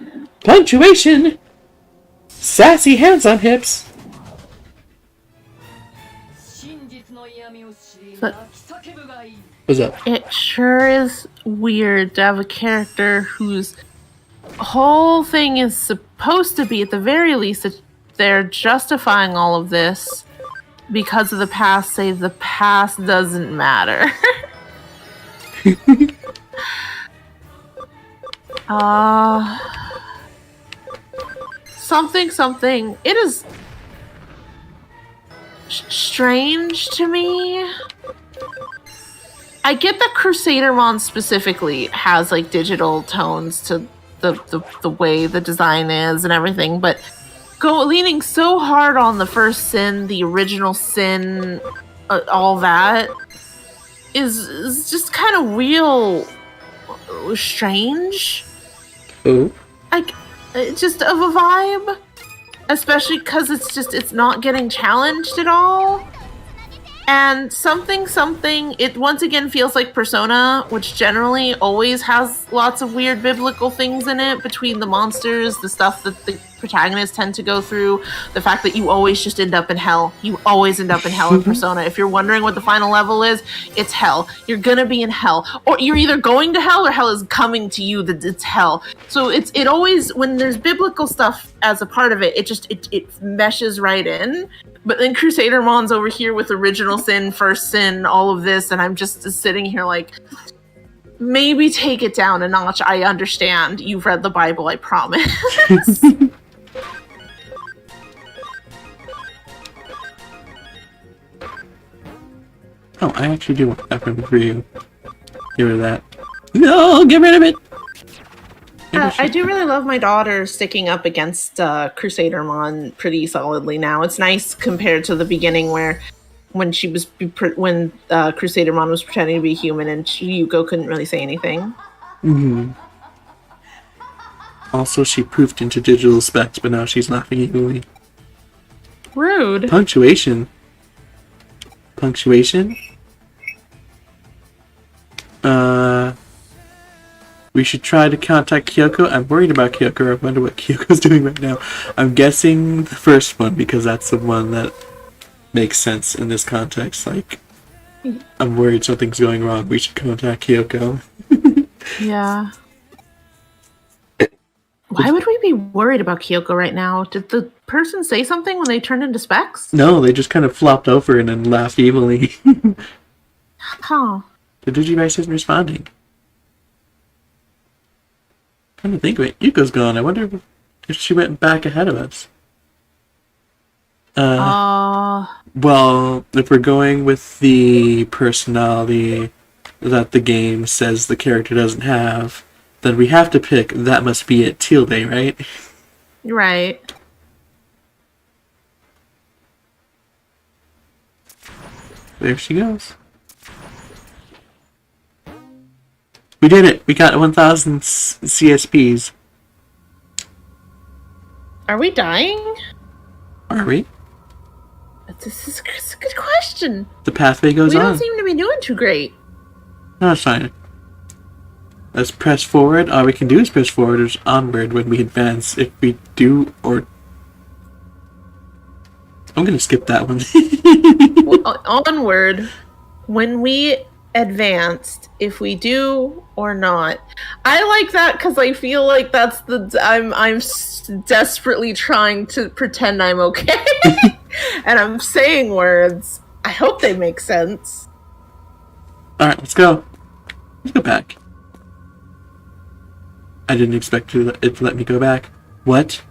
Punctuation! Sassy hands on hips! But what's up? it sure is weird to have a character whose whole thing is supposed to be, at the very least, that they're justifying all of this because of the past, say the past doesn't matter. Something. It is strange to me. I get that Crusadermon specifically has like digital tones to the way the design is and everything, but leaning so hard on the first sin, the original sin, all that is just kind of real strange. Ooh. Like, just of a vibe, especially because it's not getting challenged at all. And something, it once again feels like Persona, which generally always has lots of weird biblical things in it, between the monsters, the stuff that the protagonists tend to go through, the fact that you always just end up in hell. You always end up in hell in Persona. If you're wondering what the final level is, it's hell. You're gonna be in hell. Or you're either going to hell or hell is coming to you, that it's hell. So it always, when there's biblical stuff as a part of it, it meshes right in. But then Crusadermon's over here with original sin, first sin, all of this, and I'm just sitting here like, maybe take it down a notch. I understand. You've read the Bible, I promise. Oh, I actually do want that for you. Get rid of that. No, get rid of it! I do really love my daughter sticking up against Crusadermon pretty solidly now. It's nice compared to the beginning when Crusadermon was pretending to be human and Yuko couldn't really say anything. Mm-hmm. Also, she poofed into digital specs, but now she's laughing evilly. Rude. Punctuation. We should try to contact Kyoko. I'm worried about Kyoko. I wonder what Kyoko's doing right now. I'm guessing the first one, because that's the one that makes sense in this context. Like, I'm worried something's going wrong. We should contact Kyoko. Yeah. Why would we be worried about Kyoko right now? Did the person say something when they turned into specs? No, they just kind of flopped over and then laughed evilly. Huh. The Digivice isn't responding. I'm trying to think of it. Yuko's gone. I wonder if she went back ahead of us. Well, if we're going with the personality that the game says the character doesn't have, then we have to pick That Must Be It Tilde, right? Right. There she goes. We did it! We got 1,000 CSPs. Are we dying? Are we? This is a good question. The pathway goes on. We don't seem to be doing too great. No, it's fine. Let's press forward. All we can do is press forward or onward when we advance. If we do, or... I'm gonna skip that one. Well, onward, when we advanced, if we do or not. I like that because I feel like that's I'm desperately trying to pretend I'm okay. And I'm saying words. I hope they make sense. Alright, let's go. Let's go back. I didn't expect it to let me go back. What?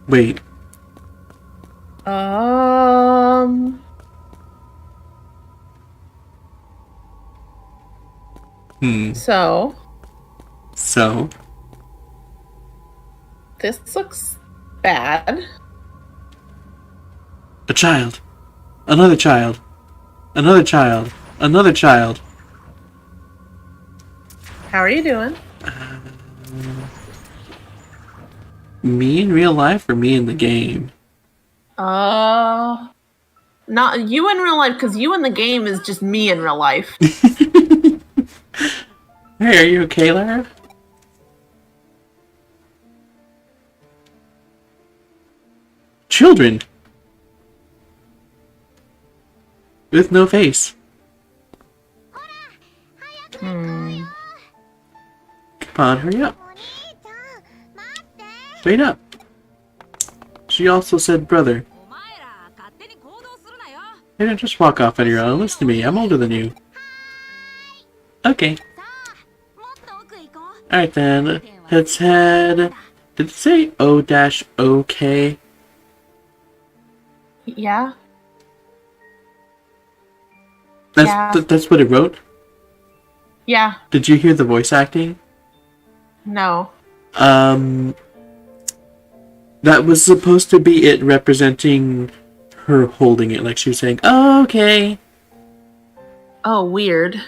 Wait. So? This looks bad. A child. Another child. Another child. Another child. How are you doing? Me in real life or me in the game? Not you in real life, because you in the game is just me in real life. Hey, are you okay, Lara? Children! With no face. Come on, hurry up. Wait up. She also said brother. Hey, don't just walk off on your own. Listen to me. I'm older than you. Okay. Alright then. Let's head... Did it say O-OK? Yeah. That's what it wrote? Yeah. Did you hear the voice acting? No. That was supposed to be it representing her holding it, like she was saying, oh, okay. Oh, weird.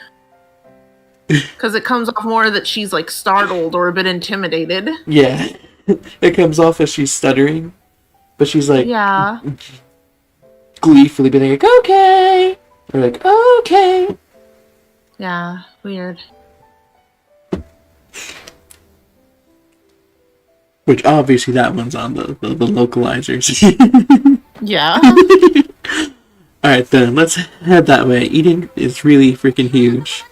Because it comes off more that she's, like, startled or a bit intimidated. Yeah. It comes off as she's stuttering. But she's like... Yeah. Gleefully being like, okay! Or like, okay! Yeah, weird. Which, obviously, that one's on the localizers. Yeah. Alright then, let's head that way. Eden is really freaking huge.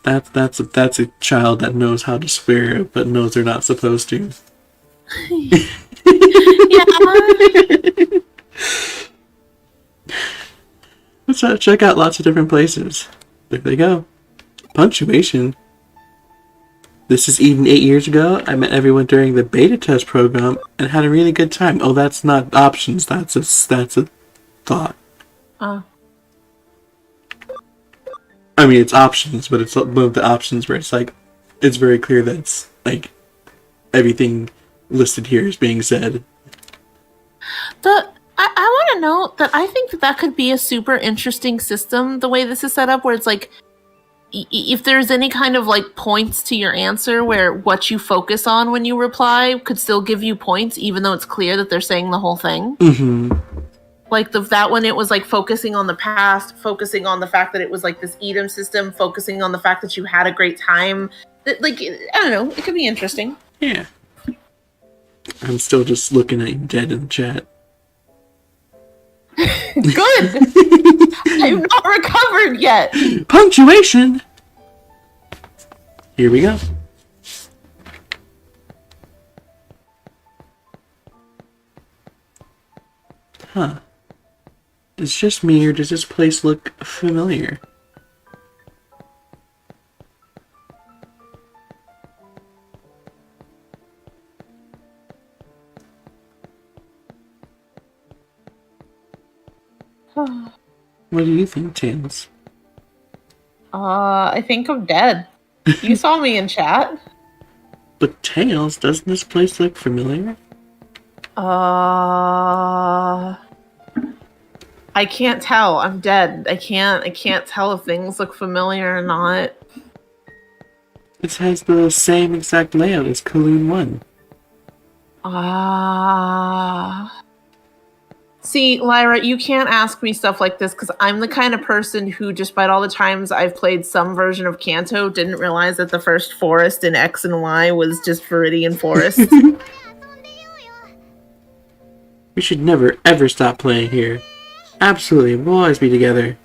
That's a child that knows how to swear, but knows they're not supposed to. Yeah. Let's check out lots of different places. There they go. Punctuation. This is Eden 8 years ago. I met everyone during the beta test program and had a really good time. Oh, that's not options. That's a thought. Oh. I mean, it's options, but it's one of the options where it's like, it's very clear that it's like everything listed here is being said. I want to note that I think that could be a super interesting system, the way this is set up, where it's like, if there's any kind of like points to your answer where what you focus on when you reply could still give you points, even though it's clear that they're saying the whole thing. Mm-hmm. Like that one, it was like focusing on the past, focusing on the fact that it was like this Edom system, focusing on the fact that you had a great time. Like, I don't know, it could be interesting. Yeah. I'm still just looking at you dead in the chat. Good! I'm not recovered yet! Punctuation! Here we go. Huh. It's just me, or does this place look familiar? What do you think, Tails? I think I'm dead. You saw me in chat. But Tails, doesn't this place look familiar? I can't tell. I'm dead. I can't tell if things look familiar or not. It has the same exact layout as Kaloon 1. See, Lyra, you can't ask me stuff like this because I'm the kind of person who, despite all the times I've played some version of Kanto, didn't realize that the first forest in X and Y was just Viridian Forest. We should never ever stop playing here. Absolutely, we'll always be together.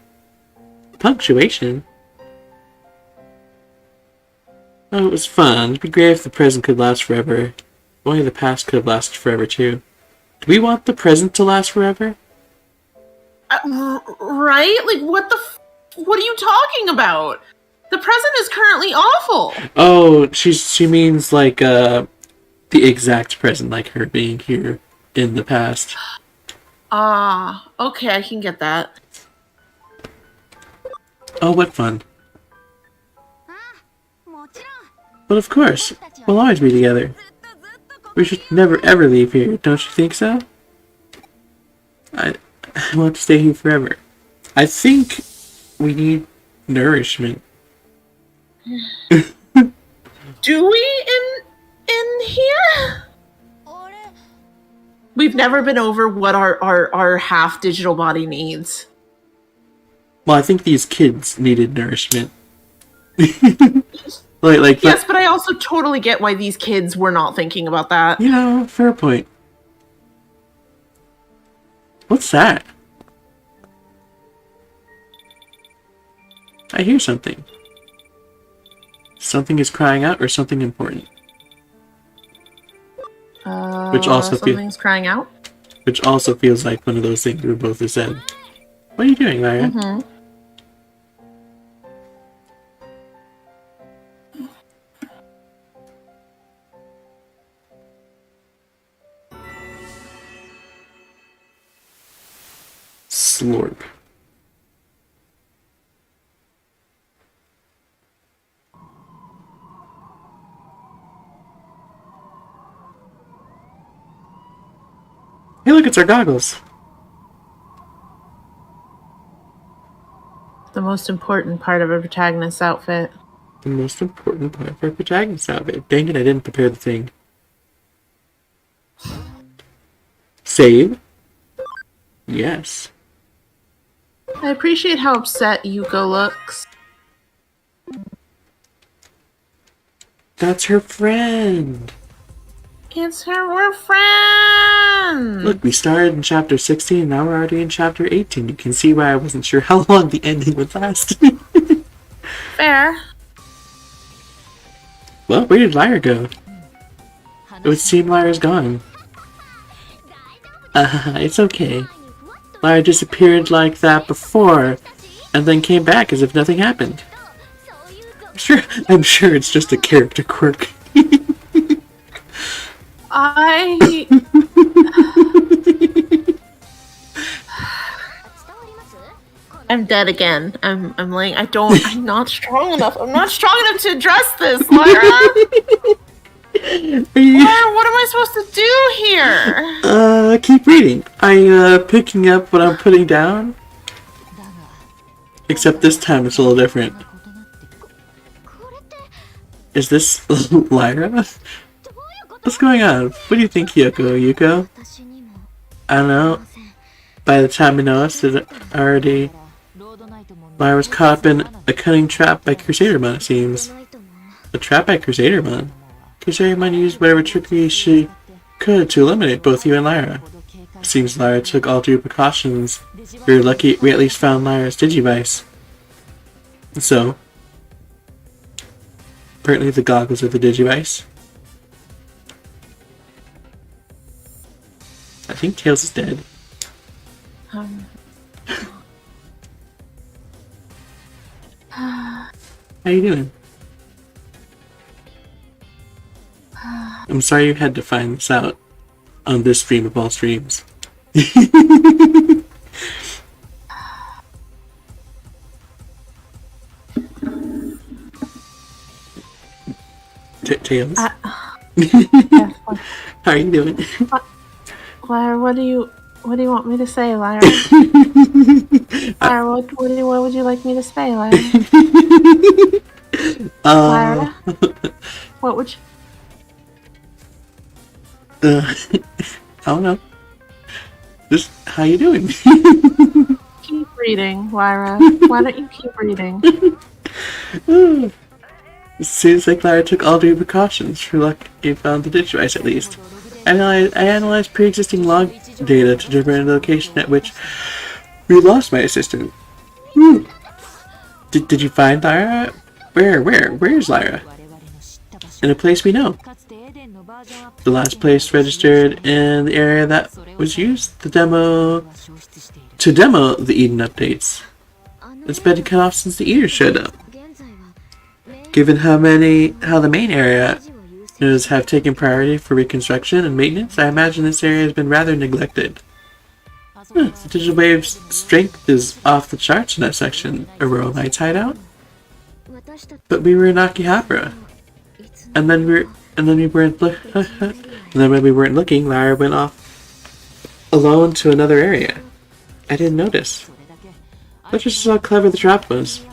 Punctuation? Oh, it was fun. It'd be great if the present could last forever. Only the past could have lasted forever, too. Do we want the present to last forever? Right? Like, what are you talking about? The present is currently awful. Oh, she means like, the exact present, like her being here in the past. Okay, I can get that. Oh, what fun. But of course, we'll always be together. We should never ever leave here, don't you think so? I want to stay here forever. I think we need nourishment. Do we in here? We've never been over what our half digital body needs. Well, I think these kids needed nourishment. like yes, but I also totally get why these kids were not thinking about that. You know, fair point. What's that? I hear something. Something is crying out or something important. Which also something's crying out? Which also feels like one of those things we both have said. What are you doing, Lyra? Mm-hmm. Slurp. Hey, look, it's our goggles. The most important part of a protagonist's outfit. The most important part of our protagonist's outfit. Dang it, I didn't prepare the thing. Save? Yes. I appreciate how upset Yuko looks. That's her friend. It's her, we're friends. Look, we started in chapter 16, and now we're already in chapter 18. You can see why I wasn't sure how long the ending would last. Fair. Well, where did Lyra go? It would seem Lyra's gone. It's okay. Lyra disappeared like that before, and then came back as if nothing happened. I'm sure it's just a character quirk. I'm dead again. I'm like, I'm not strong enough. I'm not strong enough to address this, Lyra. What am I supposed to do here? Keep reading. Picking up what I'm putting down. Except this time it's a little different. Is this Lyra? What's going on? What do you think, Yuko? I don't know. By the time I noticed it already, Lyra's caught up in a cunning trap by Crusadermon, it seems. A trap by Crusadermon? Crusadermon used whatever trickery she could to eliminate both you and Lyra. It seems Lyra took all due precautions. We were lucky we at least found Lyra's Digivice. So, apparently the goggles are the Digivice. I think Tails is dead. How you doing? I'm sorry you had to find this out on this stream of all streams. Tails. Yes, How are you doing? Lyra, what do you want me to say, Lyra? Lyra, what would you like me to say, Lyra? Lyra, what would you? I don't know. Just how you doing? Keep reading, Lyra. Why don't you keep reading? Seems like Lyra took all due precautions. For luck, you found the Digivice at least. I analyzed pre-existing log data to determine the location at which we lost my assistant. Did you find Lyra? Where's Lyra? In a place we know. The last place registered in the area that was used to demo the Eden updates. It's been cut off since the Eaters showed up. Given how the main area have taken priority for reconstruction and maintenance, I imagine this area has been rather neglected. The Digital Wave's strength is off the charts in that section, Aurora Knight's hideout. But we were in Akihabara, and then when we weren't looking, Lyra went off alone to another area. I didn't notice. That's just how clever the trap was.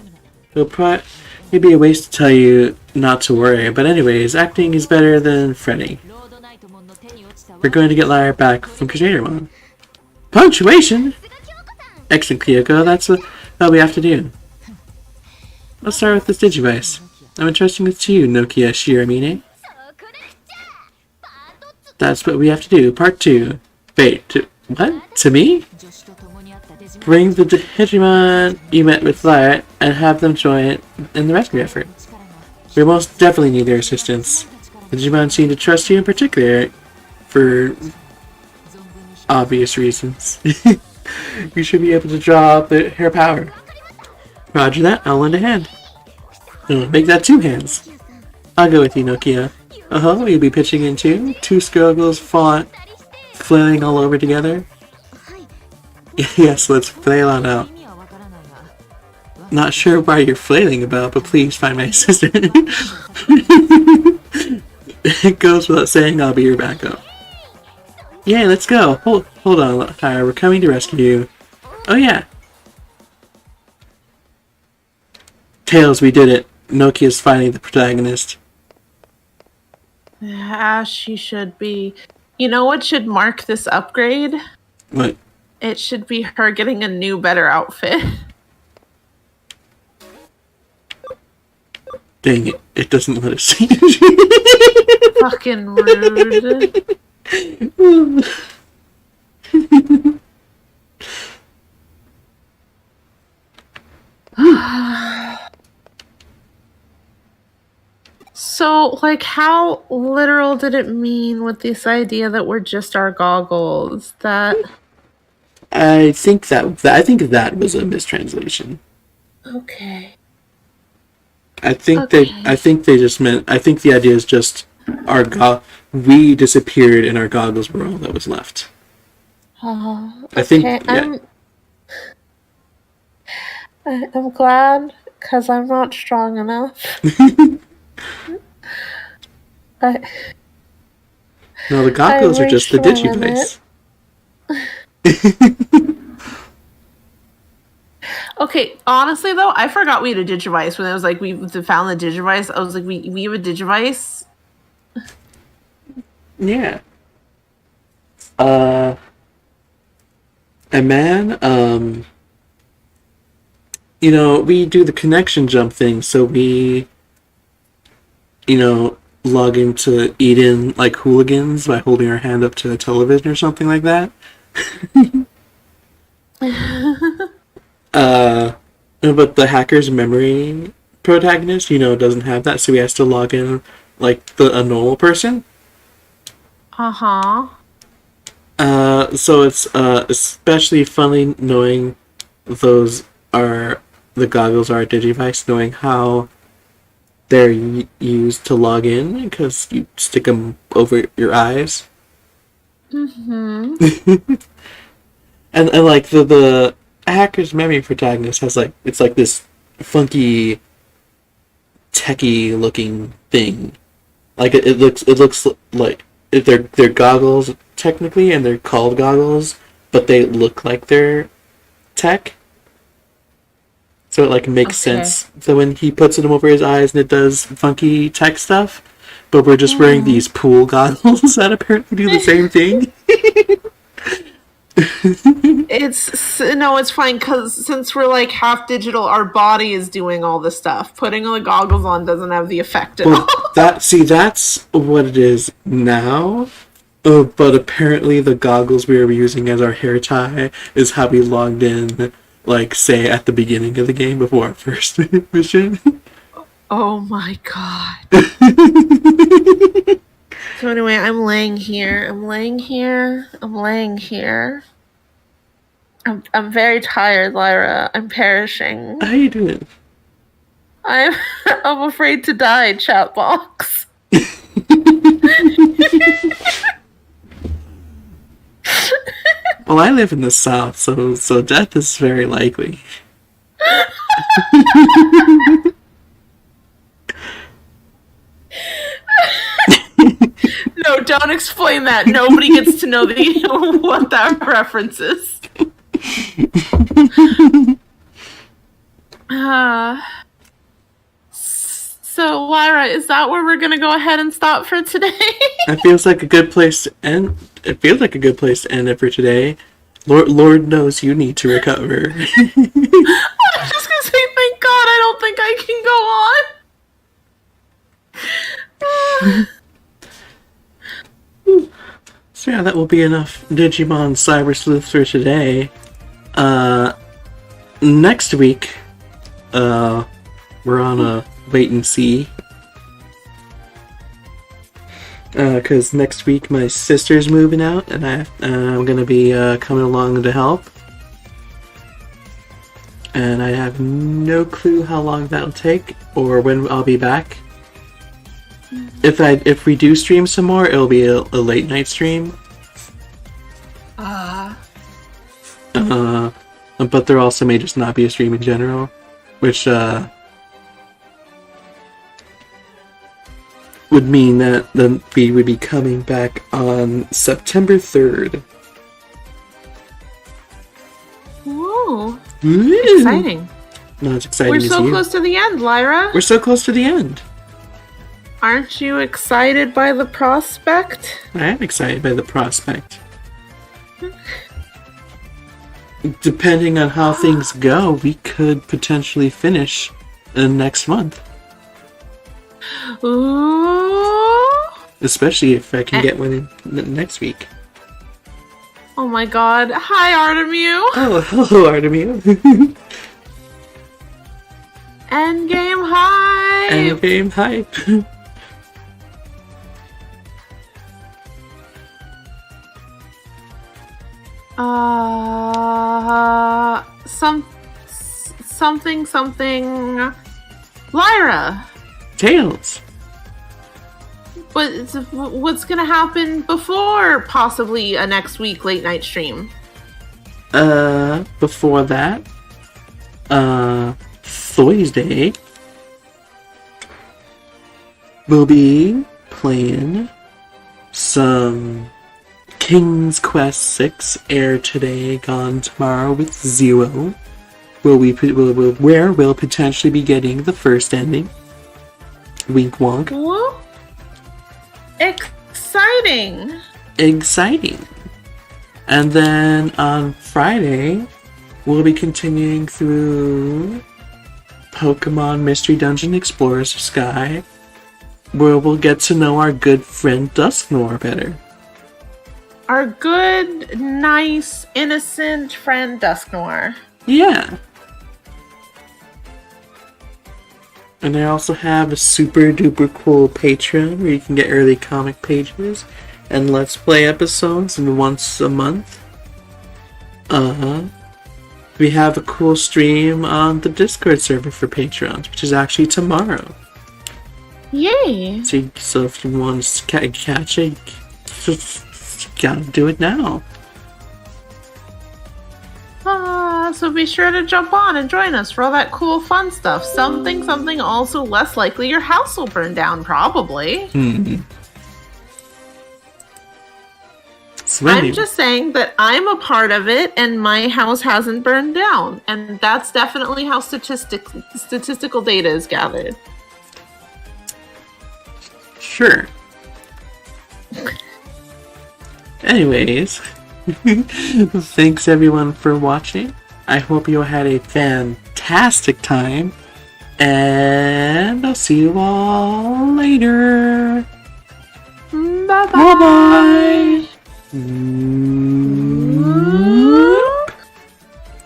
It'd be a waste to tell you not to worry, but anyways, acting is better than fretting. We're going to get Lyra back from Digimon. Punctuation? Excellent, Kyoko. That's what we have to do. Let's start with this Digivice. I'm entrusting this to you, Nokia Shiramine. That's what we have to do. Part 2. Wait, what? To me? Bring the Digimon you met with Lyra and have them join in the rescue effort. We most definitely need their assistance. The Digimon seem to trust you in particular for obvious reasons. You should be able to draw her power. Roger that, I'll lend a hand. Make that 2 hands. I'll go with you, Nokia. You'll be pitching in too? 2 Skirgles flailing all over together? Yes, let's flail on out. Not sure why you're flailing about, but please find my assistant. It goes without saying I'll be your backup. Yeah, let's go. Hold on, Lyra. We're coming to rescue you. Oh yeah. Tails, we did it. Nokia's finally the protagonist. As she should be. You know what should mark this upgrade? What? It should be her getting a new, better outfit. Dang it. It doesn't let us see. Fucking rude. So, like, how literal did it mean with this idea that we're just our goggles? That I think that was a mistranslation. okay. I think they just meant. I think the idea is just we disappeared and our goggles were all that was left. Oh, okay. I think. Yeah. I'm glad because I'm not strong enough. But no, the goggles are just the Digivice. Okay, honestly though, I forgot we had a Digivice when it was like we found the Digivice. I was like, we have a Digivice. Yeah. And man, we do the connection jump thing, so we, log into Eden like hooligans by holding our hand up to the television or something like that. But the hacker's memory protagonist, doesn't have that, so he has to log in like a normal person. So it's especially funny knowing those are the goggles are a Digivice, knowing how they're used to log in because you stick them over your eyes. And like the hacker's memory protagonist has it's this funky techie looking thing Like it looks like they're goggles technically, and they're called goggles, but they look like they're tech. So it like makes sense. So when he puts them over his eyes and it does funky tech stuff, but we're just wearing these pool goggles that apparently do the same thing. It's fine because since we're like half digital, our body is doing all the stuff. Putting the goggles on doesn't have the effect at all. That's what it is now. But apparently the goggles we were using as our hair tie is how we logged in, like, say, at the beginning of the game before our first mission. Oh my god. So anyway, I'm laying here. I'm very tired, Lyra. I'm perishing. How you doing? I'm afraid to die, chat box. Well, I live in the south, so death is very likely. No, don't explain that. Nobody gets to know what that reference is. So, Lyra, is that where we're going to go ahead and stop for today? It feels like a good place to end. It feels like a good place to end it for today. Lord knows you need to recover. I was just going to say, thank God, I don't think I can go on. So yeah, that will be enough Digimon Cyber Sleuth for today. Next week, we're on a wait and see. Because next week my sister's moving out, and I'm gonna be coming along to help. And I have no clue how long that'll take, or when I'll be back. If we do stream some more, it'll be a late night stream. But there also may just not be a stream in general, which would mean that we would be coming back on September 3rd. Whoa. Exciting. Not as exciting We're as so you. close to the end, Lyra. We're so close to the end. Aren't you excited by the prospect? I am excited by the prospect. Depending on how things go, we could potentially finish next month. Ooh. Especially if I can get one in next week. Oh my god. Hi, Artemu. Oh, hello, Artemu. Endgame hype. Endgame hype. Something. Lyra. Tails. But what's gonna happen before possibly a next week late night stream? Before that, Thursday, we'll be playing some King's Quest 6 Air Today, Gone Tomorrow with Zero, where we'll potentially be getting the first ending. Wink wonk. Whoa. Exciting! Exciting! And then on Friday, we'll be continuing through Pokemon Mystery Dungeon Explorers Sky, where we'll get to know our good friend Dusknoir better. Our good, nice, innocent friend Dusknoir. Yeah. And I also have a super duper cool Patreon where you can get early comic pages and Let's Play episodes and once a month. We have a cool stream on the Discord server for Patrons, which is actually tomorrow. Yay! So if you want to catch it, you gotta do it now. Yeah, so be sure to jump on and join us for all that cool fun stuff. Something also less likely your house will burn down, probably. I'm just saying that I'm a part of it and my house hasn't burned down. And that's definitely how statistical data is gathered. Sure. Anyways, thanks everyone for watching. I hope you had a fantastic time. And I'll see you all later. Bye-bye. Bye-bye.